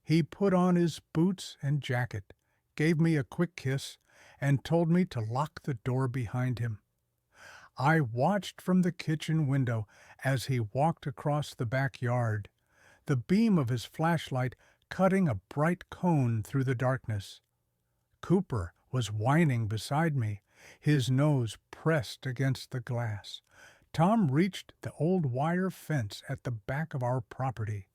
He put on his boots and jacket, gave me a quick kiss, and told me to lock the door behind him. I watched from the kitchen window as he walked across the backyard, the beam of his flashlight cutting a bright cone through the darkness. Cooper was whining beside me, his nose pressed against the glass. Tom reached the old wire fence at the back of our property.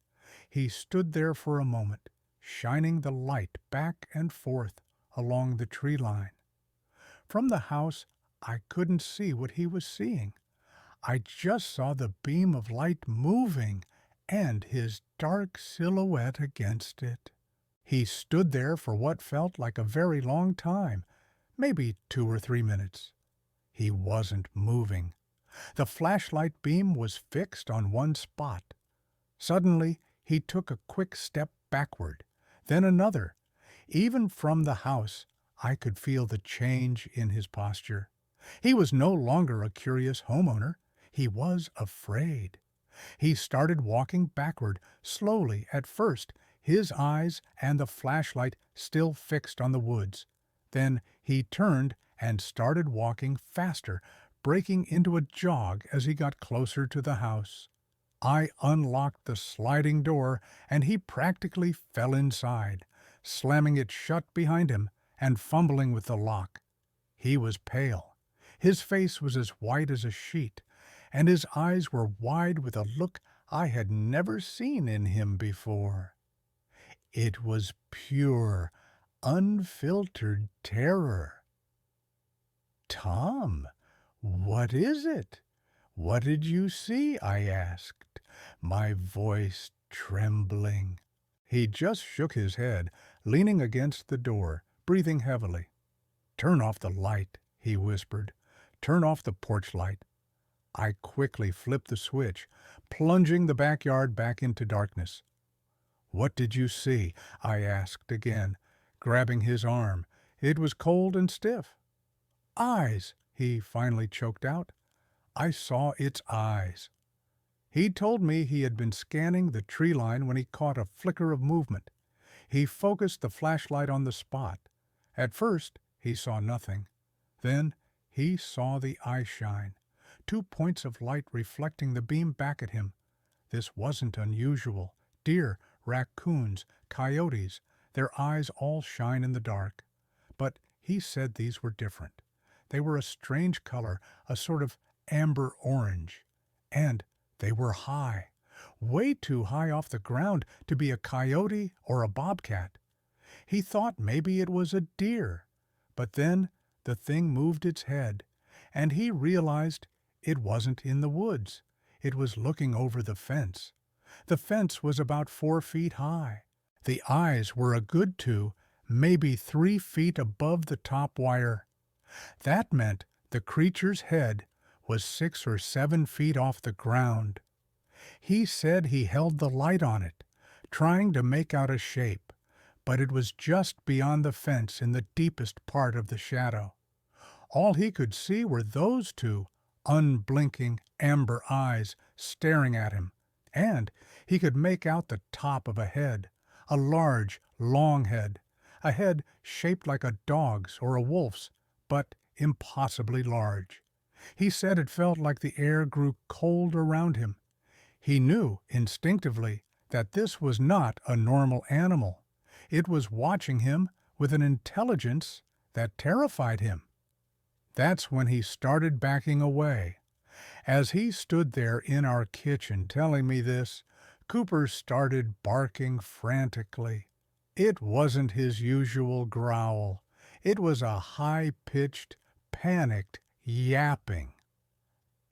He stood there for a moment, shining the light back and forth along the tree line. From the house, I couldn't see what he was seeing. I just saw the beam of light moving and his dark silhouette against it. He stood there for what felt like a very long time, maybe 2 or 3 minutes. He wasn't moving. The flashlight beam was fixed on one spot. Suddenly, he took a quick step backward, then another. Even from the house, I could feel the change in his posture. He was no longer a curious homeowner. He was afraid. He started walking backward, slowly at first, his eyes and the flashlight still fixed on the woods. Then he turned and started walking faster, breaking into a jog as he got closer to the house. I unlocked the sliding door, and he practically fell inside, slamming it shut behind him and fumbling with the lock. He was pale. His face was as white as a sheet, and his eyes were wide with a look I had never seen in him before. It was pure, unfiltered terror. "Tom, what is it? What did you see?" I asked, my voice trembling. He just shook his head, leaning against the door, breathing heavily. "Turn off the light," he whispered. "Turn off the porch light." I quickly flipped the switch, plunging the backyard back into darkness. "What did you see?" I asked again, grabbing his arm. It was cold and stiff. "Eyes," he finally choked out. "I saw its eyes." He told me he had been scanning the tree line when he caught a flicker of movement. He focused the flashlight on the spot. At first, he saw nothing. Then he saw the eye shine, 2 points of light reflecting the beam back at him. This wasn't unusual. Deer, raccoons, coyotes, their eyes all shine in the dark. But he said these were different. They were a strange color, a sort of amber orange. And they were high, way too high off the ground to be a coyote or a bobcat. He thought maybe it was a deer. But then the thing moved its head, and he realized it wasn't in the woods. It was looking over the fence. The fence was about 4 feet high. The eyes were a good 2, maybe 3 feet above the top wire. That meant the creature's head was 6 or 7 feet off the ground. He said he held the light on it, trying to make out a shape, but it was just beyond the fence in the deepest part of the shadow. All he could see were those 2 unblinking amber eyes staring at him, and he could make out the top of a head, a large, long head, a head shaped like a dog's or a wolf's, but impossibly large. He said it felt like the air grew cold around him. He knew instinctively that this was not a normal animal. It was watching him with an intelligence that terrified him. That's when he started backing away. As he stood there in our kitchen telling me this, Cooper started barking frantically. It wasn't his usual growl. It was a high-pitched, panicked yapping.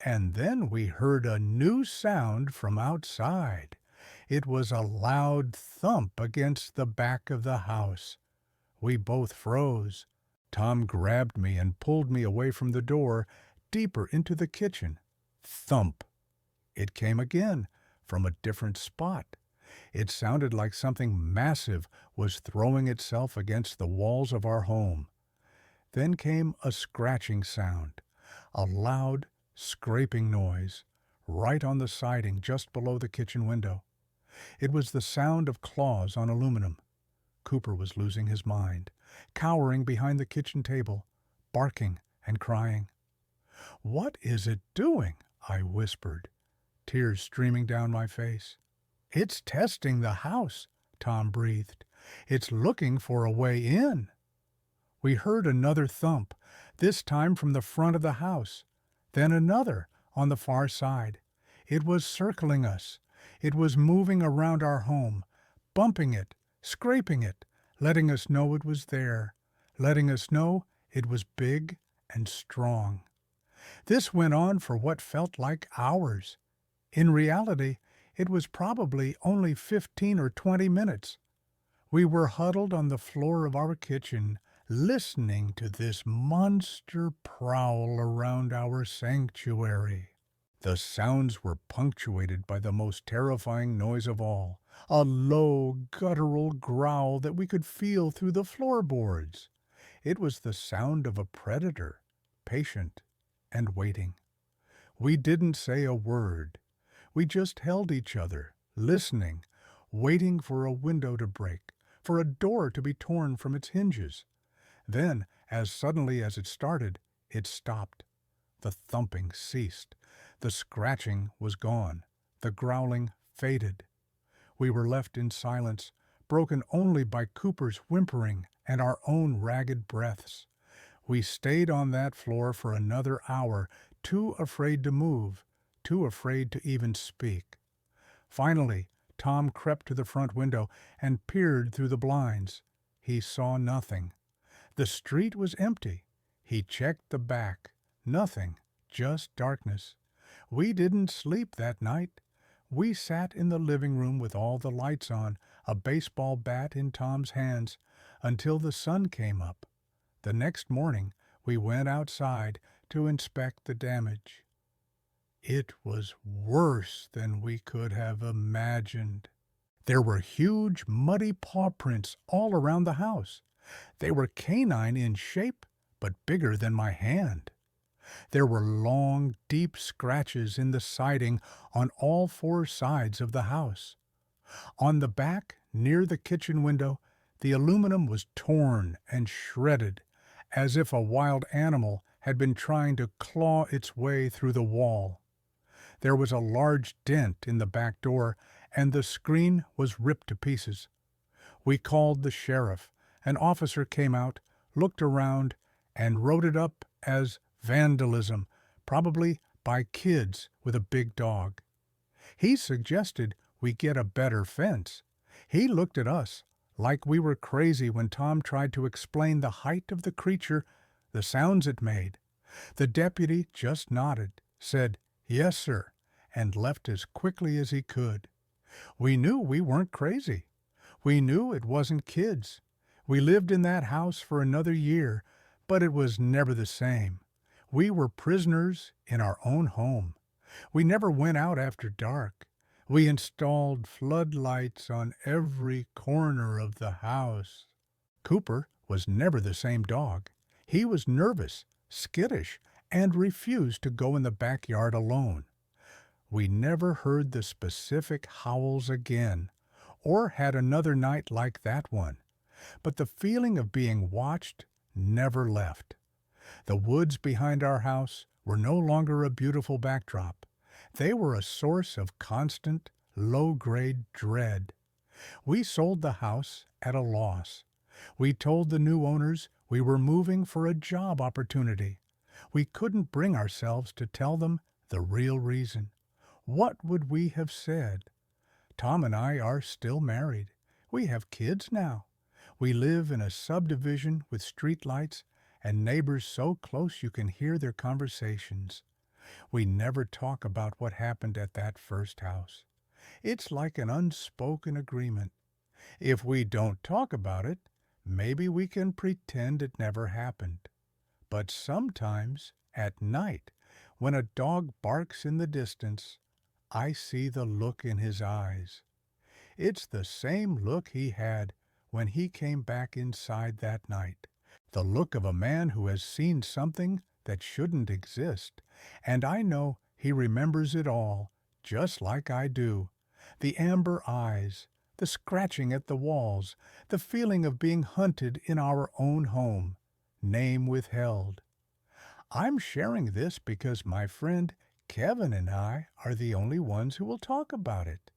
And then we heard a new sound from outside. It was a loud thump against the back of the house. We both froze. Tom grabbed me and pulled me away from the door, deeper into the kitchen. Thump! It came again, from a different spot. It sounded like something massive was throwing itself against the walls of our home. Then came a scratching sound, a loud, scraping noise, right on the siding just below the kitchen window. It was the sound of claws on aluminum. Cooper was losing his mind, cowering behind the kitchen table, barking and crying. "What is it doing?" I whispered, tears streaming down my face. "It's testing the house," Tom breathed. "It's looking for a way in." We heard another thump, this time from the front of the house, then another on the far side. It was circling us. It was moving around our home, bumping it, scraping it, letting us know it was there, letting us know it was big and strong. This went on for what felt like hours. In reality, it was probably only 15 or 20 minutes. We were huddled on the floor of our kitchen, listening to this monster prowl around our sanctuary. The sounds were punctuated by the most terrifying noise of all, a low, guttural growl that we could feel through the floorboards. It was the sound of a predator, patient and waiting. We didn't say a word. We just held each other, listening, waiting for a window to break, for a door to be torn from its hinges. Then, as suddenly as it started, it stopped. The thumping ceased. The scratching was gone. The growling faded. We were left in silence, broken only by Cooper's whimpering and our own ragged breaths. We stayed on that floor for another hour, too afraid to move, too afraid to even speak. Finally, Tom crept to the front window and peered through the blinds. He saw nothing. The street was empty. He checked the back. Nothing, just darkness. We didn't sleep that night. We sat in the living room with all the lights on, a baseball bat in Tom's hands, until the sun came up. The next morning, we went outside to inspect the damage. It was worse than we could have imagined. There were huge, muddy paw prints all around the house. They were canine in shape, but bigger than my hand. There were long, deep scratches in the siding on all four sides of the house. On the back, near the kitchen window, the aluminum was torn and shredded, as if a wild animal had been trying to claw its way through the wall. There was a large dent in the back door, and the screen was ripped to pieces. We called the sheriff. An officer came out, looked around, and wrote it up as vandalism, probably by kids with a big dog. He suggested we get a better fence. He looked at us like we were crazy when Tom tried to explain the height of the creature, the sounds it made. The deputy just nodded, said, "Yes, sir," and left as quickly as he could. We knew we weren't crazy. We knew it wasn't kids. We lived in that house for another year, but it was never the same. We were prisoners in our own home. We never went out after dark. We installed floodlights on every corner of the house. Cooper was never the same dog. He was nervous, skittish, and refused to go in the backyard alone. We never heard the specific howls again, or had another night like that one. But the feeling of being watched never left. The woods behind our house were no longer a beautiful backdrop. They were a source of constant, low-grade dread. We sold the house at a loss. We told the new owners we were moving for a job opportunity. We couldn't bring ourselves to tell them the real reason. What would we have said? Tom and I are still married. We have kids now. We live in a subdivision with streetlights and neighbors so close you can hear their conversations. We never talk about what happened at that first house. It's like an unspoken agreement. If we don't talk about it, maybe we can pretend it never happened. But sometimes, at night, when a dog barks in the distance, I see the look in his eyes. It's the same look he had when he came back inside that night. The look of a man who has seen something that shouldn't exist, and I know he remembers it all, just like I do. The amber eyes, the scratching at the walls, the feeling of being hunted in our own home, name withheld. I'm sharing this because my friend Kevin and I are the only ones who will talk about it.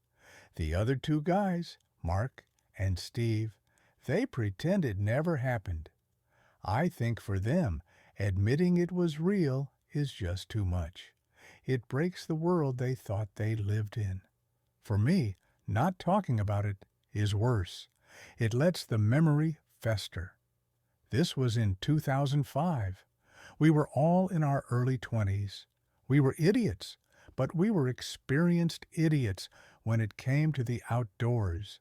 The other two guys, Mark and Steve, they pretend it never happened. I think for them, admitting it was real is just too much. It breaks the world they thought they lived in. For me, not talking about it is worse. It lets the memory fester. This was in 2005. We were all in our early 20s. We were idiots, but we were experienced idiots when it came to the outdoors.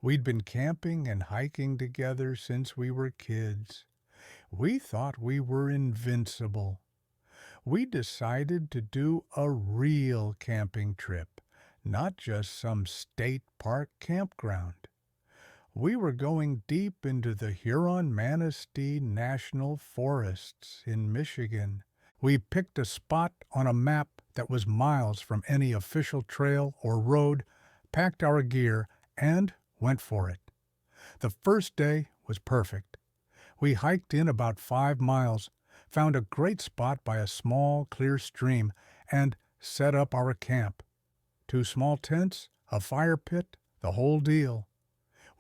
We'd been camping and hiking together since we were kids. We thought we were invincible. We decided to do a real camping trip, not just some state park campground. We were going deep into the Huron-Manistee National Forests in Michigan. We picked a spot on a map that was miles from any official trail or road, packed our gear, and went for it. The first day was perfect. We hiked in about 5 miles, found a great spot by a small, clear stream, and set up our camp. 2 small tents, a fire pit, the whole deal.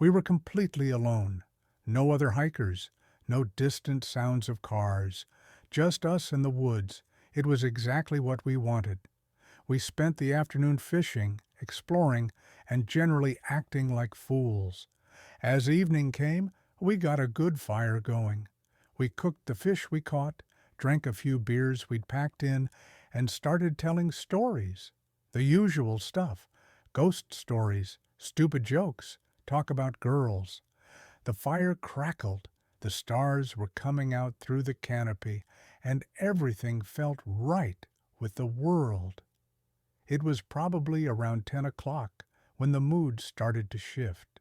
We were completely alone. No other hikers, no distant sounds of cars, just us in the woods. It was exactly what we wanted. We spent the afternoon fishing, exploring, and generally acting like fools. As evening came, we got a good fire going. We cooked the fish we caught, drank a few beers we'd packed in, and started telling stories. The usual stuff: ghost stories, stupid jokes, talk about girls. The fire crackled, the stars were coming out through the canopy, and everything felt right with the world. It was probably around 10 o'clock when the mood started to shift.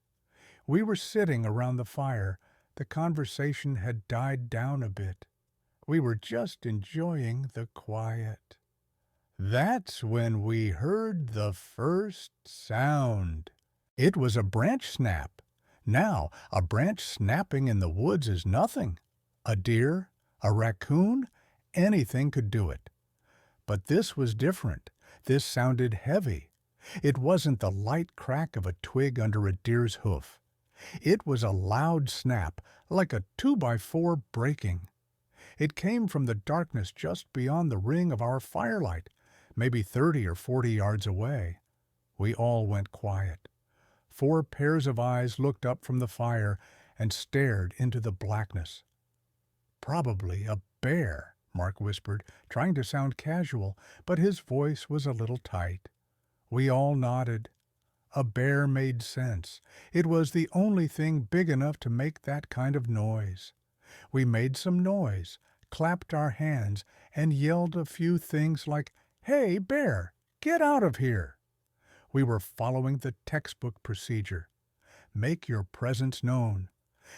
We were sitting around the fire. The conversation had died down a bit. We were just enjoying the quiet. That's when we heard the first sound. It was a branch snap. Now, a branch snapping in the woods is nothing. A deer, a raccoon, anything could do it. But this was different. This sounded heavy. It wasn't the light crack of a twig under a deer's hoof. It was a loud snap, like a 2x4 breaking. It came from the darkness just beyond the ring of our firelight, maybe 30 or 40 yards away. We all went quiet. 4 pairs of eyes looked up from the fire and stared into the blackness. "Probably a bear," Mark whispered, trying to sound casual, but his voice was a little tight. We all nodded. A bear made sense. It was the only thing big enough to make that kind of noise. We made some noise, clapped our hands, and yelled a few things like, "Hey, bear, get out of here!" We were following the textbook procedure. Make your presence known.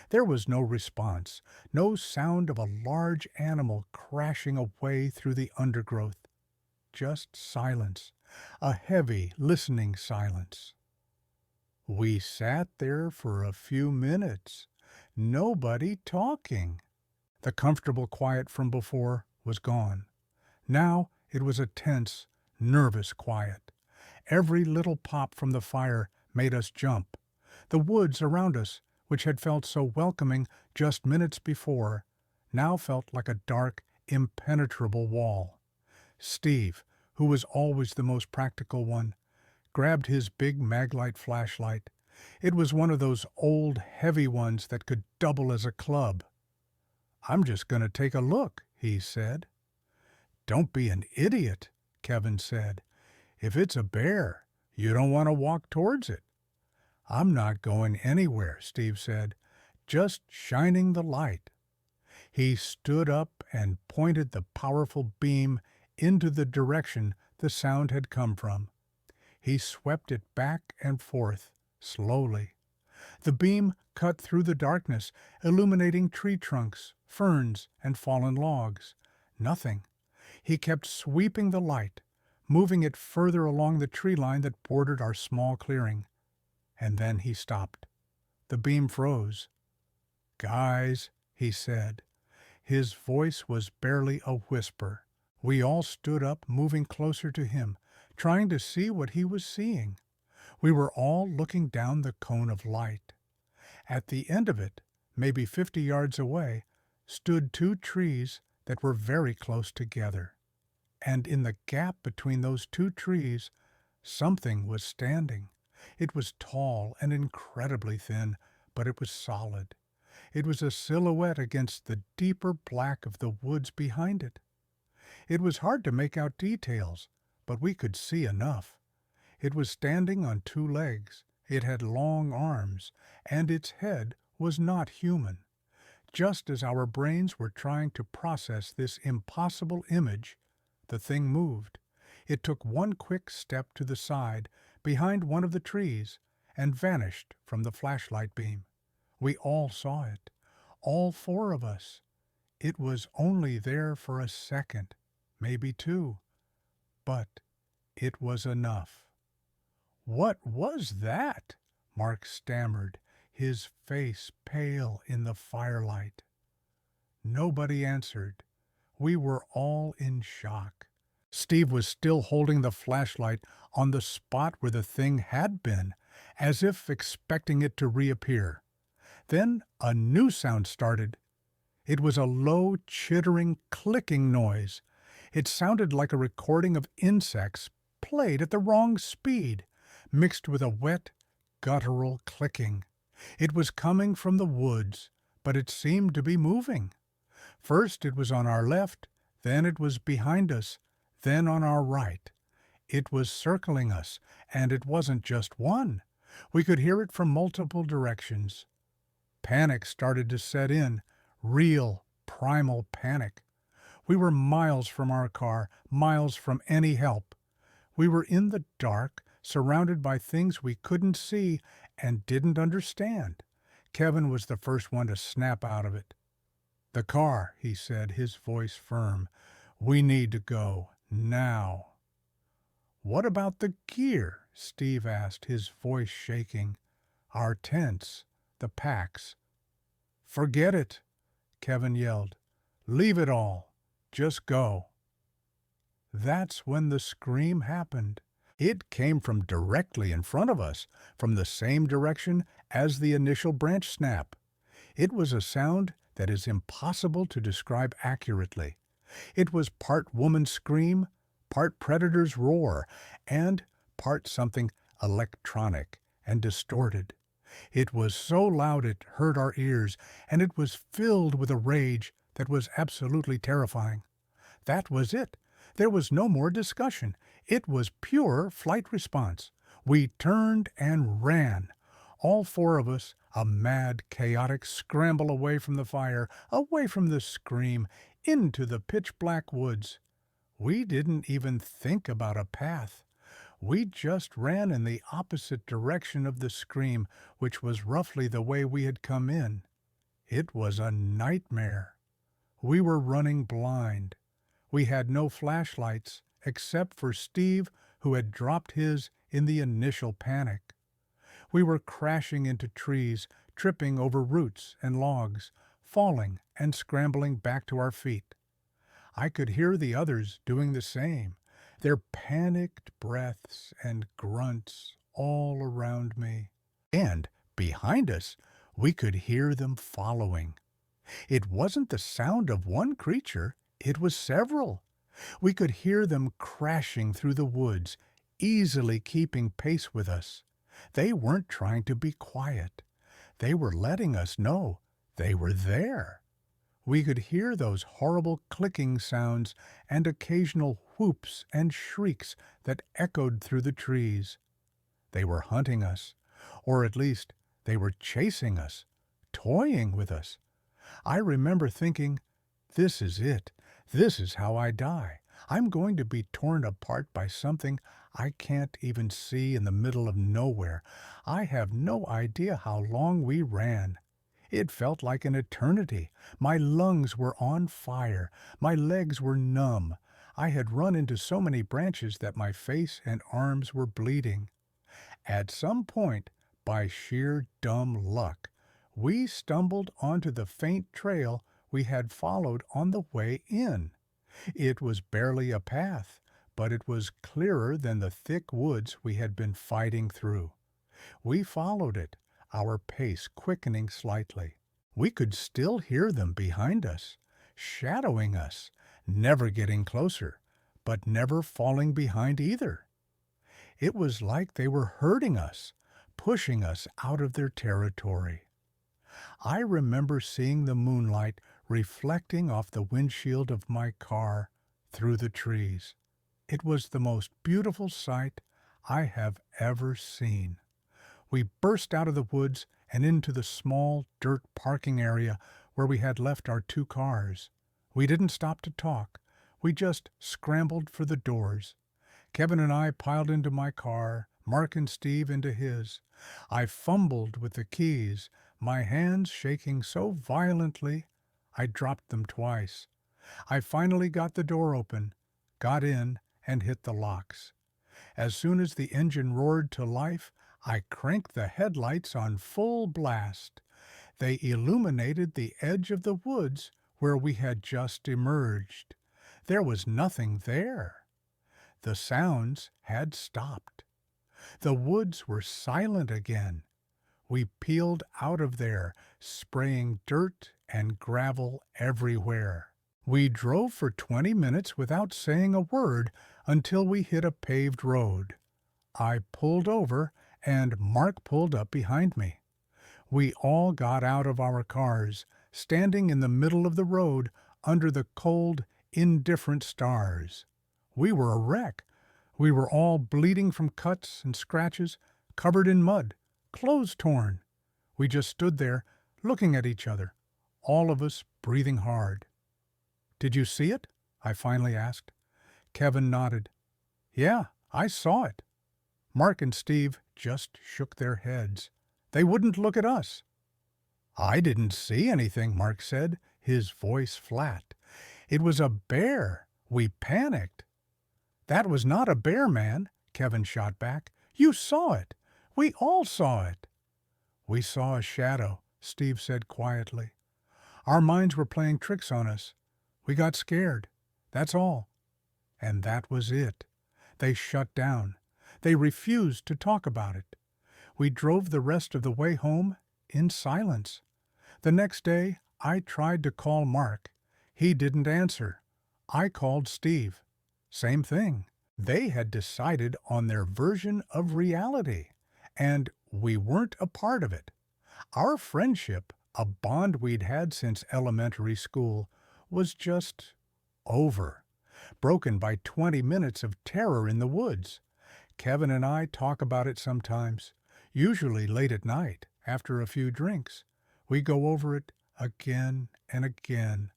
There was no response, no sound of a large animal crashing away through the undergrowth. Just silence, a heavy, listening silence. We sat there for a few minutes, nobody talking. The comfortable quiet from before was gone. Now it was a tense, nervous quiet. Every little pop from the fire made us jump. The woods around us, which had felt so welcoming just minutes before, now felt like a dark, impenetrable wall. Steve, who was always the most practical one, grabbed his big Maglite flashlight. It was one of those old, heavy ones that could double as a club. "I'm just going to take a look," he said. "Don't be an idiot," Kevin said. "If it's a bear, you don't want to walk towards it." "I'm not going anywhere," Steve said, "just shining the light." He stood up and pointed the powerful beam into the direction the sound had come from. He swept it back and forth, slowly. The beam cut through the darkness, illuminating tree trunks, ferns, and fallen logs. Nothing. He kept sweeping the light, moving it further along the tree line that bordered our small clearing. And then he stopped. The beam froze. "Guys," he said. His voice was barely a whisper. We all stood up, moving closer to him, trying to see what he was seeing. We were all looking down the cone of light. At the end of it, maybe 50 yards away, stood 2 trees that were very close together. And in the gap between those 2 trees, something was standing. It was tall and incredibly thin, but it was solid. It was a silhouette against the deeper black of the woods behind it. It was hard to make out details, but we could see enough. It was standing on 2 legs, it had long arms, and its head was not human. Just as our brains were trying to process this impossible image, the thing moved. It took one quick step to the side, behind one of the trees, and vanished from the flashlight beam. We all saw it, all four of us. It was only there for a second, maybe two, but it was enough. "What was that?" Mark stammered, his face pale in the firelight. Nobody answered. We were all in shock. Steve was still holding the flashlight on the spot where the thing had been, as if expecting it to reappear. Then a new sound started. It was a low, chittering, clicking noise. It sounded like a recording of insects played at the wrong speed, mixed with a wet, guttural clicking. It was coming from the woods, but it seemed to be moving. First it was on our left, then it was behind us, then on our right. It was circling us, and it wasn't just one. We could hear it from multiple directions. Panic started to set in, real, primal panic. We were miles from our car, miles from any help. We were in the dark, surrounded by things we couldn't see and didn't understand. Kevin was the first one to snap out of it. "The car," he said, his voice firm. "We need to go, now." "What about the gear?" Steve asked, his voice shaking. "Our tents, the packs." "Forget it," Kevin yelled. "Leave it all. Just go." That's when the scream happened. It came from directly in front of us, from the same direction as the initial branch snap. It was a sound that is impossible to describe accurately. It was part woman's scream, part predator's roar, and part something electronic and distorted. It was so loud it hurt our ears, and it was filled with a rage that was absolutely terrifying. That was it. There was no more discussion. It was pure flight response. We turned and ran. All four of us, a mad, chaotic scramble away from the fire, away from the scream, into the pitch-black woods. We didn't even think about a path. We just ran in the opposite direction of the scream, which was roughly the way we had come in. It was a nightmare. We were running blind. We had no flashlights, except for Steve, who had dropped his in the initial panic. We were crashing into trees, tripping over roots and logs, falling and scrambling back to our feet. I could hear the others doing the same, their panicked breaths and grunts all around me. And behind us, we could hear them following. It wasn't the sound of one creature, it was several. We could hear them crashing through the woods, easily keeping pace with us. They weren't trying to be quiet. They were letting us know they were there. We could hear those horrible clicking sounds and occasional whoops and shrieks that echoed through the trees. They were hunting us, or at least they were chasing us, toying with us. I remember thinking, this is it. This is how I die. I'm going to be torn apart by something I can't even see in the middle of nowhere. I have no idea how long we ran. It felt like an eternity. My lungs were on fire. My legs were numb. I had run into so many branches that my face and arms were bleeding. At some point, by sheer dumb luck, we stumbled onto the faint trail we had followed on the way in. It was barely a path, but it was clearer than the thick woods we had been fighting through. We followed it, our pace quickening slightly. We could still hear them behind us, shadowing us, never getting closer, but never falling behind either. It was like they were herding us, pushing us out of their territory. I remember seeing the moonlight reflecting off the windshield of my car through the trees. It was the most beautiful sight I have ever seen. We burst out of the woods and into the small dirt parking area where we had left our 2 cars. We didn't stop to talk. We just scrambled for the doors. Kevin and I piled into my car, Mark and Steve into his. I fumbled with the keys, my hands shaking so violently I dropped them twice. I finally got the door open, got in, and hit the locks. As soon as the engine roared to life, I cranked the headlights on full blast. They illuminated the edge of the woods where we had just emerged. There was nothing there. The sounds had stopped. The woods were silent again. We peeled out of there, spraying dirt and gravel everywhere. We drove for 20 minutes without saying a word until we hit a paved road. I pulled over and Mark pulled up behind me. We all got out of our cars, standing in the middle of the road under the cold, indifferent stars. We were a wreck. We were all bleeding from cuts and scratches, covered in mud, clothes torn. We just stood there, looking at each other, all of us breathing hard. "Did you see it?" I finally asked. Kevin nodded. "Yeah, I saw it." Mark and Steve just shook their heads. They wouldn't look at us. "I didn't see anything," Mark said, his voice flat. "It was a bear. We panicked." "That was not a bear, man," Kevin shot back. "You saw it. We all saw it." "We saw a shadow," Steve said quietly. "Our minds were playing tricks on us. We got scared. That's all." And that was it. They shut down. They refused to talk about it. We drove the rest of the way home in silence. The next day, I tried to call Mark. He didn't answer. I called Steve. Same thing. They had decided on their version of reality, and we weren't a part of it. Our friendship, a bond we'd had since elementary school, was just over, broken by 20 minutes of terror in the woods. Kevin and I talk about it sometimes, usually late at night, after a few drinks. We go over it again and again.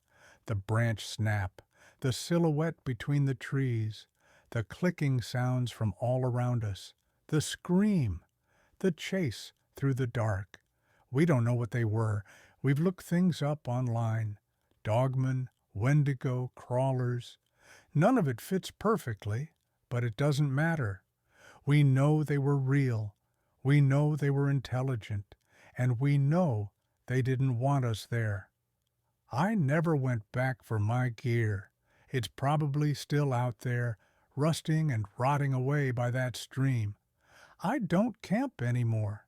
The branch snap, the silhouette between the trees, the clicking sounds from all around us, the scream, the chase through the dark. We don't know what they were. We've looked things up online. Dogman, Wendigo, crawlers. None of it fits perfectly, but it doesn't matter. We know they were real. We know they were intelligent. And we know they didn't want us there. I never went back for my gear. It's probably still out there, rusting and rotting away by that stream. I don't camp anymore.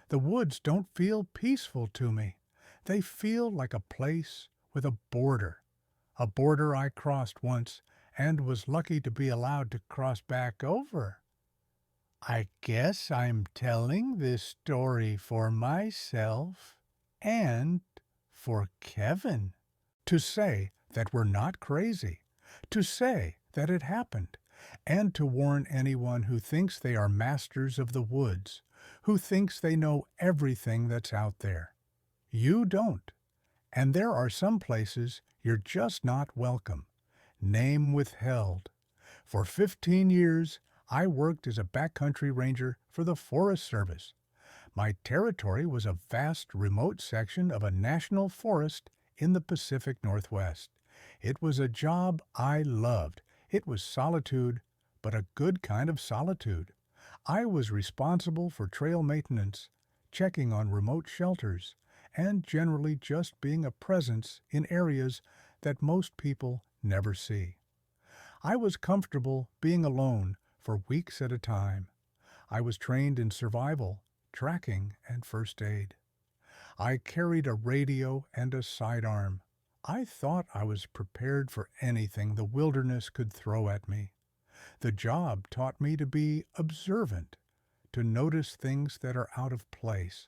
The woods don't feel peaceful to me. They feel like a place with a border I crossed once and was lucky to be allowed to cross back over. I guess I'm telling this story for myself and for Kevin. To say that we're not crazy, to say that it happened, and to warn anyone who thinks they are masters of the woods, who thinks they know everything that's out there. You don't. And there are some places you're just not welcome. Name withheld. For 15 years, I worked as a backcountry ranger for the Forest Service. My territory was a vast remote section of a national forest in the Pacific Northwest. It was a job I loved. It was solitude, but a good kind of solitude. I was responsible for trail maintenance, checking on remote shelters, and generally just being a presence in areas that most people never see. I was comfortable being alone for weeks at a time. I was trained in survival, tracking, and first aid. I carried a radio and a sidearm. I thought I was prepared for anything the wilderness could throw at me. The job taught me to be observant, to notice things that are out of place.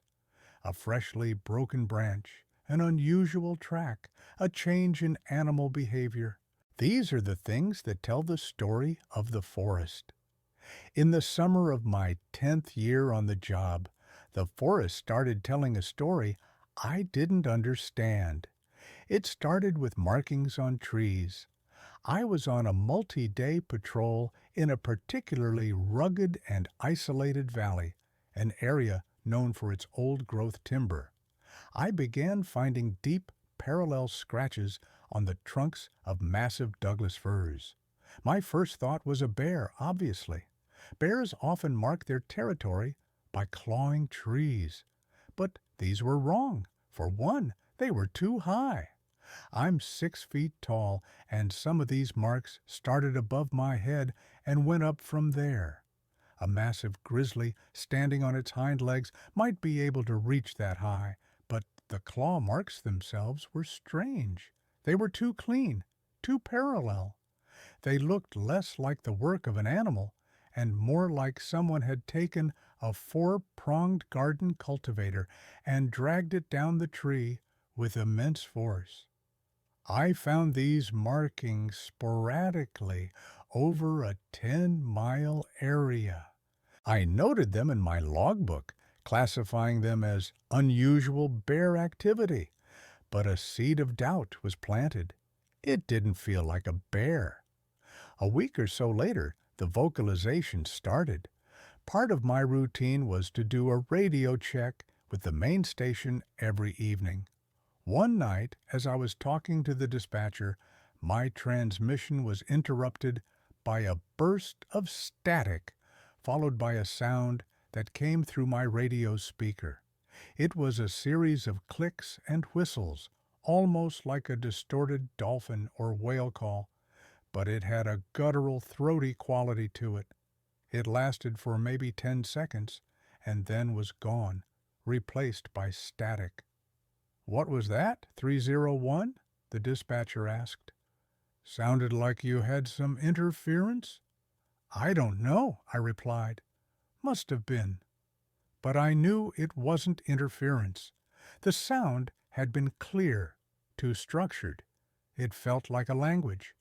A freshly broken branch, an unusual track, a change in animal behavior. These are the things that tell the story of the forest. In the summer of my 10th year on the job, the forest started telling a story I didn't understand. It started with markings on trees. I was on a multi-day patrol in a particularly rugged and isolated valley, an area known for its old-growth timber. I began finding deep, parallel scratches on the trunks of massive Douglas firs. My first thought was a bear, obviously. Bears often mark their territory by clawing trees. But these were wrong. For one, they were too high. I'm 6 feet tall, and some of these marks started above my head and went up from there. A massive grizzly standing on its hind legs might be able to reach that high, but the claw marks themselves were strange. They were too clean, too parallel. They looked less like the work of an animal and more like someone had taken a four-pronged garden cultivator and dragged it down the tree with immense force. I found these markings sporadically over a 10-mile area. I noted them in my logbook, classifying them as unusual bear activity, but a seed of doubt was planted. It didn't feel like a bear. A week or so later, the vocalization started. Part of my routine was to do a radio check with the main station every evening. One night, as I was talking to the dispatcher, my transmission was interrupted by a burst of static, followed by a sound that came through my radio speaker. It was a series of clicks and whistles, almost like a distorted dolphin or whale call, but it had a guttural, throaty quality to it. It lasted for maybe 10 seconds and then was gone, replaced by static. "What was that, 301?" the dispatcher asked. "Sounded like you had some interference?" "I don't know," I replied. "Must have been." But I knew it wasn't interference. The sound had been clear, too structured. It felt like a language.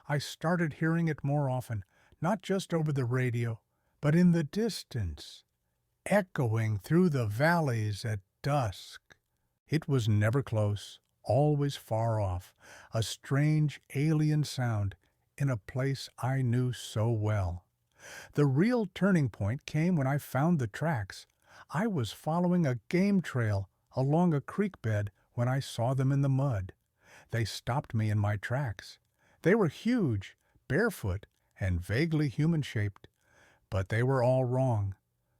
I started hearing it more often, not just over the radio, but in the distance, echoing through the valleys at dusk. It was never close, always far off, a strange alien sound in a place I knew so well. The real turning point came when I found the tracks. I was following a game trail along a creek bed when I saw them in the mud. They stopped me in my tracks. They were huge, barefoot, and vaguely human-shaped, but they were all wrong.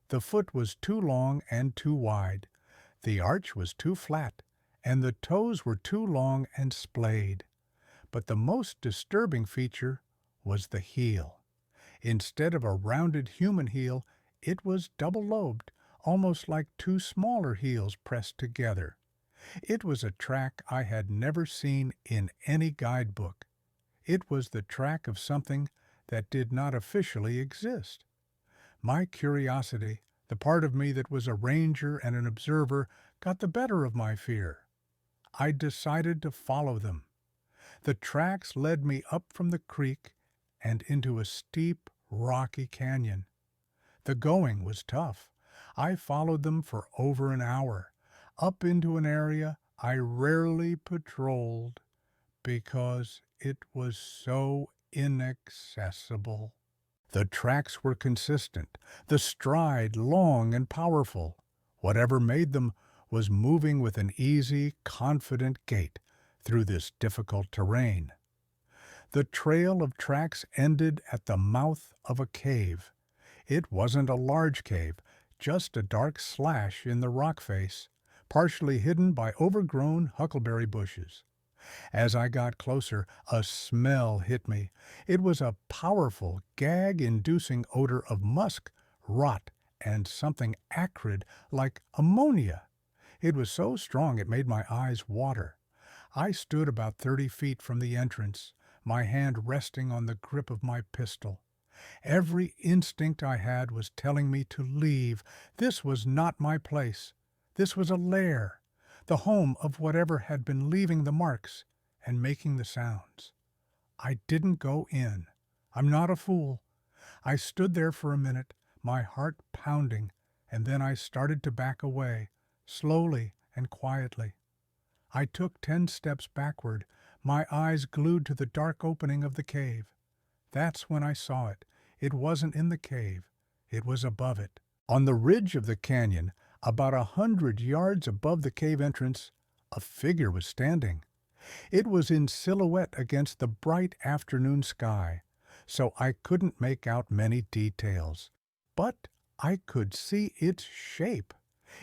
The foot was too long and too wide. The arch was too flat, and the toes were too long and splayed. But the most disturbing feature was the heel. Instead of a rounded human heel, it was double-lobed, almost like two smaller heels pressed together. It was a track I had never seen in any guidebook. It was the track of something that did not officially exist. My curiosity, the part of me that was a ranger and an observer, got the better of my fear. I decided to follow them. The tracks led me up from the creek and into a steep, rocky canyon. The going was tough. I followed them for over an hour, up into an area I rarely patrolled because it was so inaccessible. The tracks were consistent, the stride long and powerful. Whatever made them was moving with an easy, confident gait through this difficult terrain. The trail of tracks ended at the mouth of a cave. It wasn't a large cave, just a dark slash in the rock face, partially hidden by overgrown huckleberry bushes. As I got closer, a smell hit me. It was a powerful, gag-inducing odor of musk, rot, and something acrid like ammonia. It was so strong it made my eyes water. I stood about 30 feet from the entrance, my hand resting on the grip of my pistol. Every instinct I had was telling me to leave. This was not my place. This was a lair, the home of whatever had been leaving the marks and making the sounds. I didn't go in. I'm not a fool. I stood there for a minute, my heart pounding, and then I started to back away, slowly and quietly. I took 10 steps backward, my eyes glued to the dark opening of the cave. That's when I saw it. It wasn't in the cave. It was above it. On the ridge of the canyon, about 100 yards above the cave entrance, a figure was standing. It was in silhouette against the bright afternoon sky, so I couldn't make out many details. But I could see its shape.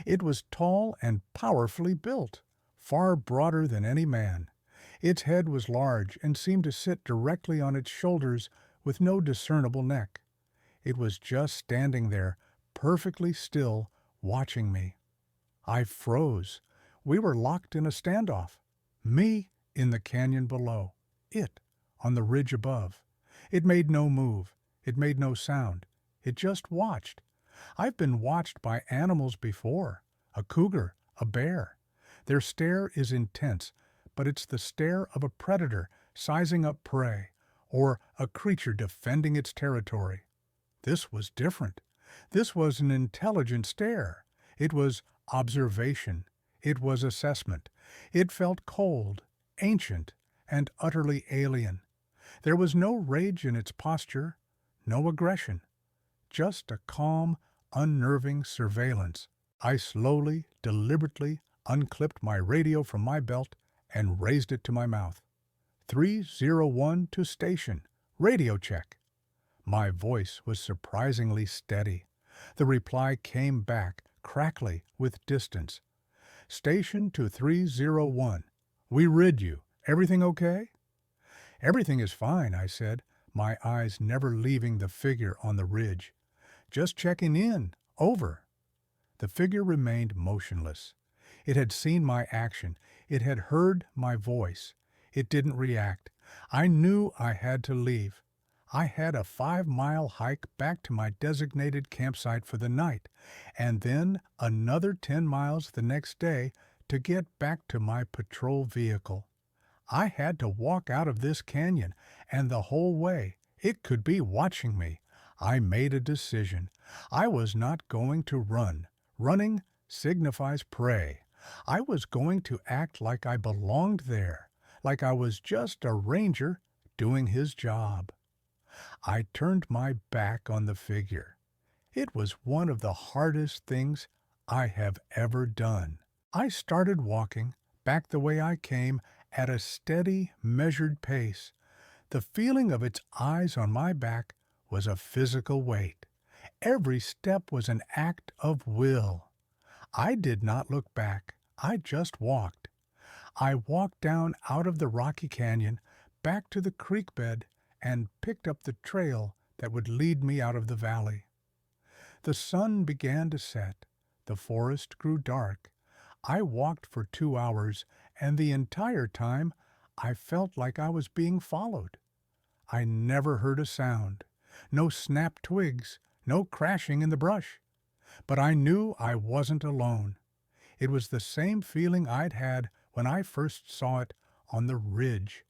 It was tall and powerfully built, far broader than any man. Its head was large and seemed to sit directly on its shoulders with no discernible neck. It was just standing there, perfectly still, watching me. I froze. We were locked in a standoff. Me in the canyon below. It on the ridge above. It made no move. It made no sound. It just watched. I've been watched by animals before. A cougar, a bear. Their stare is intense, but it's the stare of a predator sizing up prey, or a creature defending its territory. This was different. This was an intelligent stare. It was observation. It was assessment. It felt cold, ancient, and utterly alien. There was no rage in its posture, no aggression, just a calm, unnerving surveillance. I slowly, deliberately unclipped my radio from my belt and raised it to my mouth. 301 to station. Radio check. My voice was surprisingly steady. The reply came back, crackly, with distance. Station to 301. We rid you. Everything okay? Everything is fine, I said, my eyes never leaving the figure on the ridge. Just checking in. Over. The figure remained motionless. It had seen my action. It had heard my voice. It didn't react. I knew I had to leave. I had a 5-mile hike back to my designated campsite for the night, and then another 10 miles the next day to get back to my patrol vehicle. I had to walk out of this canyon, and the whole way it could be watching me. I made a decision. I was not going to run. Running signifies prey. I was going to act like I belonged there, like I was just a ranger doing his job. I turned my back on the figure. It was one of the hardest things I have ever done. I started walking back the way I came at a steady, measured pace. The feeling of its eyes on my back was a physical weight. Every step was an act of will. I did not look back. I just walked. I walked down out of the rocky canyon, back to the creek bed, and picked up the trail that would lead me out of the valley. The sun began to set. The forest grew dark. I walked for 2 hours, and the entire time I felt like I was being followed. I never heard a sound. No snapped twigs, no crashing in the brush. But I knew I wasn't alone. It was the same feeling I'd had when I first saw it on the ridge.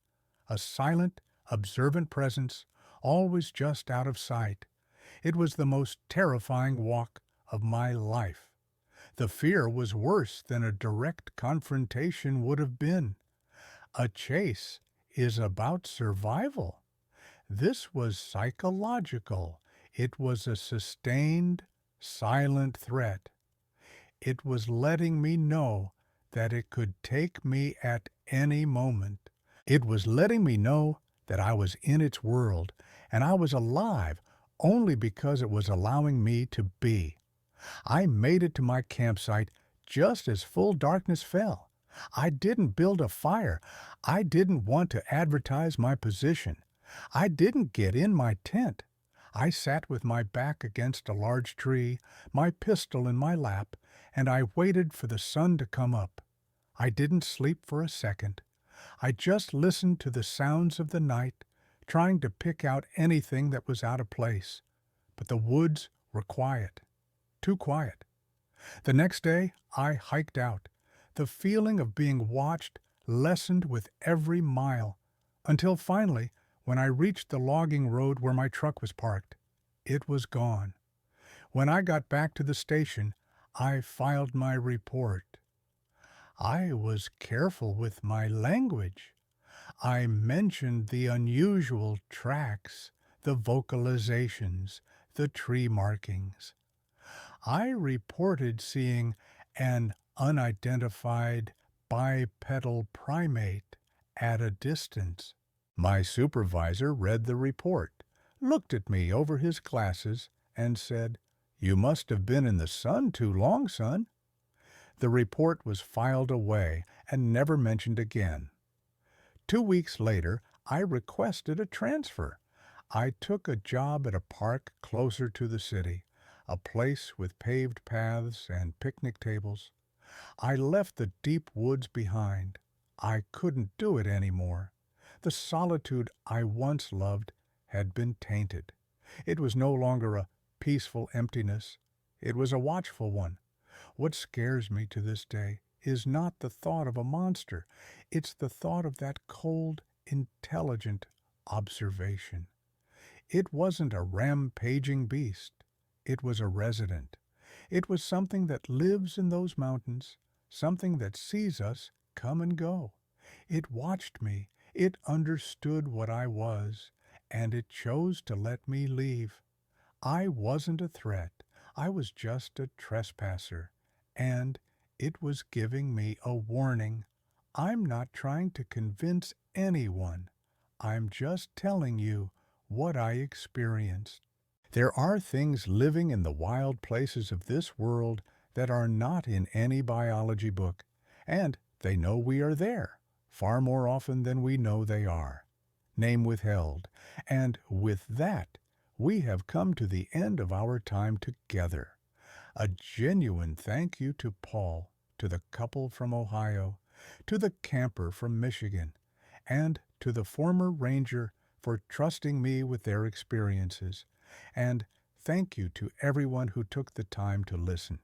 A silent, observant presence, always just out of sight. It was the most terrifying walk of my life. The fear was worse than a direct confrontation would have been. A chase is about survival. This was psychological. It was a sustained, silent threat. It was letting me know that it could take me at any moment. It was letting me know that I was in its world, and I was alive only because it was allowing me to be. I made it to my campsite just as full darkness fell. I didn't build a fire. I didn't want to advertise my position. I didn't get in my tent. I sat with my back against a large tree, my pistol in my lap, and I waited for the sun to come up. I didn't sleep for a second. I just listened to the sounds of the night, trying to pick out anything that was out of place. But the woods were quiet. Too quiet. The next day, I hiked out. The feeling of being watched lessened with every mile, until finally, when I reached the logging road where my truck was parked, it was gone. When I got back to the station, I filed my report. I was careful with my language. I mentioned the unusual tracks, the vocalizations, the tree markings. I reported seeing an unidentified bipedal primate at a distance. My supervisor read the report, looked at me over his glasses, and said, "You must have been in the sun too long, son." The report was filed away and never mentioned again. 2 weeks later, I requested a transfer. I took a job at a park closer to the city, a place with paved paths and picnic tables. I left the deep woods behind. I couldn't do it anymore. The solitude I once loved had been tainted. It was no longer a peaceful emptiness. It was a watchful one. What scares me to this day is not the thought of a monster. It's the thought of that cold, intelligent observation. It wasn't a rampaging beast. It was a resident. It was something that lives in those mountains, something that sees us come and go. It watched me. It understood what I was, and it chose to let me leave. I wasn't a threat. I was just a trespasser, and it was giving me a warning. I'm not trying to convince anyone. I'm just telling you what I experienced. There are things living in the wild places of this world that are not in any biology book, and they know we are there far more often than we know they are. Name withheld. And with that, we have come to the end of our time together. A genuine thank you to Paul, to the couple from Ohio, to the camper from Michigan, and to the former ranger for trusting me with their experiences. And thank you to everyone who took the time to listen.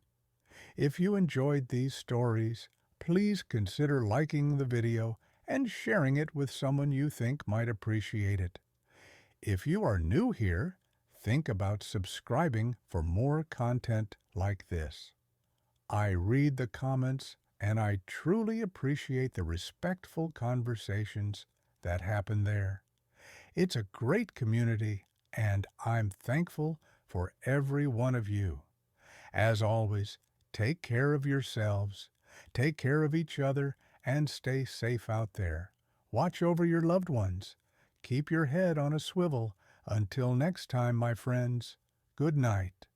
If you enjoyed these stories, please consider liking the video and sharing it with someone you think might appreciate it. If you are new here, think about subscribing for more content like this. I read the comments and I truly appreciate the respectful conversations that happen there. It's a great community and I'm thankful for every one of you. As always, take care of yourselves, take care of each other, and stay safe out there. Watch over your loved ones. Keep your head on a swivel. Until next time, my friends, good night.